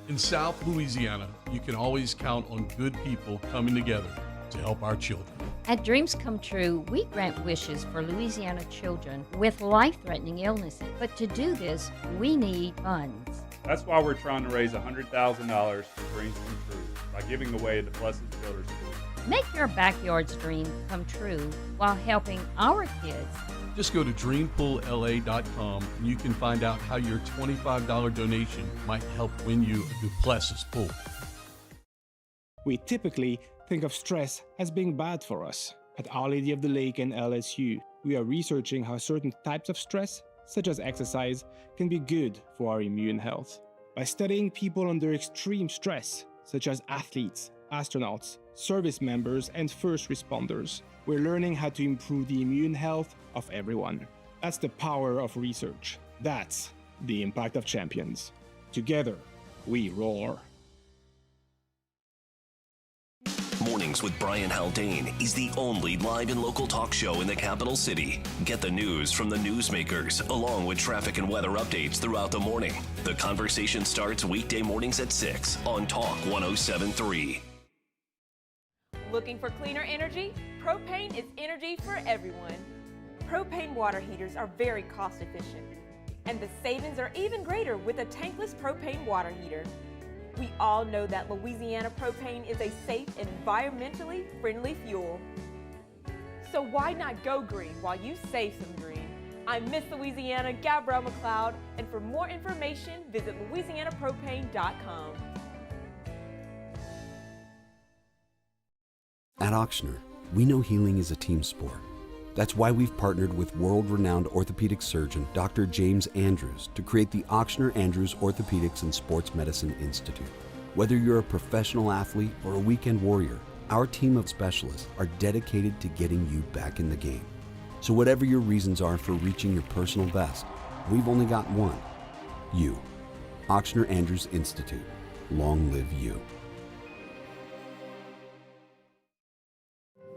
In South Louisiana, you can always count on good people coming together to help our children. At Dreams Come True, we grant wishes for Louisiana children with life-threatening illnesses. But to do this, we need funds. That's why we're trying to raise $100,000 for Dreams Come True by giving away the Duplessis Builders Pool. Make your backyard's dream come true while helping our kids. Just go to dreampoolla.com and you can find out how your $25 donation might help win you a Duplessis pool. We typically think of stress as being bad for us. At Our Lady of the Lake and LSU, we are researching how certain types of stress, such as exercise, can be good for our immune health. By studying people under extreme stress, such as athletes, astronauts, service members, and first responders, we're learning how to improve the immune health of everyone. That's the power of research. That's the impact of champions. Together, we roar. Mornings with Brian Haldane is the only live and local talk show in the capital city. Get the news from the newsmakers, along with traffic and weather updates throughout the morning. The conversation starts weekday mornings at 6 on Talk 107.3. Looking for cleaner energy? Propane is energy for everyone. Propane water heaters are very cost efficient, and the savings are even greater with a tankless propane water heater. We all know that Louisiana propane is a safe and environmentally friendly fuel. So why not go green while you save some green? I'm Miss Louisiana, Gabrielle McLeod, and for more information, visit louisianapropane.com. At Auctioner, we know healing is a team sport. That's why we've partnered with world-renowned orthopedic surgeon Dr. James Andrews to create the Auctioner Andrews Orthopedics and Sports Medicine Institute. Whether you're a professional athlete or a weekend warrior, our team of specialists are dedicated to getting you back in the game. So whatever your reasons are for reaching your personal best, we've only got one: you. Auctioner Andrews Institute. Long live you.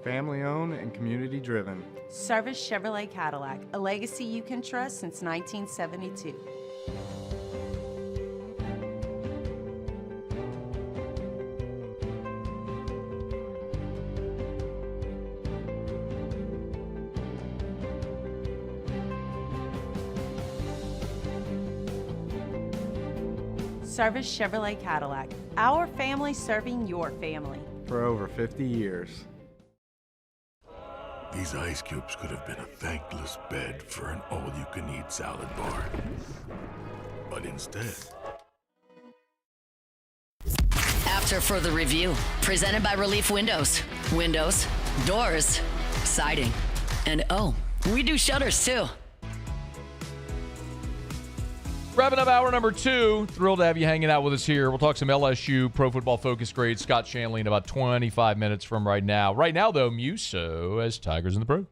Family owned and community driven. Service Chevrolet Cadillac, a legacy you can trust since 1972. Service Chevrolet Cadillac, our family serving your family. For over 50 years. These ice cubes could have been a thankless bed for an all-you-can-eat salad bar. But instead... After further review, presented by Relief Windows. Windows, doors, siding, and oh, we do shutters too. Wrapping up hour number 2. Thrilled to have you hanging out with us here. We'll talk some LSU Pro Football Focus grades. Scott Shanley in about 25 minutes from right now. Right now, though, Muso as Tigers in the Pro.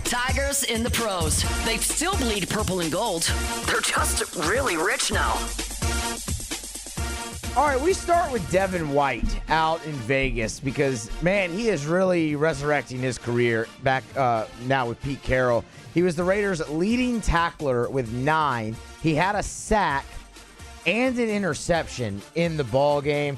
Tigers in the pros. They still bleed purple and gold. They're just really rich now. All right, we start with Devin White out in Vegas because, man, he is really resurrecting his career back now with Pete Carroll. He was the Raiders' leading tackler with 9. He had a sack and an interception in the ball game.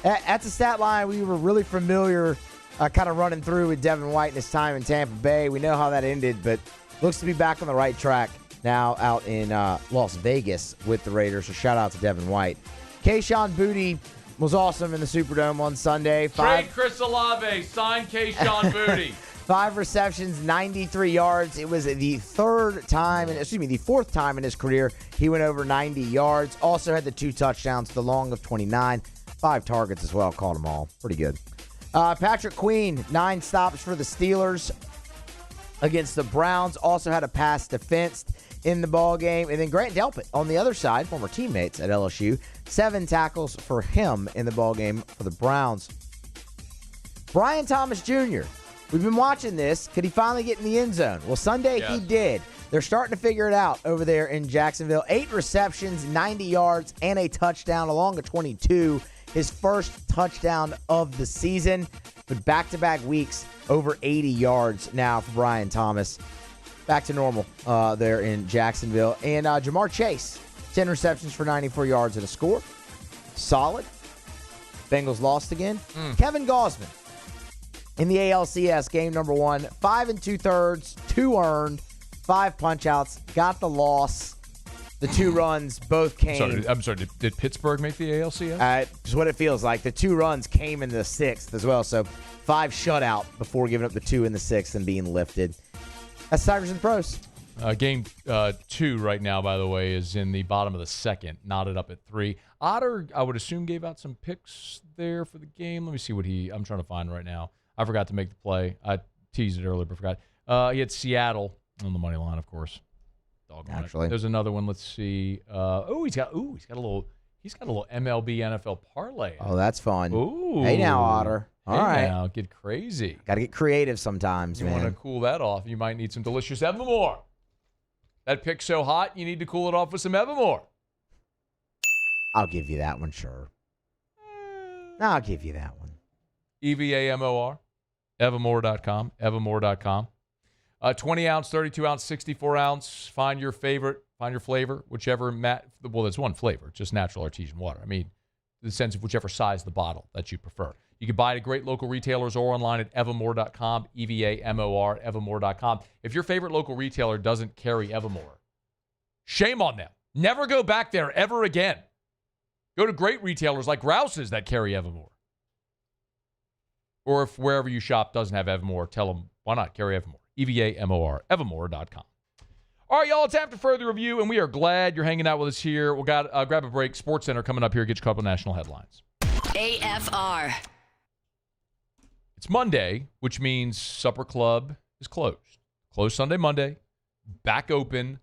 That's a stat line we were really familiar kind of running through with Devin White in his time in Tampa Bay. We know how that ended, but looks to be back on the right track now out in Las Vegas with the Raiders. So shout out to Devin White. Kayshon Boutte was awesome in the Superdome on Sunday. Trade Chris Olave, sign Kayshon Boutte. 5 receptions, 93 yards. It was the fourth time in his career he went over 90 yards. Also had the 2 touchdowns, the long of 29. 5 targets as well, caught them all. Pretty good. Patrick Queen, 9 stops for the Steelers against the Browns. Also had a pass defensed in the ball game. And then Grant Delpit on the other side, former teammates at LSU, 7 tackles for him in the ball game for the Browns. Brian Thomas Jr., we've been watching this. Could he finally get in the end zone? Well, Sunday he did. They're starting to figure it out over there in Jacksonville. 8 receptions, 90 yards, and a touchdown along a 22. His first touchdown of the season. But back-to-back weeks, over 80 yards now for Brian Thomas. Back to normal there in Jacksonville. And Jamar Chase, 10 receptions for 94 yards and a score. Solid. Bengals lost again. Kevin Gosman in the ALCS game number 1. 5 2/3, 2 earned, 5 punch-outs. Got the loss. The 2 runs both came. I'm sorry. Did Pittsburgh make the ALCS? That's what it feels like. The 2 runs came in the 6th as well. So 5 shutout before giving up the 2 in the 6th and being lifted. That's Tigers and the Pros. Game 2 right now, by the way, is in the bottom of the 2nd, knotted up at 3. Otter, I would assume, gave out some picks there for the game. Let me see what I'm trying to find right now. I forgot to make the play. I teased it earlier, but forgot. He had Seattle on the money line, of course. Naturally. There's another one. Let's see. He's got a little MLB NFL parlay. Oh, that's fun. Ooh. Hey now, Otter. All right. Now, get crazy. Got to get creative sometimes, You man. want to cool that off, you might need some delicious Evermore. That pick's so hot, you need to cool it off with some Evermore. I'll give you that one, sure. I'll give you that one. EVAMOR, Evermore.com, Evermore.com. 20-ounce, 32-ounce, 64-ounce. Find your favorite, find your flavor, whichever. Well, there's one flavor, just natural artesian water. I mean, in the sense of whichever size the bottle that you prefer. You can buy it at great local retailers or online at Evermore.com, EVAMOR, Evermore.com. If your favorite local retailer doesn't carry Evermore, shame on them. Never go back there ever again. Go to great retailers like Rouse's that carry Evermore. Or if wherever you shop doesn't have Evermore, tell them, why not carry Evermore? EVAMOR, Evermore.com. All right, y'all, it's after further review, and we are glad you're hanging out with us here. We'll grab a break. Sports Center coming up here. Get you a couple national headlines. AFR. It's Monday, which means Supper Club is closed. Closed Sunday, Monday. Back open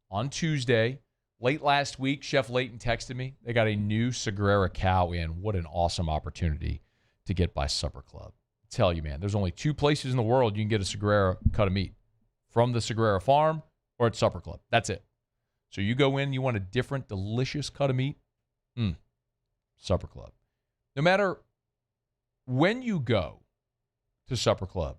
on Tuesday. Late last week, Chef Layton texted me. They got a new Sagrera cow in. What an awesome opportunity to get by Supper Club. I tell you, man, there's only 2 places in the world you can get a Sagrera cut of meat. From the Sagrera farm or at Supper Club. That's it. So you go in, you want a different, delicious cut of meat? Supper Club. No matter when you go to Supper Club,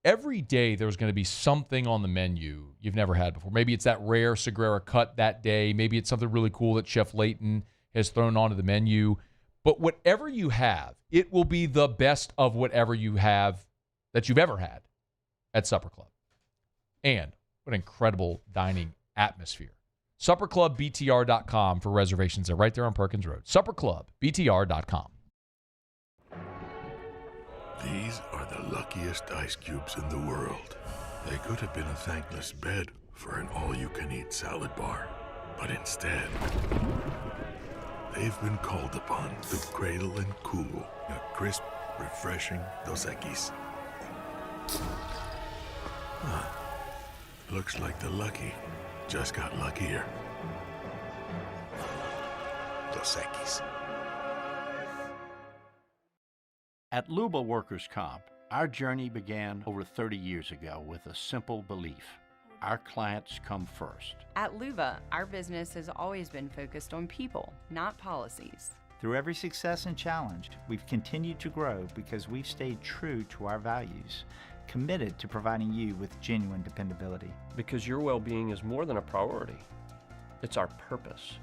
every day there's going to be something on the menu you've never had before. Maybe it's that rare Sagrera cut that day. Maybe it's something really cool that Chef Layton has thrown onto the menu. But whatever you have, it will be the best of whatever you have that you've ever had at Supper Club. And what incredible dining atmosphere. SupperClubBTR.com for reservations. They're right there on Perkins Road. SupperClubBTR.com. These are the luckiest ice cubes in the world. They could have been a thankless bed for an all-you-can-eat salad bar. But instead, they've been called upon to cradle and cool a crisp, refreshing Dos Equis. Looks like the lucky just got luckier. Dos Equis. At Luba Workers' Comp, our journey began over 30 years ago with a simple belief. our clients come first. At Luva, our business has always been focused on people, not policies. Through every success and challenge, we've continued to grow because we've stayed true to our values, committed to providing you with genuine dependability. Because your well-being is more than a priority. It's our purpose.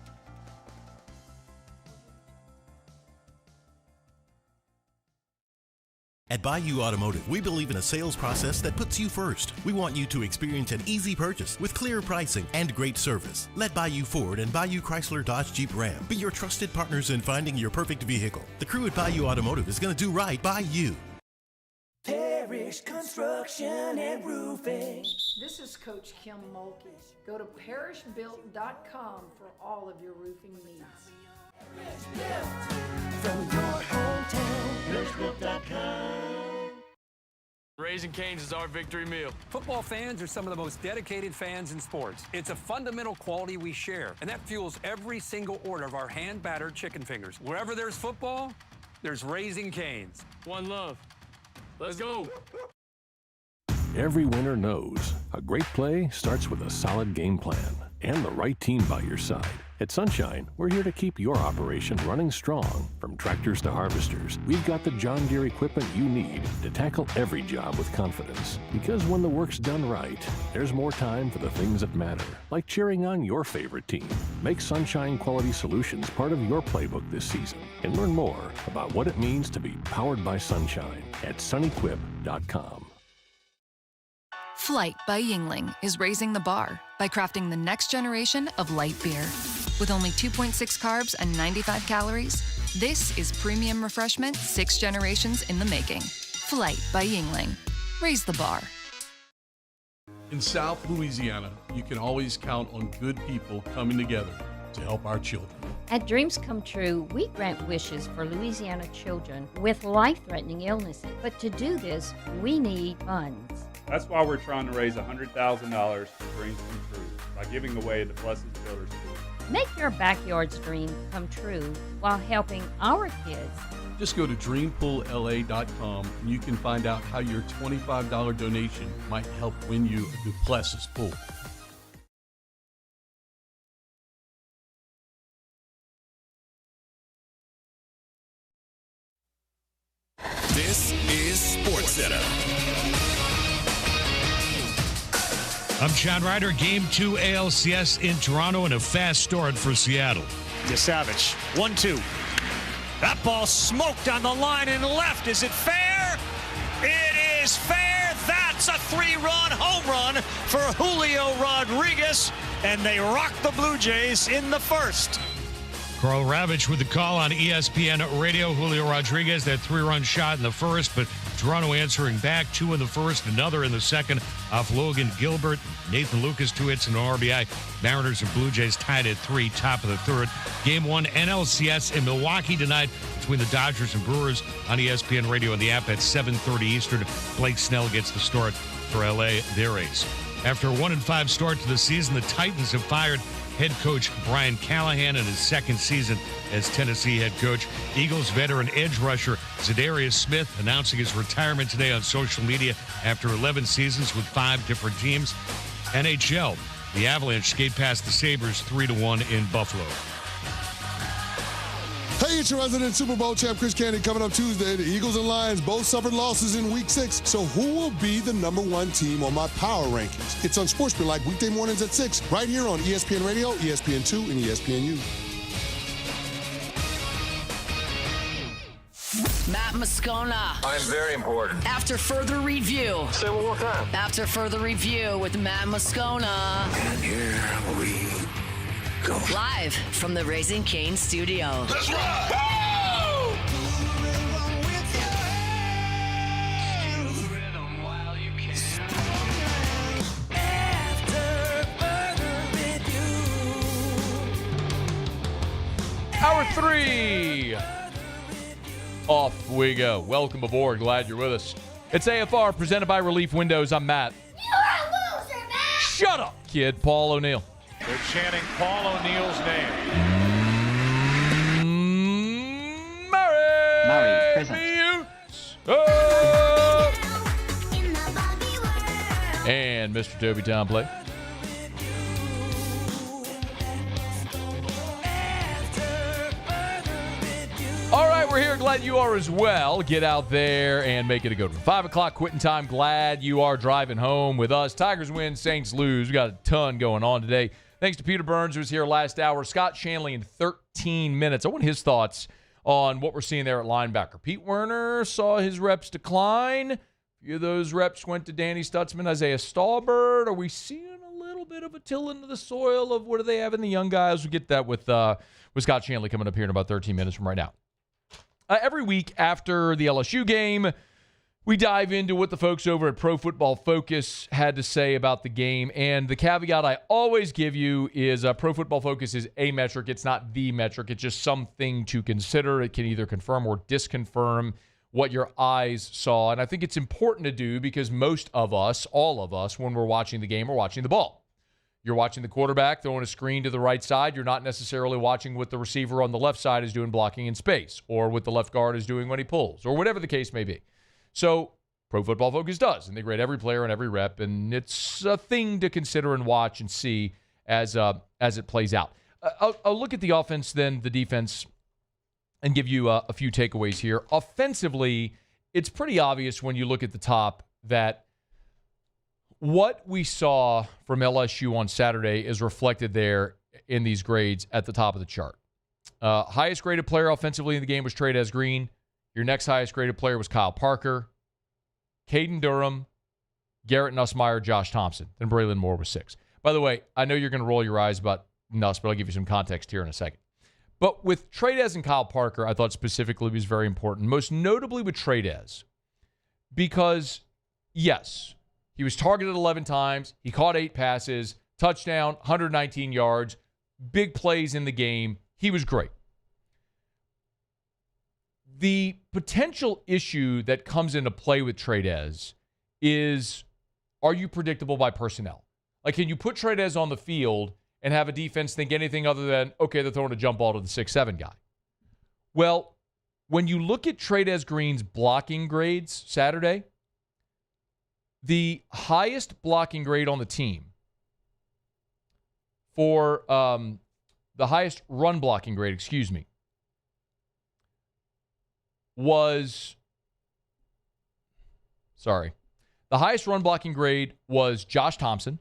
At Bayou Automotive, we believe in a sales process that puts you first. We want you to experience an easy purchase with clear pricing and great service. Let Bayou Ford and Bayou Chrysler Dodge Jeep Ram be your trusted partners in finding your perfect vehicle. The crew at Bayou Automotive is going to do right by you. Parish Construction and Roofing. This is Coach Kim Mulkey. Go to parishbuilt.com for all of your roofing needs. From your hometown, parishbuilt.com. Raising Cane's is our victory meal. Football fans are some of the most dedicated fans in sports. It's a fundamental quality we share, and that fuels every single order of our hand-battered chicken fingers. Wherever there's football, there's Raising Cane's. One love. Let's go. Every winner knows a great play starts with a solid game plan and the right team by your side. At Sunshine, we're here to keep your operation running strong. From tractors to harvesters, we've got the John Deere equipment you need to tackle every job with confidence. Because when the work's done right, there's more time for the things that matter, like cheering on your favorite team. Make Sunshine Quality Solutions part of your playbook this season and learn more about what it means to be powered by Sunshine at sunequip.com. Flight by Yingling is raising the bar by crafting the next generation of light beer. With only 2.6 carbs and 95 calories, this is premium refreshment 6 generations in the making. Flight by Yingling. Raise the bar. In South Louisiana, you can always count on good people coming together to help our children. At Dreams Come True, we grant wishes for Louisiana children with life-threatening illnesses. But to do this, we need funds. That's why we're trying to raise $100,000 for Dreams Come True by giving away the Blessed Builder School. Make your backyard's dream come true while helping our kids. Just go to dreampoolla.com and you can find out how your $25 donation might help win you a Duplessis pool. This is SportsCenter. I'm John Ryder. Game 2 ALCS in Toronto and a fast start for Seattle. DeSavage, 1-2. That ball smoked on the line and left. Is it fair? It is fair. That's a 3-run home run for Julio Rodriguez, and they rock the Blue Jays in the first. Carl Ravitch with the call on ESPN Radio. Julio Rodriguez, that 3-run shot in the first, but Toronto answering back, 2 in the first, another in the second off Logan Gilbert. Nathan Lucas, 2 hits and an RBI. Mariners and Blue Jays tied at 3, top of the third. Game 1 NLCS in Milwaukee tonight between the Dodgers and Brewers on ESPN Radio and the app at 7:30 Eastern. Blake Snell gets the start for LA, their ace. After a 1-5 start to the season, the Titans have fired head coach Brian Callahan in his second season as Tennessee head coach. Eagles veteran edge rusher Zadarius Smith announcing his retirement today on social media after 11 seasons with 5 different teams. NHL, the Avalanche skate past the Sabres 3-1 in Buffalo. Hey, it's your resident Super Bowl champ, Chris Candy, coming up Tuesday. The Eagles and Lions both suffered losses in Week 6. So who will be the #1 team on my power rankings? It's Unsportsmanlike weekday mornings at 6, right here on ESPN Radio, ESPN2, and ESPNU. Matt Moscona. I'm very important. After further review. Say it one more time. After further review with Matt Moscona. And here we go. Live from the Raising Cane studio. Let's rock! Hour 3. Off we go. Welcome aboard. Glad you're with us. It's AFR presented by Relief Windows. I'm Matt. You're a loser, Matt! Shut up, kid. Paul O'Neill. They're chanting Paul O'Neill's name. Murray present. Oh! And Mr. Toby Tomplay. glad you are as well. Get out there and make it a good one. 5 o'clock quitting time. Glad you are driving home with us. Tigers win, Saints lose. We got a ton going on today. Thanks to Peter Burns, who was here last hour. Scott Shanley in 13 minutes. I want his thoughts on what we're seeing there at linebacker. Pete Werner saw his reps decline. A few of those reps went to Danny Stutzman, Isaiah Stallbird. Are we seeing a little bit of a till into the soil of what do they have in the young guys? We'll get that with Scott Shanley coming up here in about 13 minutes from right now. Every week after the LSU game, we dive into what the folks over at Pro Football Focus had to say about the game. And the caveat I always give you is Pro Football Focus is a metric. It's not the metric. It's just something to consider. It can either confirm or disconfirm what your eyes saw. And I think it's important to do because most of us, all of us, when we're watching the game, we're watching the ball. You're watching the quarterback throwing a screen to the right side. You're not necessarily watching what the receiver on the left side is doing blocking in space or what the left guard is doing when he pulls or whatever the case may be. So Pro Football Focus does, and they grade every player and every rep, and it's a thing to consider and watch and see as it plays out. I'll look at the offense, then the defense, and give you a few takeaways here. Offensively, it's pretty obvious when you look at the top that what we saw from LSU on Saturday is reflected there in these grades at the top of the chart. Highest graded player offensively in the game was Trey'Dez Green. Your next highest graded player was Kyle Parker, Caden Durham, Garrett Nussmeier, Josh Thompson. Then Braylon Moore was 6. By the way, I know you're going to roll your eyes about Nuss, but I'll give you some context here in a second. But with Trey'Dez and Kyle Parker, I thought specifically was very important, most notably with Trey'Dez, because, yes, he was targeted 11 times. He caught 8 passes, touchdown, 119 yards, big plays in the game. He was great. The potential issue that comes into play with Trey'Dez is, are you predictable by personnel? Like, can you put Trey'Dez on the field and have a defense think anything other than, okay, they're throwing a jump ball to the 6'7" guy? Well, when you look at Trey'Dez Green's blocking grades Saturday, the highest blocking grade on the team for the highest run blocking grade, was, the highest run blocking grade was Josh Thompson,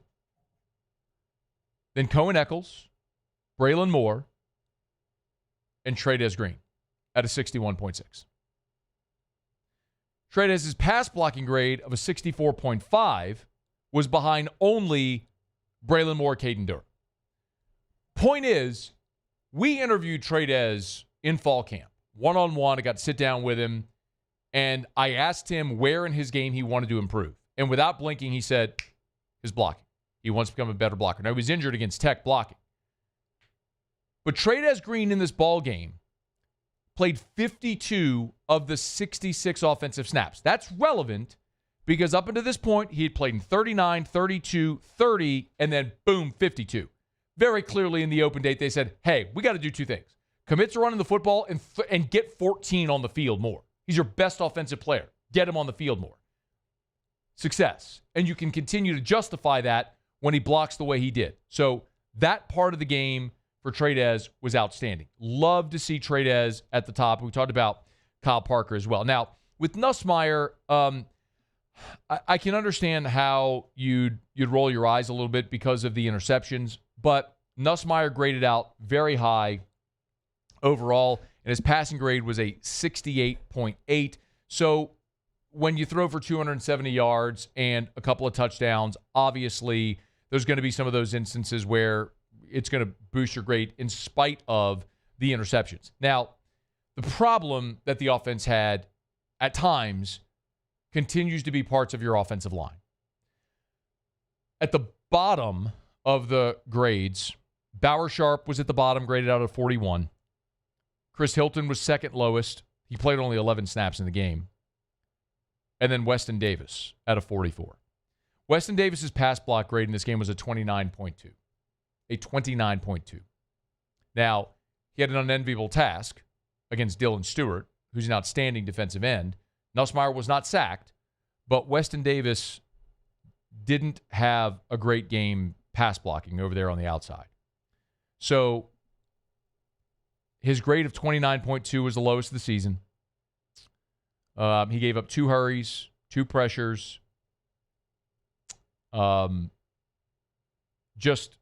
then Cohen Eccles, Braylon Moore, and Trey'Dez Green at a 61.6. Trey'Dez's pass blocking grade of a 64.5 was behind only Braylon Moore, Caden Durham. Point is, we interviewed Trey'Dez in fall camp, one-on-one. I got to sit down with him, and I asked him where in his game he wanted to improve. And without blinking, he said his blocking. He wants to become a better blocker. Now, he was injured against Tech blocking. But Trey'Dez Green in this ball game played 52 of the 66 offensive snaps. That's relevant because up until this point, he had played in 39, 32, 30, and then boom, 52. Very clearly in the open date, they said, hey, we got to do 2 things. Commit to running the football and get 14 on the field more. He's your best offensive player. Get him on the field more. Success. And you can continue to justify that when he blocks the way he did. So that part of the game for Trey'Dez was outstanding. Love to see Trey'Dez at the top. We talked about Kyle Parker as well. Now, with Nussmeier, I can understand how you'd roll your eyes a little bit because of the interceptions, but Nussmeier graded out very high overall, and his passing grade was a 68.8. So when you throw for 270 yards and a couple of touchdowns, obviously there's going to be some of those instances where it's going to boost your grade in spite of the interceptions. Now, the problem that the offense had at times continues to be parts of your offensive line. At the bottom of the grades, Bauer Sharp was at the bottom, graded out at 41. Chris Hilton was second lowest. He played only 11 snaps in the game. And then Weston Davis at a 44. Weston Davis's pass block grade in this game was a 29.2. A 29.2. Now, he had an unenviable task against Dylan Stewart, who's an outstanding defensive end. Nussmeier was not sacked, but Weston Davis didn't have a great game pass blocking over there on the outside. So his grade of 29.2 was the lowest of the season. He gave up 2 hurries, 2 pressures. Just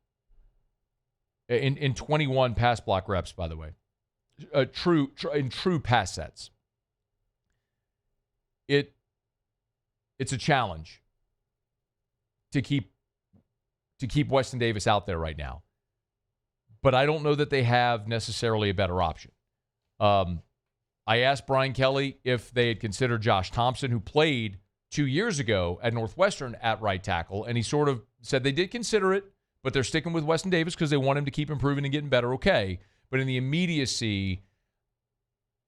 in 21 pass block reps, by the way. In true pass sets. It's a challenge to keep Weston Davis out there right now. But I don't know that they have necessarily a better option. I asked Brian Kelly if they had considered Josh Thompson, who played 2 years ago at Northwestern at right tackle, and he sort of said they did consider it, but they're sticking with Weston Davis because they want him to keep improving and getting better, okay. But in the immediacy,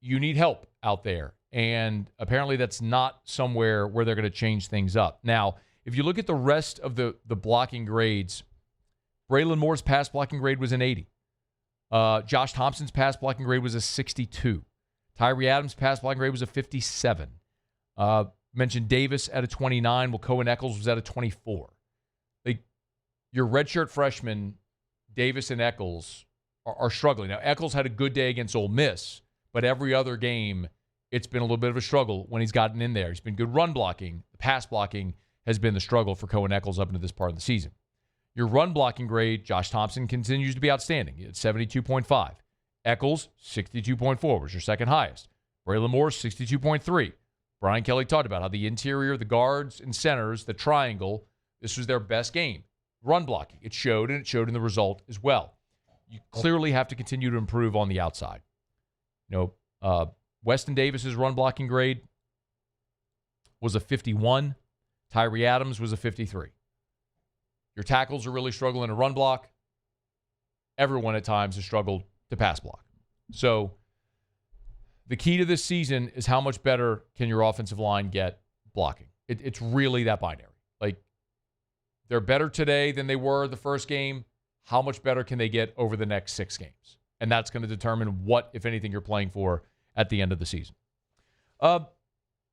you need help out there. And apparently that's not somewhere where they're going to change things up. Now, if you look at the rest of the blocking grades, Braylon Moore's pass blocking grade was an 80. Josh Thompson's pass blocking grade was a 62. Tyree Adams' pass blocking grade was a 57. Mentioned Davis at a 29, while Cohen Eccles was at a 24. Your redshirt freshmen, Davis and Eccles, are struggling. Now, Eccles had a good day against Ole Miss, but every other game, it's been a little bit of a struggle when he's gotten in there. He's been good run blocking. The pass blocking has been the struggle for Cohen Eccles up into this part of the season. Your run blocking grade, Josh Thompson continues to be outstanding at 72.5. Eccles, 62.4, was your second highest. Braylon Moore, 62.3. Brian Kelly talked about how the interior, the guards and centers, the triangle, this was their best game. Run blocking, it showed, and it showed in the result as well. You clearly have to continue to improve on the outside. Weston Davis's run blocking grade was a 51. Tyree Adams was a 53. Your tackles are really struggling to run block. Everyone at times has struggled to pass block. So the key to this season is how much better can your offensive line get blocking. It's really that binary. They're better today than they were the first game. How much better can they get over the next 6 games? And that's going to determine what, if anything, you're playing for at the end of the season.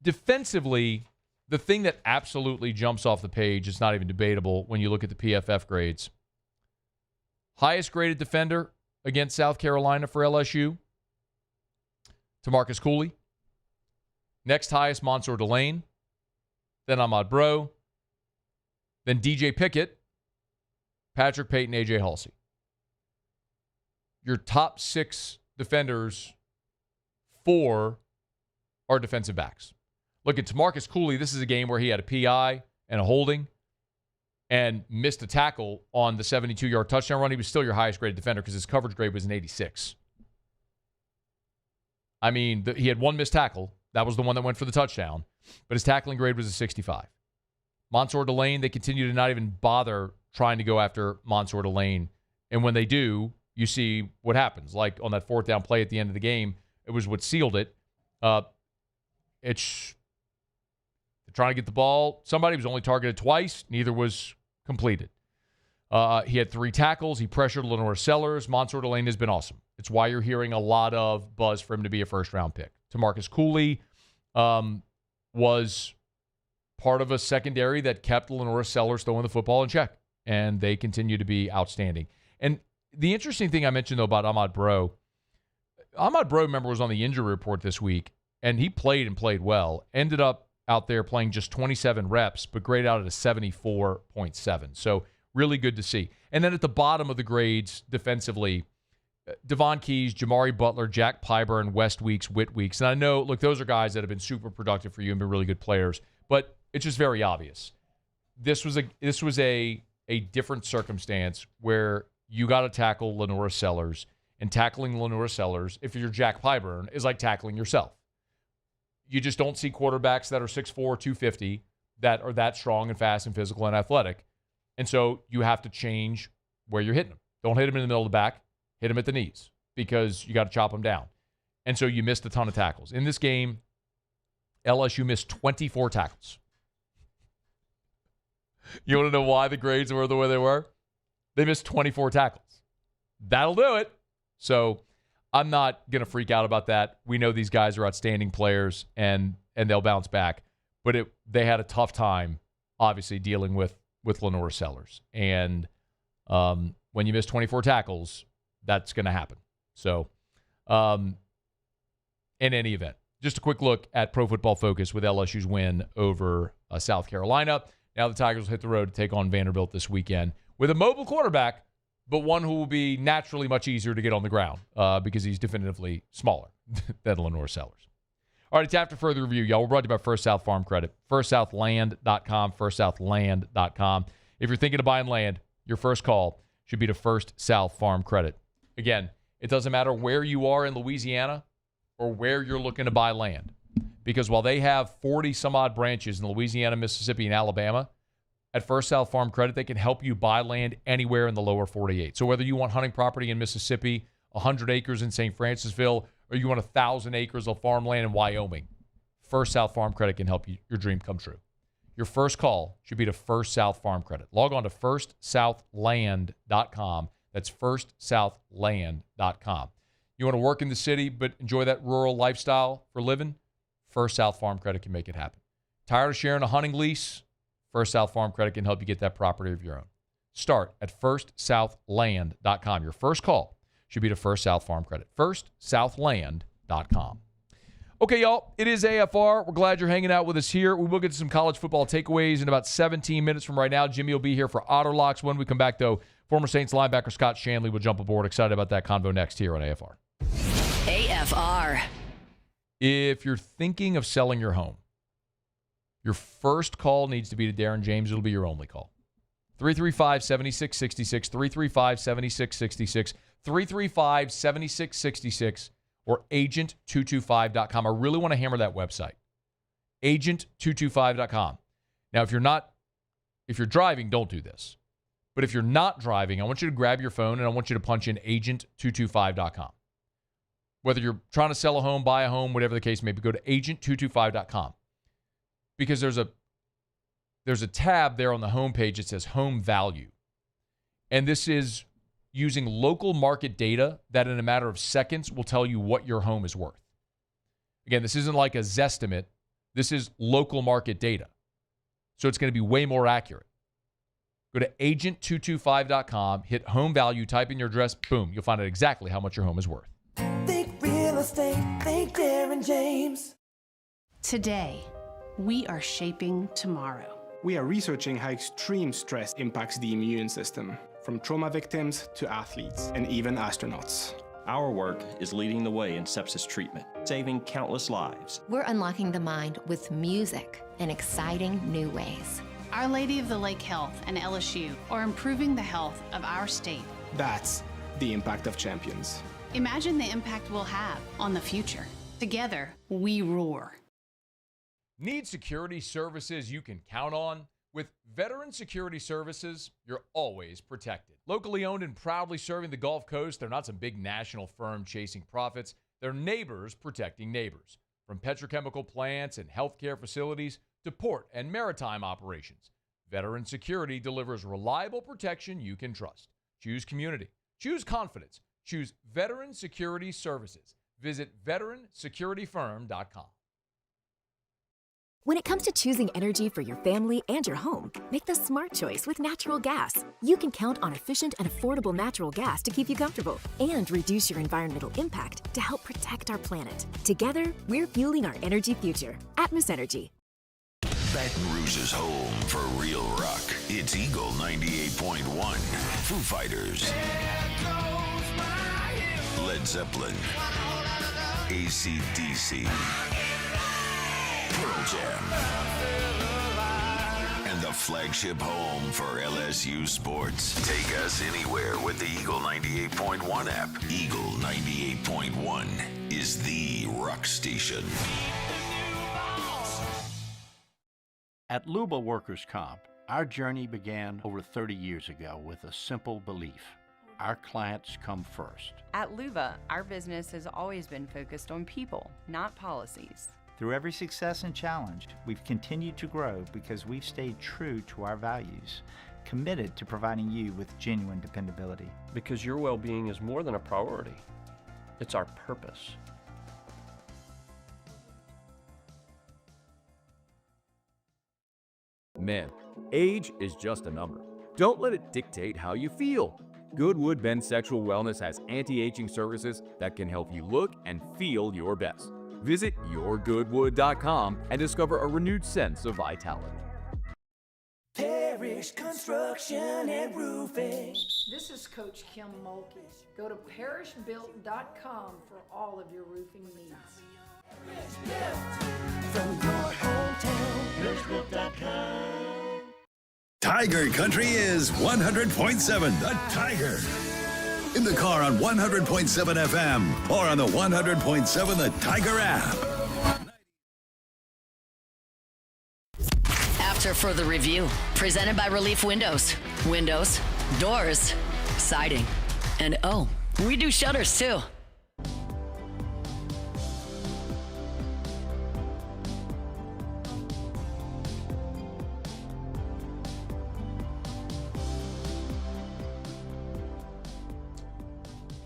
Defensively, the thing that absolutely jumps off the page, it's not even debatable when you look at the PFF grades. Highest graded defender against South Carolina for LSU, TaMarcus Cooley. Next highest, Mansour Delane. Then Ahmad Bro. Then DJ Pickett, Patrick Payton, AJ Halsey. Your top 6 defenders, 4 are defensive backs. Look at TaMarcus Cooley. This is a game where he had a PI and a holding and missed a tackle on the 72-yard touchdown run. He was still your highest graded defender because his coverage grade was an 86. I mean, he had 1 missed tackle. That was the one that went for the touchdown. But his tackling grade was a 65. Mansour Delane, they continue to not even bother trying to go after Mansour Delane. And when they do, you see what happens. Like on that 4th down play at the end of the game, it was what sealed it. It's trying to get the ball. Somebody was only targeted twice. Neither was completed. He had 3 tackles. He pressured Lenore Sellers. Mansour Delane has been awesome. It's why you're hearing a lot of buzz for him to be a first-round pick. TaMarcus Cooley was part of a secondary that kept Lenore Sellers throwing the football in check, and they continue to be outstanding. And the interesting thing I mentioned, though, about Ahmad Bro, remember, was on the injury report this week, and he played and played well. Ended up out there playing just 27 reps, but graded out at a 74.7. So really good to see. And then at the bottom of the grades defensively, Devon Keys, Jamari Butler, Jack Pyburn, West Weeks, Whit Weeks. And I know, look, those are guys that have been super productive for you and been really good players, but it's just very obvious. This was a different circumstance where you got to tackle Lenore Sellers, and tackling Lenore Sellers, if you're Jack Pyburn, is like tackling yourself. You just don't see quarterbacks that are 6'4", 250 that are that strong and fast and physical and athletic. And so you have to change where you're hitting them. Don't hit them in the middle of the back. Hit them at the knees because you got to chop them down. And so you missed a ton of tackles. In this game, LSU missed 24 tackles. You want to know why the grades were the way they were? They missed 24 tackles. That'll do it. So I'm not going to freak out about that. We know these guys are outstanding players, and they'll bounce back. But they had a tough time, obviously, dealing with Lenore Sellers. And when you miss 24 tackles, that's going to happen. So in any event, just a quick look at Pro Football Focus with LSU's win over South Carolina. Now the Tigers will hit the road to take on Vanderbilt this weekend with a mobile quarterback, but one who will be naturally much easier to get on the ground because he's definitively smaller than Lenore Sellers. All right, it's after further review, y'all. We're brought to you by First South Farm Credit. FirstSouthLand.com, FirstSouthLand.com. If you're thinking of buying land, your first call should be to First South Farm Credit. Again, it doesn't matter where you are in Louisiana or where you're looking to buy land, because while they have 40-some-odd branches in Louisiana, Mississippi, and Alabama, at First South Farm Credit, they can help you buy land anywhere in the lower 48. So whether you want hunting property in Mississippi, 100 acres in St. Francisville, or you want 1,000 acres of farmland in Wyoming, First South Farm Credit can help your dream come true. Your first call should be to First South Farm Credit. Log on to firstsouthland.com. That's firstsouthland.com. You want to work in the city but enjoy that rural lifestyle for living? First South Farm Credit can make it happen. Tired of sharing a hunting lease? First South Farm Credit can help you get that property of your own. Start at firstsouthland.com. Your first call should be to First South Farm Credit. firstsouthland.com. Okay, y'all, it is AFR. We're glad you're hanging out with us here. We will get to some college football takeaways in about 17 minutes from right now. Jimmy will be here for Otterlocks. When we come back, though, former Saints linebacker Scott Shanley will jump aboard. Excited about that convo next here on AFR. AFR. If you're thinking of selling your home, your first call needs to be to Darren James. It'll be your only call. 335-7666, 335-7666, 335-7666, or agent225.com. I really want to hammer that website. Agent225.com. Now, if you're driving, don't do this. But if you're not driving, I want you to grab your phone and I want you to punch in agent225.com. Whether you're trying to sell a home, buy a home, whatever the case may be, go to agent225.com. Because there's a tab there on the homepage that says home value. And this is using local market data that in a matter of seconds will tell you what your home is worth. Again, this isn't like a Zestimate. This is local market data. So it's going to be way more accurate. Go to agent225.com, hit home value, type in your address, boom, you'll find out exactly how much your home is worth. Think real estate, think Darren James. Today, we are shaping tomorrow. We are researching how extreme stress impacts the immune system, from trauma victims to athletes and even astronauts. Our work is leading the way in sepsis treatment, saving countless lives. We're unlocking the mind with music in exciting new ways. Our Lady of the Lake Health and LSU are improving the health of our state. That's the impact of champions. Imagine the impact we'll have on the future. Together, we roar. Need security services you can count on? With Veteran Security Services, you're always protected. Locally owned and proudly serving the Gulf Coast, they're not some big national firm chasing profits. They're neighbors protecting neighbors. From petrochemical plants and healthcare facilities to port and maritime operations, Veteran Security delivers reliable protection you can trust. Choose community. Choose confidence. Choose Veteran Security Services. Visit veteransecurityfirm.com. When it comes to choosing energy for your family and your home, make the smart choice with natural gas. You can count on efficient and affordable natural gas to keep you comfortable and reduce your environmental impact to help protect our planet. Together, we're fueling our energy future. Atmos Energy. Baton Rouge's home for real rock. It's Eagle 98.1. Foo Fighters. Led Zeppelin. AC/DC. Pearl Jam. And the flagship home for LSU sports. Take us anywhere with the Eagle 98.1 app. Eagle 98.1 is the rock station. At Luba Workers' Comp, our journey began over 30 years ago with a simple belief. Our clients come first. At Luba, our business has always been focused on people, not policies. Through every success and challenge, we've continued to grow because we've stayed true to our values, committed to providing you with genuine dependability. Because your well-being is more than a priority. It's our purpose. Men, age is just a number. Don't let it dictate how you feel. Goodwood Men's Sexual Wellness has anti-aging services that can help you look and feel your best. Visit yourgoodwood.com and discover a renewed sense of vitality. Parish Construction and Roofing. This is Coach Kim Mulkey. Go to parishbuilt.com for all of your roofing needs. From your hometown, parishbuilt.com. Tiger Country is 100.7 The Tiger. In the car on 100.7 FM or on the 100.7 The Tiger app. After further review, presented by Relief Windows. Windows, doors, siding, and oh, we do shutters too.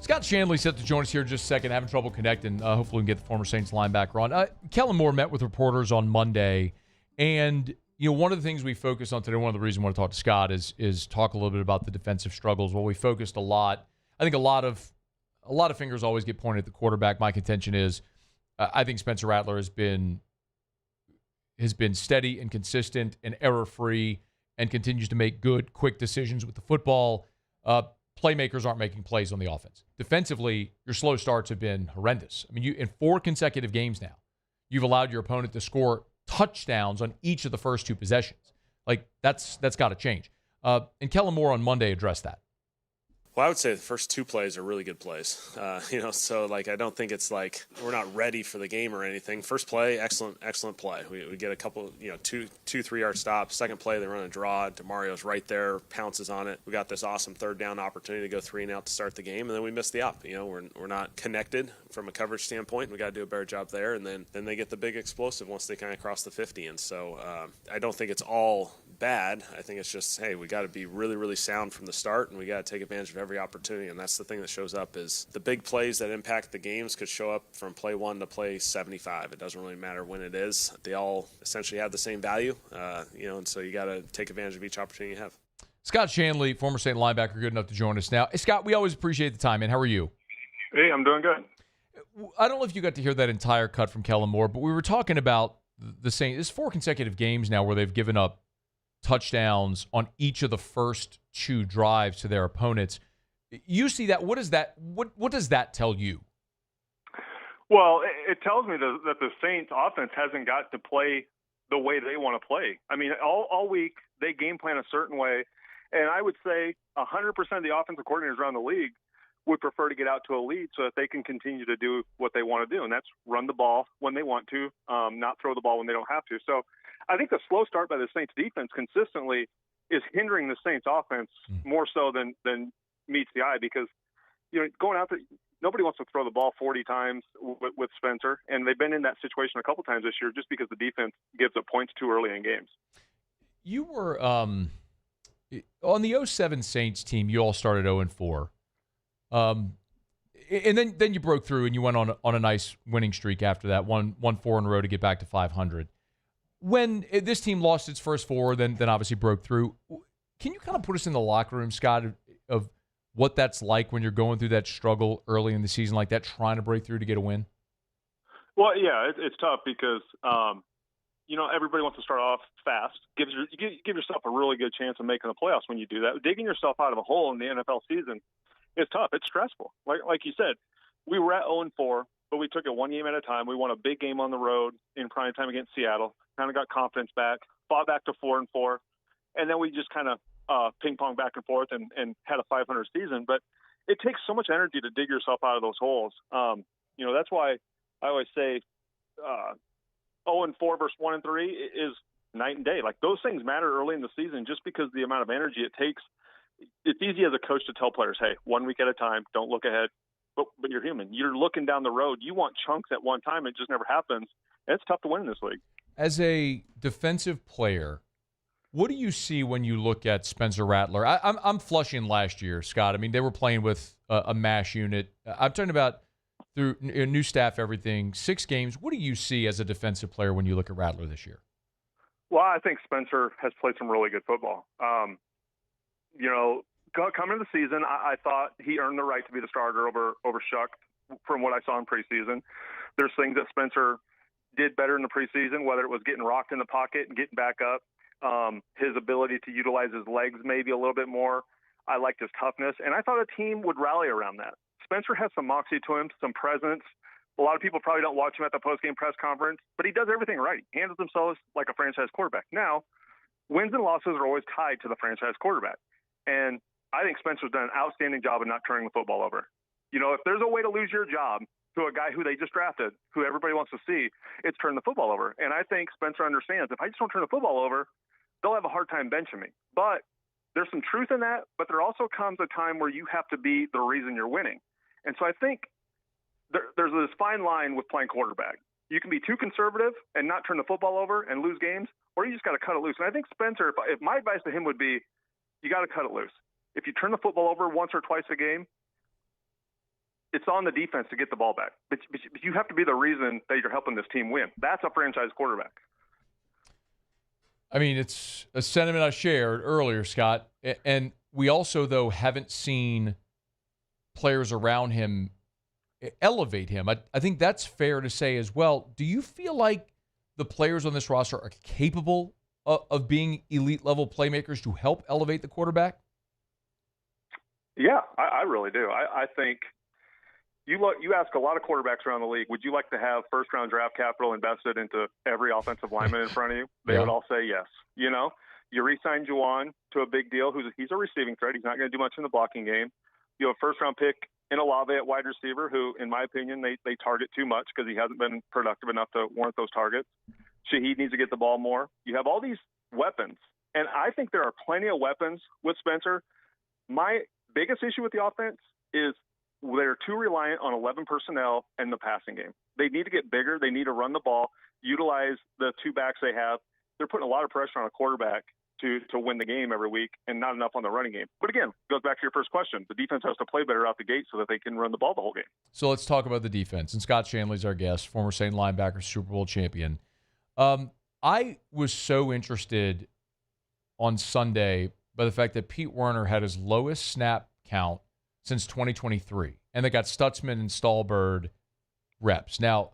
Scott Shanley set to join us here in just a second, having trouble connecting. Hopefully we can get the former Saints linebacker on. Kellen Moore met with reporters on Monday, and one of the things we focused on today, one of the reasons I want to talk to Scott is talk a little bit about the defensive struggles. Well, we focused a lot. I think a lot of fingers always get pointed at the quarterback. My contention is I think Spencer Rattler has been steady and consistent and error-free and continues to make good, quick decisions with the football. Playmakers aren't making plays on the offense. Defensively, your slow starts have been horrendous. I mean, in 4 consecutive games now, you've allowed your opponent to score touchdowns on each of the first 2 possessions. Like, that's got to change. And Kellen Moore on Monday addressed that. Well, I would say the first 2 plays are really good plays. So I don't think it's like we're not ready for the game or anything. First play, excellent play. We get a couple, 2-3-yard stops. Second play, they run a draw. DeMario's right there, pounces on it. We got this awesome 3rd down opportunity to go 3 and out to start the game, and then we miss the op. We're not connected from a coverage standpoint. We got to do a better job there, and then they get the big explosive once they kind of cross the 50. And so I don't think it's all bad. I think it's just, hey, we got to be really, really sound from the start, and we got to take advantage of every opportunity. And that's the thing that shows up is the big plays that impact the games could show up from play 1 to play 75. It doesn't really matter when it is. They all essentially have the same value, and so you got to take advantage of each opportunity you have. Scott Shanley, former Saint linebacker, good enough to join us now. Hey, Scott, we always appreciate the time, man. How are you? Hey, I'm doing good. I don't know if you got to hear that entire cut from Kellen Moore, but we were talking about the Saints. It's 4 consecutive games now where they've given up touchdowns on each of the first 2 drives to their opponents. You see that? What does that tell you? Well, it tells me that the Saints offense hasn't got to play the way they want to play. I mean, all week they game plan a certain way, and I would say 100% of the offensive coordinators around the league would prefer to get out to a lead so that they can continue to do what they want to do, and that's run the ball when they want to, not throw the ball when they don't have to. So I think the slow start by the Saints defense consistently is hindering the Saints offense more so than meets the eye, because going out there, nobody wants to throw the ball 40 times with Spencer, and they've been in that situation a couple times this year just because the defense gives up points too early in games. You were on the 07 Saints team. You all started 0-4, and then you broke through and you went on a nice winning streak after that. Won 4 in a row to get back to 500. When this team lost its first 4, then obviously broke through. Can you kind of put us in the locker room, Scott, of what that's like when you're going through that struggle early in the season like that, trying to break through to get a win? Well, yeah, it's tough because, everybody wants to start off fast. Give yourself a really good chance of making the playoffs when you do that. Digging yourself out of a hole in the NFL season is tough. It's stressful. Like you said, we were at 0-4, but we took it 1 game at a time. We won a big game on the road in prime time against Seattle, kind of got confidence back, fought back to 4-4, and then we just kind of ping pong back and forth and had a 500 season. But it takes so much energy to dig yourself out of those holes. That's why I always say 0-4 versus 1-3 is night and day. Like, those things matter early in the season just because the amount of energy it takes. It's easy as a coach to tell players, hey, 1 week at a time, don't look ahead. But you're human. You're looking down the road. You want chunks at one time. It just never happens. And it's tough to win in this league. As a defensive player, what do you see when you look at Spencer Rattler? I'm Flushing last year, Scott. I mean, they were playing with a MASH unit. I'm talking about through new staff, everything, 6 games. What do you see as a defensive player when you look at Rattler this year? Well, I think Spencer has played some really good football. Coming into the season, I thought he earned the right to be the starter over Shuck from what I saw in preseason. There's things that Spencer did better in the preseason, whether it was getting rocked in the pocket and getting back up, his ability to utilize his legs maybe a little bit more. I liked his toughness, and I thought a team would rally around that. Spencer has some moxie to him, some presence. A lot of people probably don't watch him at the post-game press conference, but he does everything right. He handles himself like a franchise quarterback. Now, wins and losses are always tied to the franchise quarterback, and I think Spencer's done an outstanding job of not turning the football over. You know, if there's a way to lose your job to a guy who they just drafted, who everybody wants to see, it's turn the football over. And I think Spencer understands, if I just don't turn the football over, they'll have a hard time benching me. But there's some truth in that, but there also comes a time where you have to be the reason you're winning. And so I think there's this fine line with playing quarterback. You can be too conservative and not turn the football over and lose games, or you just got to cut it loose. And I think Spencer, if my advice to him would be, you got to cut it loose. If you turn the football over once or twice a game, it's on the defense to get the ball back. But you have to be the reason that you're helping this team win. That's a franchise quarterback. I mean, it's a sentiment I shared earlier, Scott. And we also, though, haven't seen players around him elevate him. I think that's fair to say as well. Do you feel like the players on this roster are capable of being elite-level playmakers to help elevate the quarterback? Yeah, I really do. I think you ask a lot of quarterbacks around the league, would you like to have first-round draft capital invested into every offensive lineman in front of you? They would all say yes. You know, you re-sign Juwan to a big deal. He's a receiving threat. He's not going to do much in the blocking game. You have a first-round pick in Olave at wide receiver, who, in my opinion, they target too much because he hasn't been productive enough to warrant those targets. Shaheed needs to get the ball more. You have all these weapons, and I think there are plenty of weapons with Spencer. My biggest issue with the offense is they're too reliant on 11 personnel and the passing game. They need to get bigger. They need to run the ball, utilize the two backs they have. They're putting a lot of pressure on a quarterback to win the game every week and not enough on the running game. But again, goes back to your first question. The defense has to play better out the gate so that they can run the ball the whole game. So let's talk about the defense. And Scott Shanley's our guest, former Saint linebacker, Super Bowl champion. I was so interested on Sunday by the fact that Pete Werner had his lowest snap count since 2023, and they got Stutzman and Stallbird reps. Now,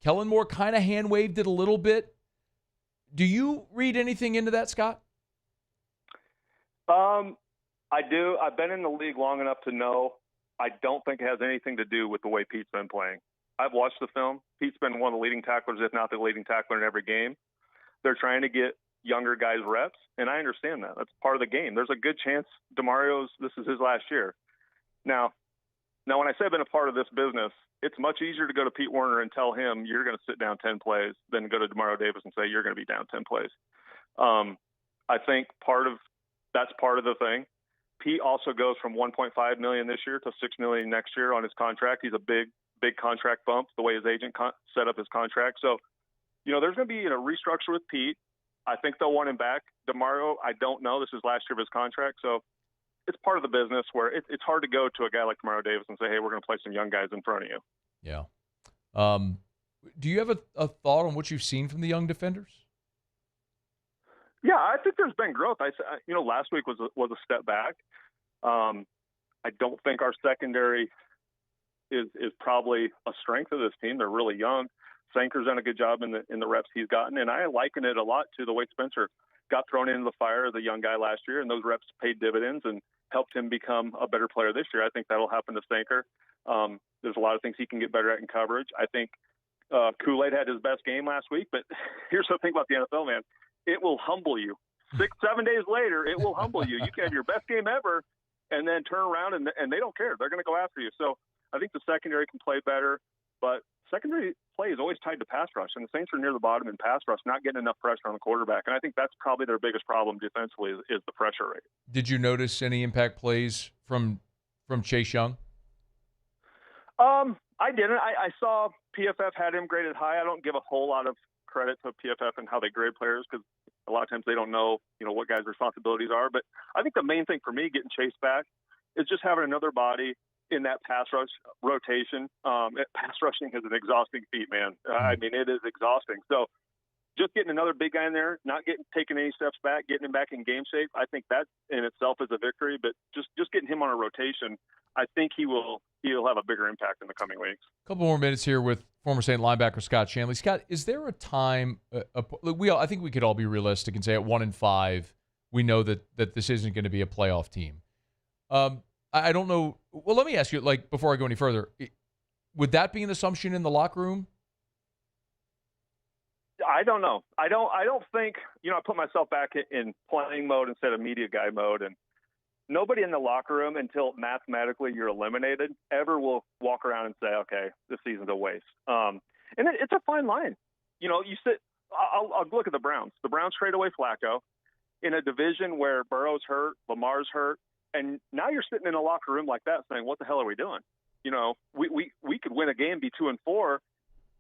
Kellen Moore kind of hand-waved it a little bit. Do you read anything into that, Scott? I do. I've been in the league long enough to know I don't think it has anything to do with the way Pete's been playing. I've watched the film. Pete's been one of the leading tacklers, if not the leading tackler in every game. They're trying to get younger guys reps, and I understand that. That's part of the game. There's a good chance this is his last year. Now, when I say I've been a part of this business, it's much easier to go to Pete Werner and tell him you're going to sit down 10 plays than go to Demario Davis and say you're going to be down 10 plays. I think that's part of the thing. Pete also goes from $1.5 million this year to $6 million next year on his contract. He's a big contract bump, the way his agent set up his contract. So, there's going to be a restructure with Pete. I think they'll want him back. Demario, I don't know. This is last year of his contract. So it's part of the business where it's hard to go to a guy like Demario Davis and say, hey, we're going to play some young guys in front of you. Yeah. Do you have a thought on what you've seen from the young defenders? Yeah, I think there's been growth. Last week was a step back. I don't think our secondary is probably a strength of this team. They're really young. Sanker's done a good job in the reps he's gotten, and I liken it a lot to the way Spencer got thrown into the fire as a young guy last year, and those reps paid dividends and helped him become a better player this year. I think that'll happen to Sanker. There's a lot of things he can get better at in coverage. I think Kool-Aid had his best game last week, but here's the thing about the NFL, man. It will humble you. 6-7 days later, it will humble you. You can have your best game ever and then turn around and they don't care. They're going to go after you. So I think the secondary can play better, but secondary play is always tied to pass rush, and the Saints are near the bottom in pass rush, not getting enough pressure on the quarterback. And I think that's probably their biggest problem defensively is the pressure rate. Did you notice any impact plays from Chase Young? I didn't. I saw PFF had him graded high. I don't give a whole lot of credit to PFF and how they grade players because a lot of times they don't know, what guys' responsibilities are. But I think the main thing for me getting Chase back is just having another body in that pass rush rotation. Pass rushing is an exhausting feat, man. I mean, it is exhausting. So just getting another big guy in there, not taking any steps back, getting him back in game shape, I think that in itself is a victory. But just getting him on a rotation, I think he'll have a bigger impact in the coming weeks. A couple more minutes here with former Saint linebacker Scott Shanley. Scott, is there a time I think we could all be realistic and say at 1-5 we know that this isn't going to be a playoff team. I don't know. Well, let me ask you, like, before I go any further, would that be an assumption in the locker room? I don't know. I don't think, I put myself back in playing mode instead of media guy mode, and nobody in the locker room, until mathematically you're eliminated, ever will walk around and say, okay, this season's a waste. And it's a fine line. I'll look at the Browns. The Browns trade away Flacco in a division where Burrow's hurt, Lamar's hurt, and now you're sitting in a locker room like that saying, what the hell are we doing? We could win a game, be 2-4,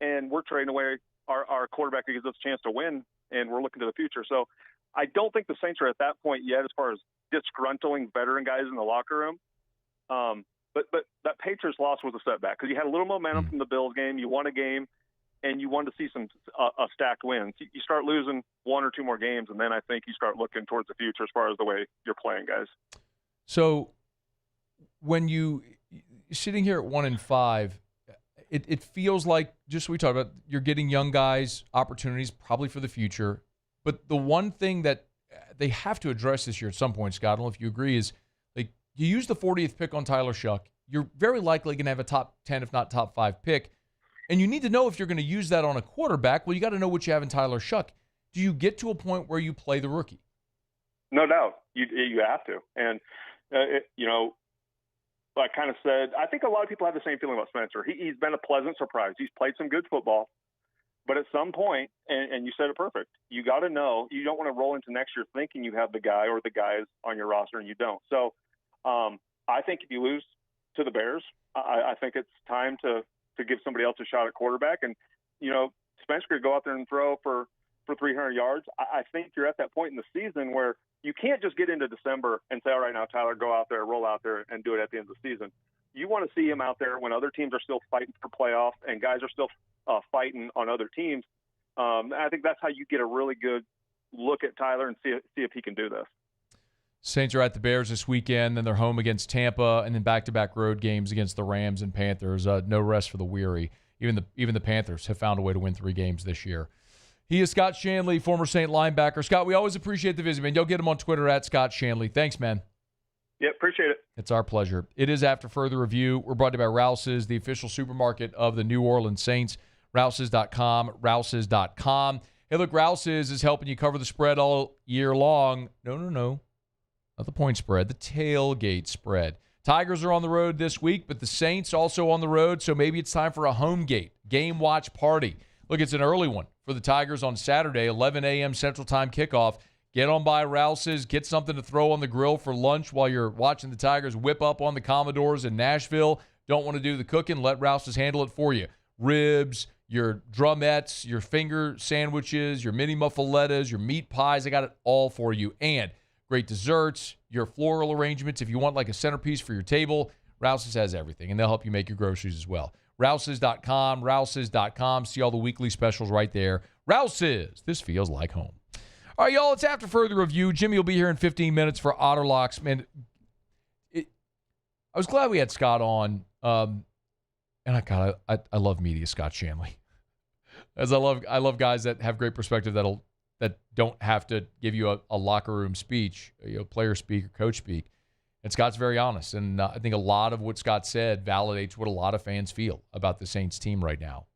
and we're trading away our quarterback who gives us a chance to win, and we're looking to the future. So I don't think the Saints are at that point yet as far as disgruntling veteran guys in the locker room. But that Patriots loss was a setback because you had a little momentum from the Bills game. You won a game, and you wanted to see some stacked wins. You start losing one or two more games, and then I think you start looking towards the future as far as the way you're playing guys. So when you're sitting here at 1-5, it feels like, just what we talked about, you're getting young guys opportunities probably for the future. But the one thing that they have to address this year at some point, Scott, I don't know if you agree, is like you use the 40th pick on Tyler Shuck. You're very likely going to have a top 10, if not top 5 pick. And you need to know if you're going to use that on a quarterback. Well, you got to know what you have in Tyler Shuck. Do you get to a point where you play the rookie? No doubt. You have to. And, I kind of said, I think a lot of people have the same feeling about Spencer. He's been a pleasant surprise. He's played some good football. But at some point, and you said it perfect, you got to know, you don't want to roll into next year thinking you have the guy or the guys on your roster and you don't. So I think if you lose to the Bears, I think it's time to give somebody else a shot at quarterback. And, Spencer could go out there and throw for 300 yards. I think you're at that point in the season where you can't just get into December and say, all right, now, Tyler, go out there, roll out there, and do it at the end of the season. You want to see him out there when other teams are still fighting for playoffs and guys are still fighting on other teams. I think that's how you get a really good look at Tyler and see if he can do this. Saints are at the Bears this weekend, then they're home against Tampa, and then back-to-back road games against the Rams and Panthers. No rest for the weary. Even the Panthers have found a way to win 3 games this year. He is Scott Shanley, former Saint linebacker. Scott, we always appreciate the visit, man. You'll get him on Twitter at Scott Shanley. Thanks, man. Yeah, appreciate it. It's our pleasure. It is After Further Review. We're brought to you by Rouse's, the official supermarket of the New Orleans Saints. Rouse's.com, Rouse's.com. Hey, look, Rouse's is helping you cover the spread all year long. No. Not the point spread, the tailgate spread. Tigers are on the road this week, but the Saints also on the road, so maybe it's time for a home game watch party. Look, it's an early one for the Tigers on Saturday, 11 a.m. Central Time kickoff. Get on by Rouse's, get something to throw on the grill for lunch while you're watching the Tigers whip up on the Commodores in Nashville. Don't want to do the cooking? Let Rouse's handle it for you. Ribs, your drumettes, your finger sandwiches, your mini muffalettas, your meat pies. I got it all for you. And great desserts, your floral arrangements. If you want like a centerpiece for your table, Rouse's has everything, and they'll help you make your groceries as well. Rouse's.com, Rouse's.com. See all the weekly specials right there. Rouse's, this feels like home. All right, y'all, it's After Further Review. Jimmy will be here in 15 minutes for Otterlocks. Man, I was glad we had Scott on, and I love media, Scott Shanley. As I love guys that have great perspective that don't have to give you a locker room speech, player speak or coach speak. And Scott's very honest, and I think a lot of what Scott said validates what a lot of fans feel about the Saints team right now.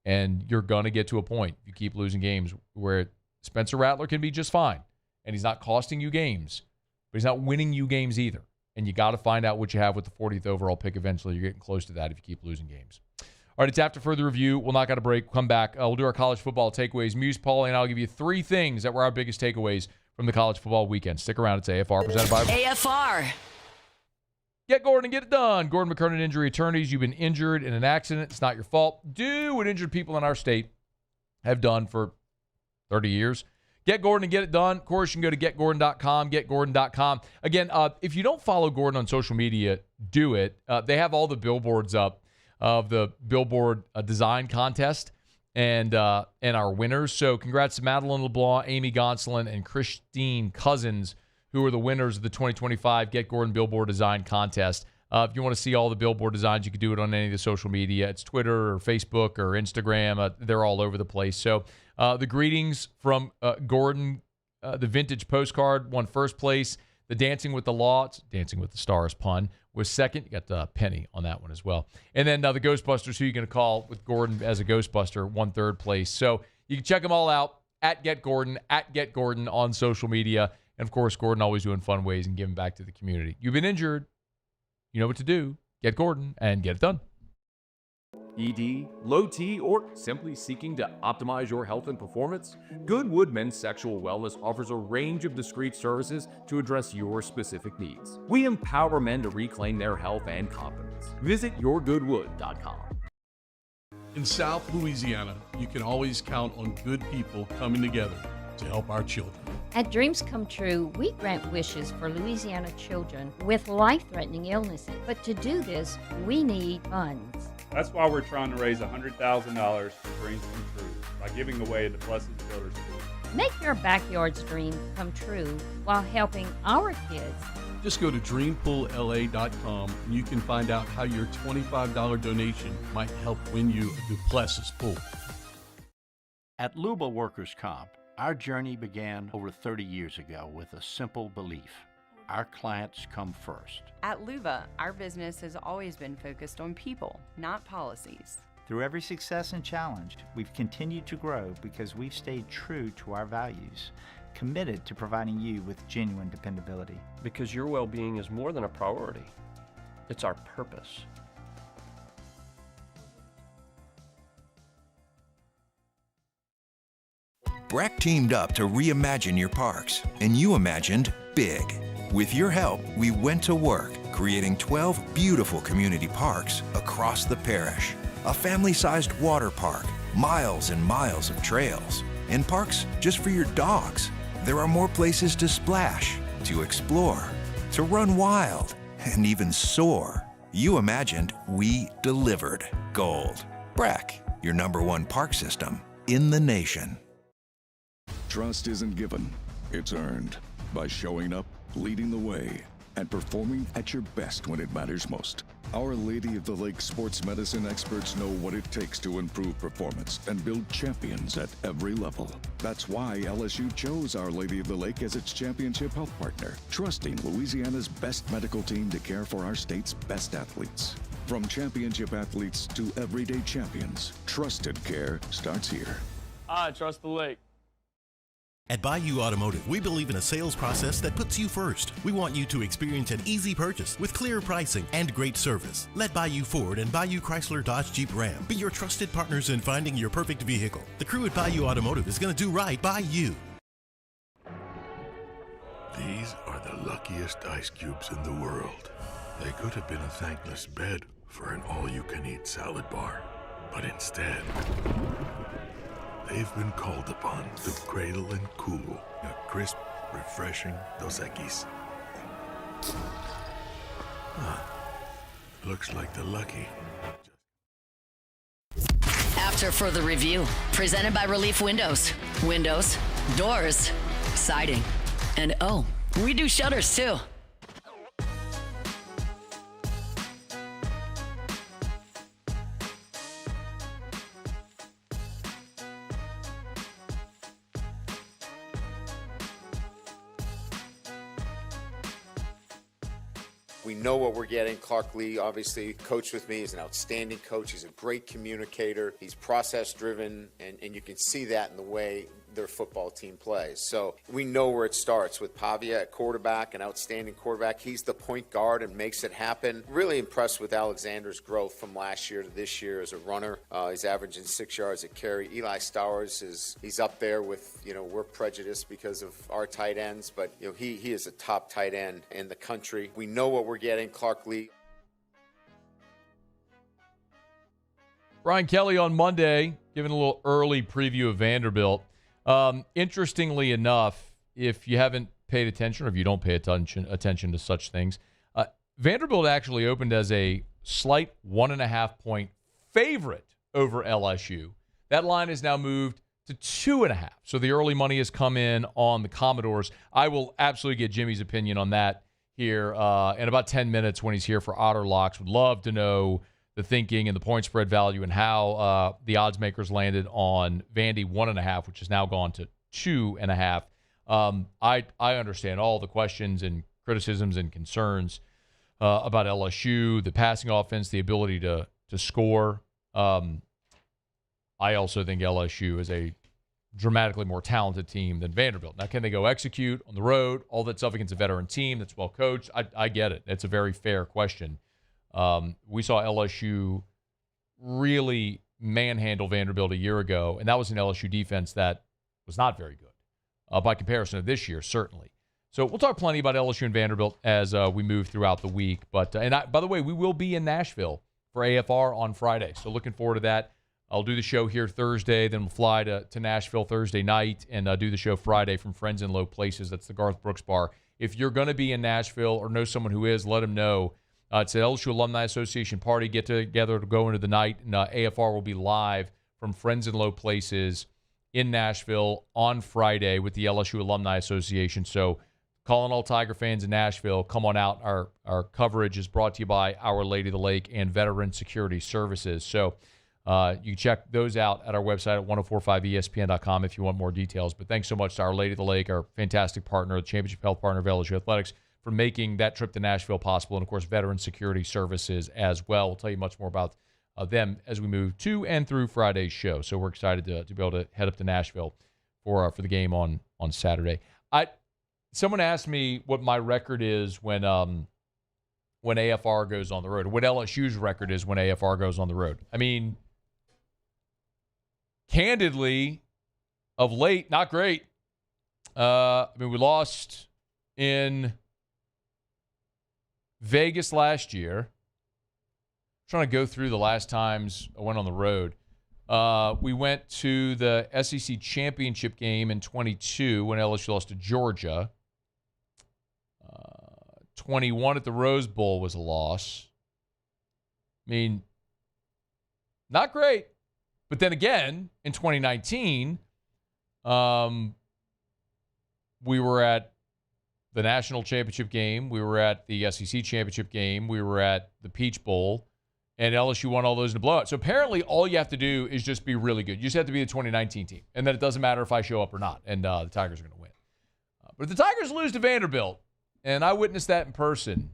And you're going to get to a point, if you keep losing games, where Spencer Rattler can be just fine, and he's not costing you games, but he's not winning you games either. And you got to find out what you have with the 40th overall pick eventually. You're getting close to that if you keep losing games. All right, it's After Further Review. We'll knock out a break. Come back. We'll do our college football takeaways. Muse, Paulie, and I'll give you 3 things that were our biggest takeaways from the college football weekend. Stick around. It's AFR presented by AFR. Get Gordon and get it done. Gordon McKernan Injury Attorneys. You've been injured in an accident. It's not your fault. Do what injured people in our state have done for 30 years. Get Gordon and get it done. Of course, you can go to getgordon.com, getgordon.com. Again, if you don't follow Gordon on social media, do it. They have all the billboards up of the Billboard design contest. and our winners. So congrats to Madeline LeBlanc, Amy Gonsolin, and Christine Cousins, who are the winners of the 2025 Get Gordon Billboard Design Contest. If you want to see all the billboard designs, you can do it on any of the social media. It's Twitter or Facebook or Instagram. They're all over the place. So the greetings from Gordon, the vintage postcard, won first place. The Dancing with the Stars pun, was second. You got Penny on that one as well. And then the Ghostbusters, who you're going to call with Gordon as a Ghostbuster, won third place. So you can check them all out at Get Gordon on social media. And, of course, Gordon always doing fun ways and giving back to the community. You've been injured. You know what to do. Get Gordon and get it done. ED, low T, or simply seeking to optimize your health and performance? Goodwood Men's Sexual Wellness offers a range of discreet services to address your specific needs. We empower men to reclaim their health and confidence. Visit yourgoodwood.com. In South Louisiana, you can always count on good people coming together to help our children. At Dreams Come True, we grant wishes for Louisiana children with life-threatening illnesses. But to do this, we need funds. That's why we're trying to raise $100,000 for Dreams Come True by giving away the Blessed Builders School. Make your backyard's dream come true while helping our kids. Just go to dreampoolla.com and you can find out how your $25 donation might help win you a Duplessis pool. At Luba Workers' Comp, our journey began over 30 years ago with a simple belief: our clients come first. At Luba, our business has always been focused on people, not policies. Through every success and challenge, we've continued to grow because we've stayed true to our values, committed to providing you with genuine dependability. Because your well-being is more than a priority. It's our purpose. Breck teamed up to reimagine your parks, and you imagined big. With your help, we went to work, creating 12 beautiful community parks across the parish. A family-sized water park, miles and miles of trails, and parks just for your dogs. There are more places to splash, to explore, to run wild, and even soar. You imagined, we delivered. Gold. Breck, your #1 park system in the nation. Trust isn't given, it's earned by showing up, leading the way, and performing at your best when it matters most. Our Lady of the Lake sports medicine experts know what it takes to improve performance and build champions at every level. That's why LSU chose Our Lady of the Lake as its championship health partner, trusting Louisiana's best medical team to care for our state's best athletes. From championship athletes to everyday champions, trusted care starts here. I trust the lake. At Bayou Automotive, we believe in a sales process that puts you first. We want you to experience an easy purchase with clear pricing and great service. Let Bayou Ford and Bayou Chrysler Dodge Jeep Ram be your trusted partners in finding your perfect vehicle. The crew at Bayou Automotive is going to do right by you. These are the luckiest ice cubes in the world. They could have been a thankless bed for an all-you-can-eat salad bar, but instead, they've been called upon to cradle and cool a crisp, refreshing Dos Equis. Looks like the lucky. After further review, presented by Relief Windows. Windows, doors, siding, and oh, we do shutters too. We know what we're getting. Clark Lee, obviously, coached with me. He's an outstanding coach. He's a great communicator. He's process-driven, and you can see that in the way their football team plays. So we know where it starts with Pavia at quarterback, an outstanding quarterback. He's the point guard and makes it happen. Really impressed with Alexander's growth from last year to this year as a runner. He's averaging 6 yards a carry. Eli Stowers he's up there with, we're prejudiced because of our tight ends, but he is a top tight end in the country. We know what we're getting. Clark Lee. Brian Kelly on Monday, giving a little early preview of Vanderbilt. Interestingly enough, if you haven't paid attention or if you don't pay attention to such things, Vanderbilt actually opened as a slight 1.5-point favorite over LSU. That line is now moved to 2.5. So the early money has come in on the Commodores. I will absolutely get Jimmy's opinion on that here in about 10 minutes when he's here for Otterlocks. Would love to know the thinking and the point spread value and how the odds makers landed on Vandy 1.5, which has now gone to 2.5. I understand all the questions and criticisms and concerns about LSU, the passing offense, the ability to score. I also think LSU is a dramatically more talented team than Vanderbilt. Now, can they go execute on the road, all that stuff against a veteran team that's well coached? I get it. It's a very fair question. We saw LSU really manhandle Vanderbilt a year ago, and that was an LSU defense that was not very good by comparison to this year, certainly. So we'll talk plenty about LSU and Vanderbilt as we move throughout the week. But by the way, we will be in Nashville for AFR on Friday, so looking forward to that. I'll do the show here Thursday, then we'll fly to Nashville Thursday night and do the show Friday from Friends in Low Places. That's the Garth Brooks Bar. If you're going to be in Nashville or know someone who is, let them know. It's an LSU Alumni Association party. Get together to go into the night, and AFR will be live from Friends in Low Places in Nashville on Friday with the LSU Alumni Association. So calling all Tiger fans in Nashville, come on out. Our coverage is brought to you by Our Lady of the Lake and Veteran Security Services. So you can check those out at our website at 1045ESPN.com if you want more details. But thanks so much to Our Lady of the Lake, our fantastic partner, the championship health partner of LSU Athletics, for making that trip to Nashville possible. And, of course, Veteran Security Services as well. We'll tell you much more about them as we move to and through Friday's show. So we're excited to be able to head up to Nashville for the game on Saturday. Someone asked me what my record is when AFR goes on the road, or what LSU's record is when AFR goes on the road. I mean, candidly, of late, not great. We lost in Vegas last year. I'm trying to go through the last times I went on the road. We went to the SEC championship game in 22 when LSU lost to Georgia. 21 at the Rose Bowl was a loss. I mean, not great. But then again, in 2019, we were at the national championship game. We were at the SEC championship game. We were at the Peach Bowl. And LSU won all those in a blowout. So apparently all you have to do is just be really good. You just have to be the 2019 team. And then it doesn't matter if I show up or not. And the Tigers are going to win. But if the Tigers lose to Vanderbilt, and I witnessed that in person,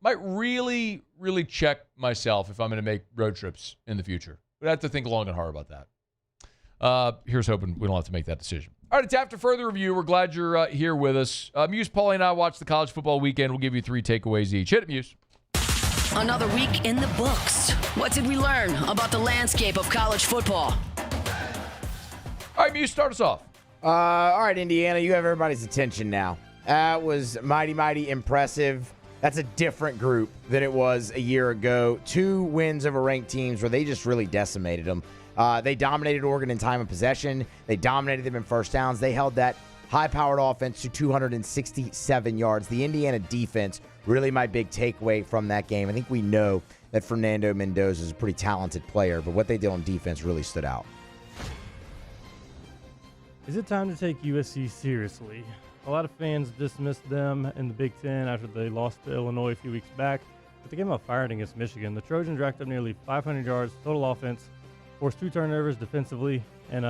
might really, really check myself if I'm going to make road trips in the future. But I have to think long and hard about that. Here's hoping we don't have to make that decision. All right, it's after further review. We're glad you're here with us. Muse, Paulie, and I watched the college football weekend. We'll give you 3 takeaways each. Hit it, Muse. Another week in the books. What did we learn about the landscape of college football? All right, Muse, start us off. All right, Indiana, you have everybody's attention now. That was mighty, mighty impressive. That's a different group than it was a year ago. 2 wins over ranked teams where they just really decimated them. They dominated Oregon in time of possession. They dominated them in first downs. They held that high-powered offense to 267 yards. The Indiana defense, really my big takeaway from that game. I think we know that Fernando Mendoza is a pretty talented player, but what they did on defense really stood out. Is it time to take USC seriously? A lot of fans dismissed them in the Big Ten after they lost to Illinois a few weeks back, but they came out firing against Michigan. The Trojans racked up nearly 500 yards total offense, forced 2 turnovers defensively, and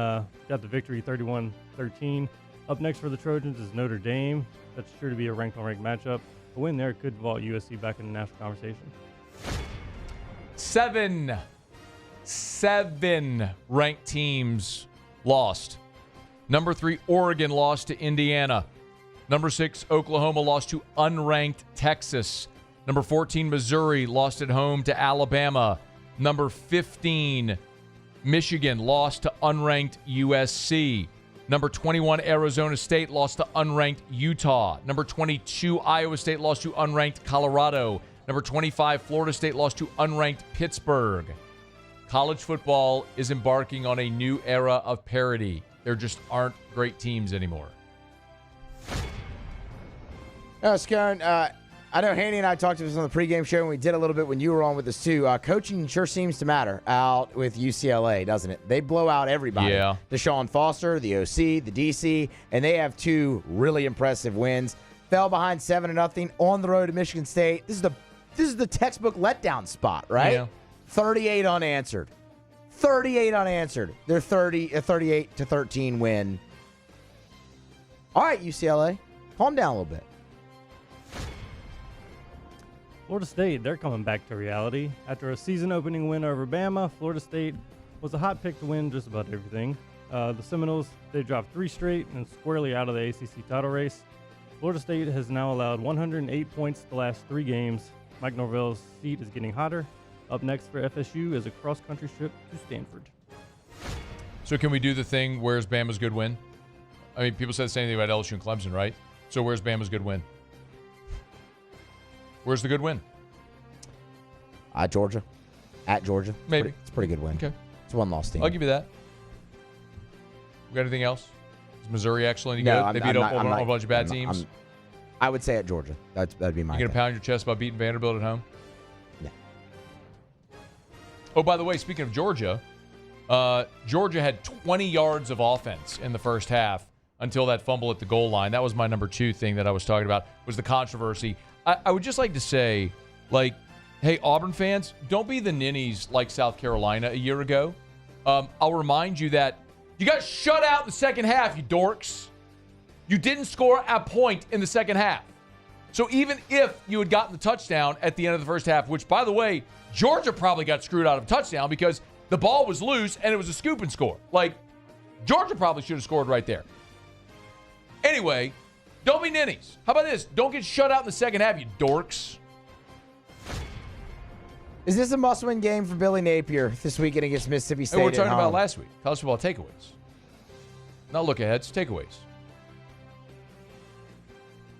got the victory 31-13. Up next for the Trojans is Notre Dame. That's sure to be a ranked-on-ranked matchup. A win there could vault USC back in the national conversation. 7 ranked teams lost. Number 3, Oregon lost to Indiana. Number 6, Oklahoma lost to unranked Texas. Number 14, Missouri lost at home to Alabama. Number 15, Michigan lost to unranked USC. Number 21, Arizona State lost to unranked Utah. Number 22, Iowa State lost to unranked Colorado. Number 25, Florida State lost to unranked Pittsburgh. College football is embarking on a new era of parity. There just aren't great teams anymore. Scone, I know Hanny and I talked to this on the pregame show, and we did a little bit when you were on with us too. Coaching sure seems to matter out with UCLA, doesn't it? They blow out everybody. Yeah. Deshaun Foster, the OC, the DC, and they have 2 really impressive wins. Fell behind 7-0 on the road to Michigan State. This is the textbook letdown spot, right? Yeah. 38 unanswered. 38 unanswered. They're 38-13 win. All right, UCLA, calm down a little bit. Florida State, they're coming back to reality. After a season-opening win over Bama, Florida State was a hot pick to win just about everything. The Seminoles, they dropped 3 straight and squarely out of the ACC title race. Florida State has now allowed 108 points the last 3 games. Mike Norvell's seat is getting hotter. Up next for FSU is a cross-country trip to Stanford. So can we do the thing, where's Bama's good win? I mean, people said the same thing about LSU and Clemson, right? So where's Bama's good win? Where's the good win? Georgia. At Georgia. Maybe. It's a pretty good win. Okay. It's a one-loss team. I'll give you that. We got anything else? Is Missouri actually any No, good? They beat up a bunch of bad teams? I would say at Georgia. That'd be my You going to thing. pound your chest about beating Vanderbilt at home? No. Oh, by the way, speaking of Georgia, Georgia had 20 yards of offense in the first half until that fumble at the goal line. That was my number 2 thing that I was talking about, was the controversy. I would just like to say, like, hey, Auburn fans, don't be the ninnies like South Carolina a year ago. I'll remind you that you got shut out in the second half, you dorks. You didn't score a point in the second half. So even if you had gotten the touchdown at the end of the first half, which, by the way, Georgia probably got screwed out of a touchdown because the ball was loose and it was a scoop and score. Like, Georgia probably should have scored right there. Anyway, don't be ninnies. How about this? Don't get shut out in the second half, you dorks. Is this a must-win game for Billy Napier this weekend against Mississippi State? Hey, we're talking at home? about last week. College football takeaways. Not look-aheads, takeaways.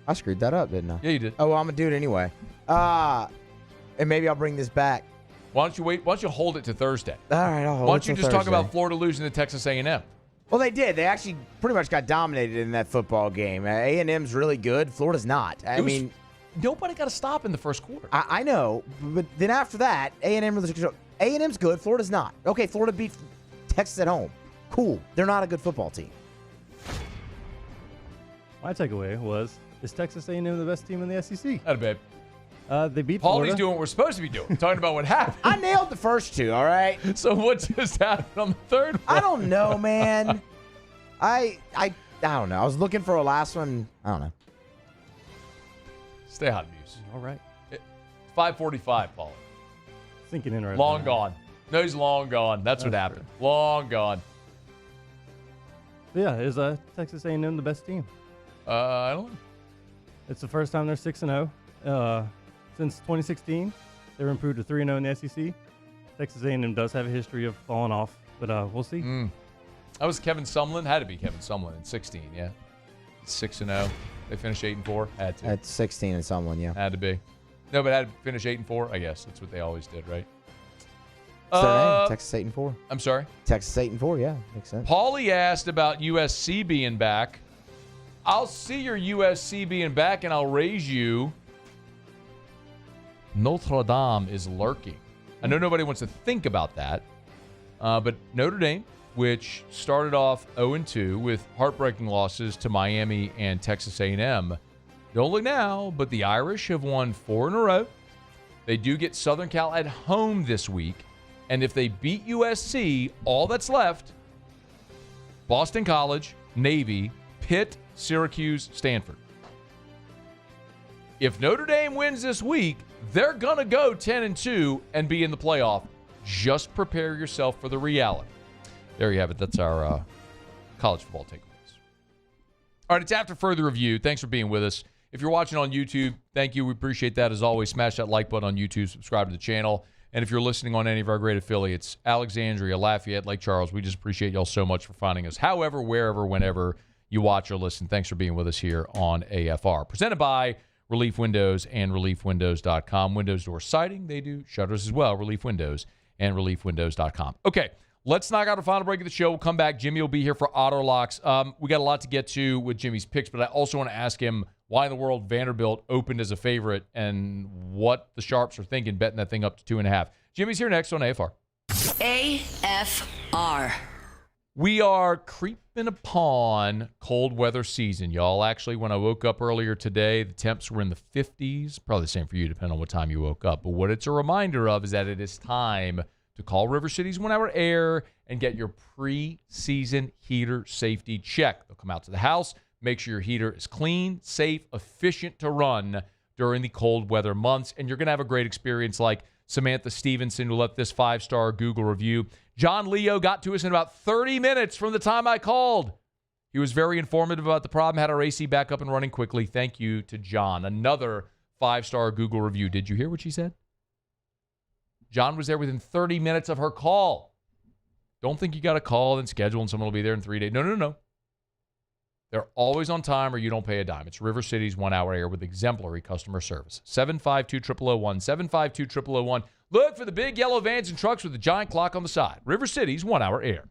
I screwed that up, didn't I? Yeah, you did. Oh, well, I'm going to do it anyway. And maybe I'll bring this back. Why don't you wait? Why don't you hold it to Thursday? All right, I'll hold it. Why don't you till just talk Thursday. about Florida losing to Texas A&M? Well, they did. They actually pretty much got dominated in that football game. A&M's really good. Florida's not. I mean, nobody got a stop in the first quarter. I know, but then after that, A&M really took control. A&M's good. Florida's not. Okay, Florida beat Texas at home. Cool. They're not a good football team. My takeaway was, is Texas A&M the best team in the SEC? Atta babe. They beat Paulie's Florida. doing what we're supposed to be doing, talking about what happened. I nailed the first 2, all right? So what just happened on the third one? I don't know, man. I don't know. I was looking for a last one. I don't know. Stay hot, Muse. All right. 5:45, Paulie. Sinking in right Long now. gone. No, he's long gone. That's what happened. Long gone. Yeah, is Texas A&M the best team? I don't know. It's the first time they're 6-0. Since 2016, they were improved to 3-0 in the SEC. Texas A&M does have a history of falling off, but we'll see. That was Kevin Sumlin. Had to be Kevin Sumlin in 16, yeah. 6-0. They finished 8-4. Had to. At 16 and someone, yeah. Had to be. No, but had to finish 8-4. I guess that's what they always did, right? It's their name, Texas 8-4. I'm sorry? Texas 8-4, yeah. Makes sense. Paulie asked about USC being back. I'll see your USC being back, and I'll raise you. Notre Dame is lurking. I know nobody wants to think about that, but Notre Dame, which started off 0-2 with heartbreaking losses to Miami and Texas A&M, don't look now, but the Irish have won 4 in a row. They do get Southern Cal at home this week, and if they beat USC, all that's left, Boston College, Navy, Pitt, Syracuse, Stanford. If Notre Dame wins this week, they're going to go 10-2 and be in the playoff. Just prepare yourself for the reality. There you have it. That's our college football takeaways. All right, it's after further review. Thanks for being with us. If you're watching on YouTube, thank you. We appreciate that as always. Smash that like button on YouTube. Subscribe to the channel. And if you're listening on any of our great affiliates, Alexandria, Lafayette, Lake Charles, we just appreciate y'all so much for finding us. However, wherever, whenever you watch or listen, thanks for being with us here on AFR. Presented by Relief Windows and ReliefWindows.com. Windows door siding, they do shutters as well. Relief Windows and ReliefWindows.com. Okay, let's knock out a final break of the show. We'll come back. Jimmy will be here for Otterlocks. We got a lot to get to with Jimmy's picks, but I also want to ask him why in the world Vanderbilt opened as a favorite and what the Sharps are thinking betting that thing up to 2.5. Jimmy's here next on AFR. AFR. We are creeping upon cold weather season, y'all. Actually, when I woke up earlier today, the temps were in the 50s. Probably the same for you, depending on what time you woke up. But what it's a reminder of is that it is time to call River City's 1 Hour Air and get your pre-season heater safety check. They'll come out to the house, make sure your heater is clean, safe, efficient to run during the cold weather months. And you're going to have a great experience like Samantha Stevenson, who left this 5-star Google review. John Leo got to us in about 30 minutes from the time I called. He was very informative about the problem, had our AC back up and running quickly. Thank you to John. Another 5-star Google review. Did you hear what she said? John was there within 30 minutes of her call. Don't think you got to call and schedule and someone will be there in 3 days. No. They're always on time or you don't pay a dime. It's River City's 1 Hour Air with exemplary customer service. 752-0001, 752-0001. Look for the big yellow vans and trucks with the giant clock on the side. River City's 1 Hour Air.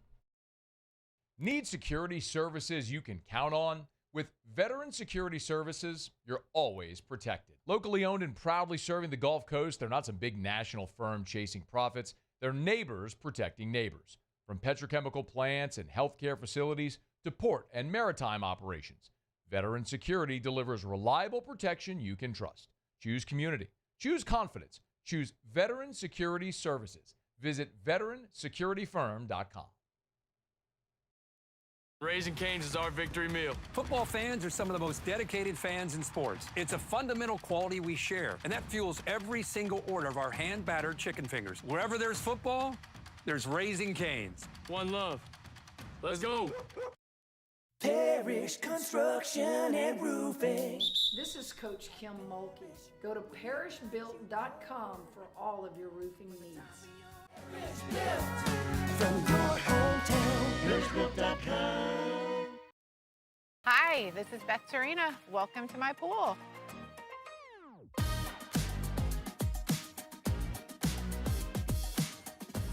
Need security services you can count on? With Veteran Security Services, you're always protected. Locally owned and proudly serving the Gulf Coast, they're not some big national firm chasing profits. They're neighbors protecting neighbors. From petrochemical plants and healthcare facilities to port and maritime operations, Veteran Security delivers reliable protection you can trust. Choose community. Choose confidence. Choose Veteran Security Services. Visit veteransecurityfirm.com. Raising Cane's is our victory meal. Football fans are some of the most dedicated fans in sports. It's a fundamental quality we share, and that fuels every single order of our hand-battered chicken fingers. Wherever there's football, there's Raising Cane's. One love. Let's go. Parish Construction and Roofing. This is Coach Kim Mulkey. Go to parishbuilt.com for all of your roofing needs. From your hometown, parishbuilt.com. Hi, this is Beth Serena. Welcome to my pool.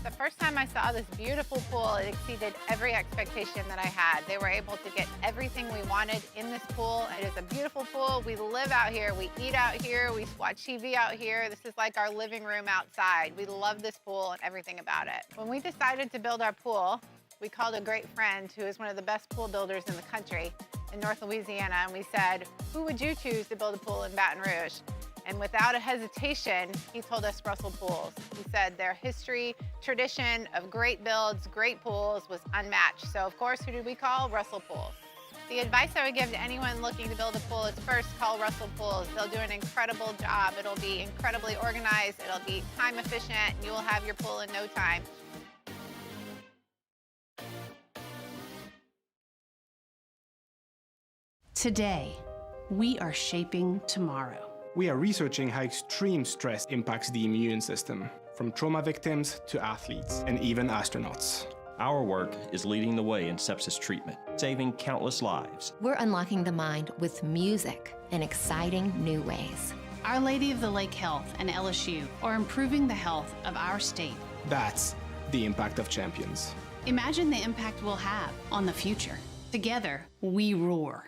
The first time I saw this beautiful pool, it exceeded every expectation that I had. They were able to get everything we wanted in this pool. It is a beautiful pool. We live out here. We eat out here. We watch TV out here. This is like our living room outside. We love this pool and everything about it. When we decided to build our pool, we called a great friend who is one of the best pool builders in the country in North Louisiana, and we said, who would you choose to build a pool in Baton Rouge? And without a hesitation, he told us Russell Pools. He said their history, tradition of great builds, great pools was unmatched. So of course, who did we call? Russell Pools. The advice I would give to anyone looking to build a pool is first call Russell Pools. They'll do an incredible job. It'll be incredibly organized. It'll be time efficient. And you will have your pool in no time. Today, we are shaping tomorrow. We are researching how extreme stress impacts the immune system, from trauma victims to athletes and even astronauts. Our work is leading the way in sepsis treatment, saving countless lives. We're unlocking the mind with music in exciting new ways. Our Lady of the Lake Health and LSU are improving the health of our state. That's the impact of champions. Imagine the impact we'll have on the future. Together, we roar.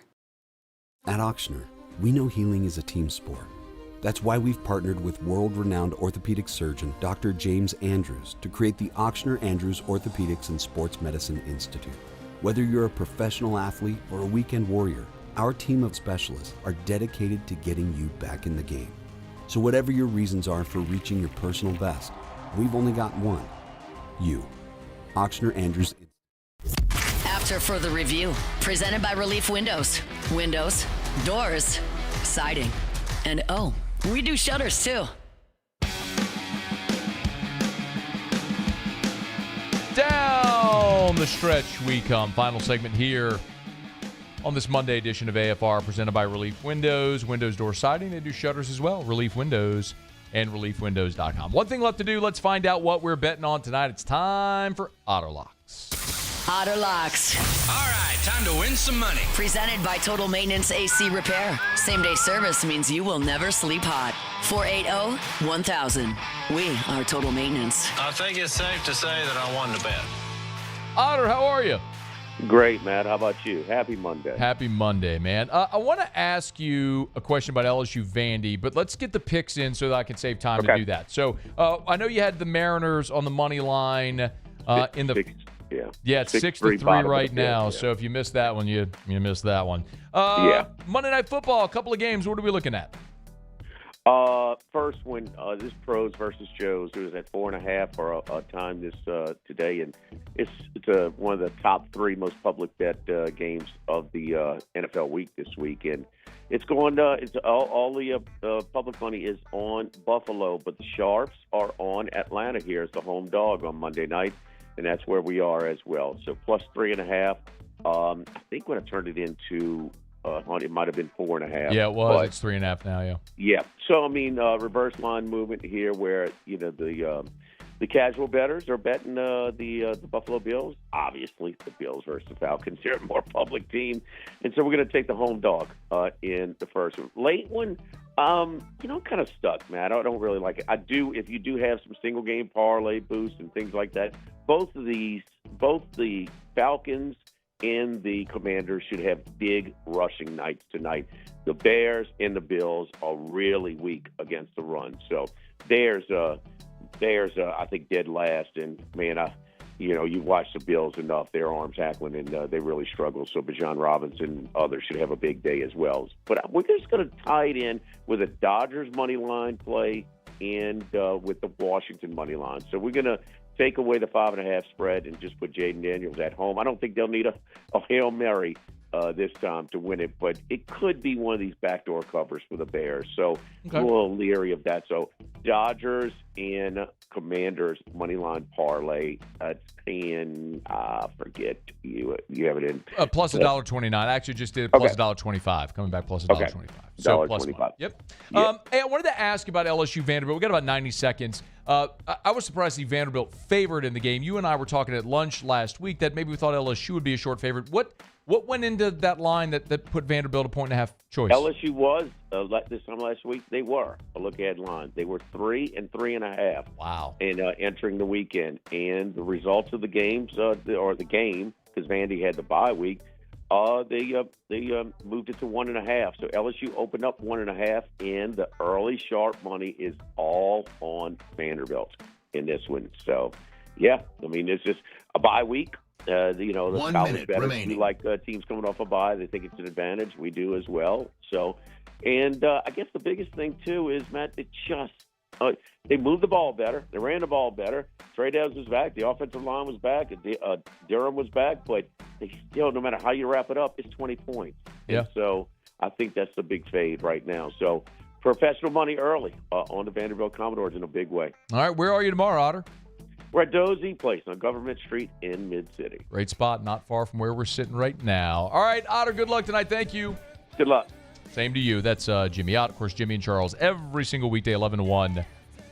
At Ochsner, we know healing is a team sport. That's why we've partnered with world-renowned orthopedic surgeon Dr. James Andrews to create the Ochsner Andrews Orthopedics and Sports Medicine Institute. Whether you're a professional athlete or a weekend warrior, our team of specialists are dedicated to getting you back in the game. So whatever your reasons are for reaching your personal best, we've only got one: you. Ochsner Andrews. After further review, presented by Relief Windows. Windows, doors, siding, and oh, we do shutters too. Down the stretch we come. Final segment here on this Monday edition of AFR, presented by Relief Windows. Windows, door siding, they do shutters as well. Relief Windows and reliefwindows.com. One thing left to do. Let's find out what we're betting on tonight. It's time for Otterlocks. Otterlocks. All right, time to win some money. Presented by Total Maintenance AC Repair. Same-day service means you will never sleep hot. 480-1000. We are Total Maintenance. I think it's safe to say that I won the bet. Otter, how are you? Great, Matt. How about you? Happy Monday. Happy Monday, man. I want to ask you a question about LSU Vandy, but let's get the picks in so that I can save time to do that. So I know you had the Mariners on the money line in the it's 6-3 right now. Yeah. So if you missed that one, you missed that one. Monday Night Football, a couple of games. What are we looking at? First one, this Pros versus Joes. It was at 4.5 for a time this today, and it's one of the top 3 most public bet games of the NFL week this week, and it's going. It's all the public money is on Buffalo, but the Sharps are on Atlanta here as the home dog on Monday night, and that's where we are as well. So plus 3.5. I think when I turned it into. It might have been 4.5. Yeah, it was. It's 3.5 now. Yeah. Yeah. So I mean, reverse line movement here, where the casual bettors are betting the Buffalo Bills. Obviously, the Bills versus the Falcons. They're a more public team, and so we're going to take the home dog in the first one. Late one, kind of stuck, Matt. I don't really like it. I do. If you do have some single game parlay boosts and things like that, both the Falcons and the Commanders should have big rushing nights tonight. The Bears and the Bills are really weak against the run. So Bears, I think, dead last. And, man, you watch the Bills enough. Their arms hackling, and they really struggle. So Bijan Robinson and others should have a big day as well. But we're just going to tie it in with a Dodgers money line play and with the Washington money line. So we're going to take away the 5.5 spread and just put Jaden Daniels at home. I don't think they'll need a Hail Mary this time to win it, but it could be one of these backdoor covers for the Bears. So a little leery of that. So Dodgers and Commanders moneyline parlay. That's paying, forget you have it in. Plus $1.29. I actually just did plus $1.25. Coming back plus $1.25. So plus $1.25. Yep. Hey, I wanted to ask about LSU Vanderbilt. We got about 90 seconds. I was surprised to see Vanderbilt favored in the game. You and I were talking at lunch last week that maybe we thought LSU would be a short favorite. What went into that line that put Vanderbilt a 1.5 choice? LSU was this time last week. They were a look-ahead line. They were 3 and 3.5. Wow! And entering the weekend, and the results of the games or the game, because Vandy had the bye week, they moved it to 1.5. So LSU opened up 1.5, and the early sharp money is all on Vanderbilt in this one. So, yeah, I mean, it's just a bye week. The college bettors do like teams coming off a bye. They think it's an advantage. We do as well. So, and I guess the biggest thing too is, Matt, it just they moved the ball better. They ran the ball better. Trey Downs was back. The offensive line was back. Durham was back. But they still, no matter how you wrap it up, it's 20 points. Yeah. And so I think that's the big fade right now. So professional money early on the Vanderbilt Commodores in a big way. All right, where are you tomorrow, Otter? We're at Dozy Place on Government Street in Mid-City. Great spot, not far from where we're sitting right now. All right, Otter, good luck tonight. Thank you. Good luck. Same to you. That's Jimmy Ott. Of course, Jimmy and Charles every single weekday, 11 to 1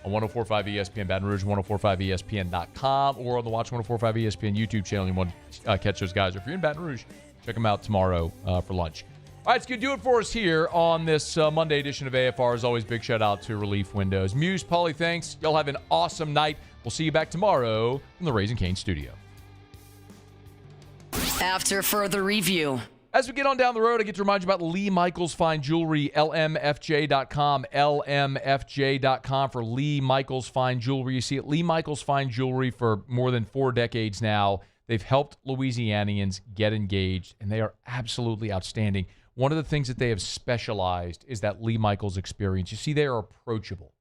on 104.5 ESPN Baton Rouge, 104.5ESPN.com, or on the Watch 104.5 ESPN YouTube channel. You want to catch those guys. If you're in Baton Rouge, check them out tomorrow for lunch. All right, it's going to do it for us here on this Monday edition of AFR. As always, big shout out to Relief Windows. Muse, Paulie, thanks. Y'all have an awesome night. We'll see you back tomorrow from the Raising Cane studio. After further review. As we get on down the road, I get to remind you about Lee Michaels Fine Jewelry, lmfj.com, lmfj.com for Lee Michaels Fine Jewelry. You see it, Lee Michaels Fine Jewelry for more than 4 decades now. They've helped Louisianians get engaged, and they are absolutely outstanding. One of the things that they have specialized is that Lee Michaels experience. You see, they are approachable.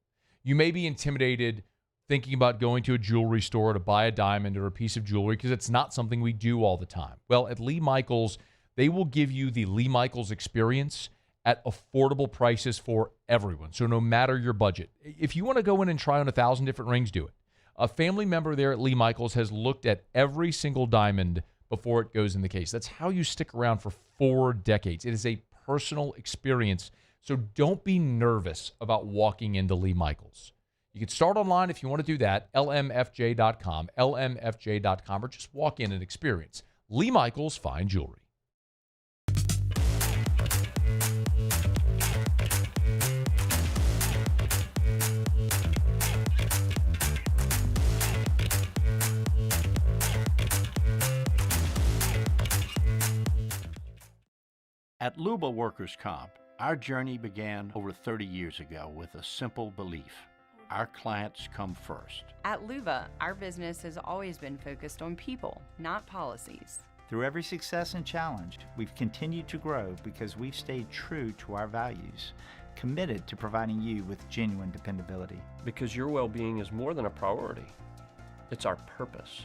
You may be intimidated thinking about going to a jewelry store to buy a diamond or a piece of jewelry because it's not something we do all the time. Well, at Lee Michaels, they will give you the Lee Michaels experience at affordable prices for everyone. So no matter your budget, if you want to go in and try on 1,000 different rings, do it. A family member there at Lee Michaels has looked at every single diamond before it goes in the case. That's how you stick around for 4 decades. It is a personal experience. So don't be nervous about walking into Lee Michaels. You can start online if you want to do that, lmfj.com, lmfj.com, or just walk in and experience Lee Michaels Fine Jewelry. At Luba Workers' Comp, our journey began over 30 years ago with a simple belief. Our clients come first. At Luba, our business has always been focused on people, not policies. Through every success and challenge, we've continued to grow because we've stayed true to our values, committed to providing you with genuine dependability. Because your well-being is more than a priority. It's our purpose.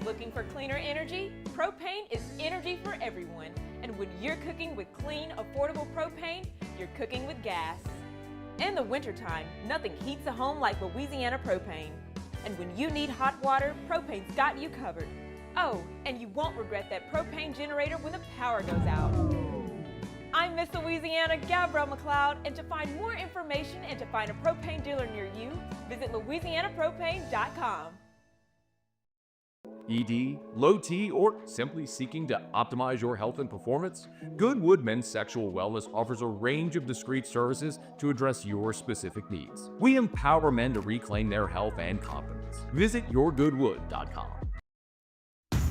Looking for cleaner energy? Propane is energy for everyone. And when you're cooking with clean, affordable propane, you're cooking with gas. In the wintertime, nothing heats a home like Louisiana propane. And when you need hot water, propane's got you covered. Oh, and you won't regret that propane generator when the power goes out. I'm Miss Louisiana, Gabrielle McLeod, and to find more information and to find a propane dealer near you, visit louisianapropane.com. ED, low T, or simply seeking to optimize your health and performance? Goodwood Men's Sexual Wellness offers a range of discreet services to address your specific needs. We empower men to reclaim their health and confidence. Visit yourgoodwood.com.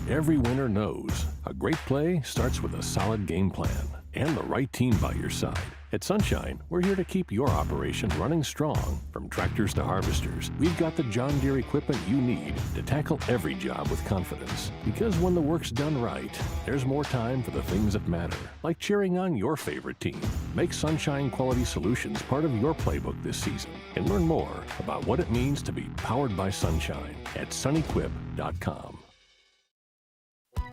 Every winner knows a great play starts with a solid game plan and the right team by your side. At Sunshine, we're here to keep your operation running strong. From tractors to harvesters, we've got the John Deere equipment you need to tackle every job with confidence. Because when the work's done right, there's more time for the things that matter, like cheering on your favorite team. Make Sunshine Quality Solutions part of your playbook this season and learn more about what it means to be powered by Sunshine at sunequip.com.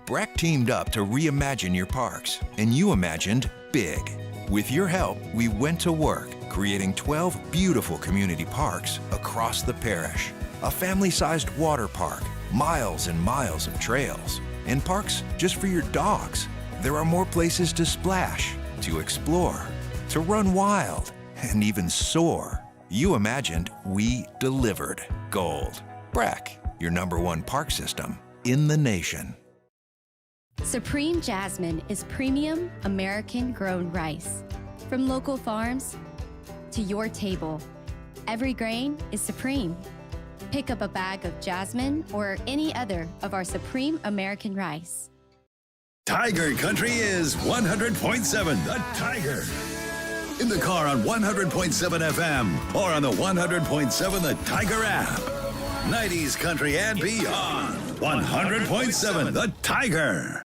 Breck teamed up to reimagine your parks, and you imagined big. With your help, we went to work, creating 12 beautiful community parks across the parish. A family-sized water park, miles and miles of trails, and parks just for your dogs. There are more places to splash, to explore, to run wild, and even soar. You imagined, we delivered. Gold. Breck, your #1 park system in the nation. Supreme Jasmine is premium American-grown rice. From local farms to your table, every grain is supreme. Pick up a bag of Jasmine or any other of our Supreme American rice. Tiger Country is 100.7 The Tiger. In the car on 100.7 FM or on the 100.7 The Tiger app. 90s country and beyond. 100.7 The Tiger.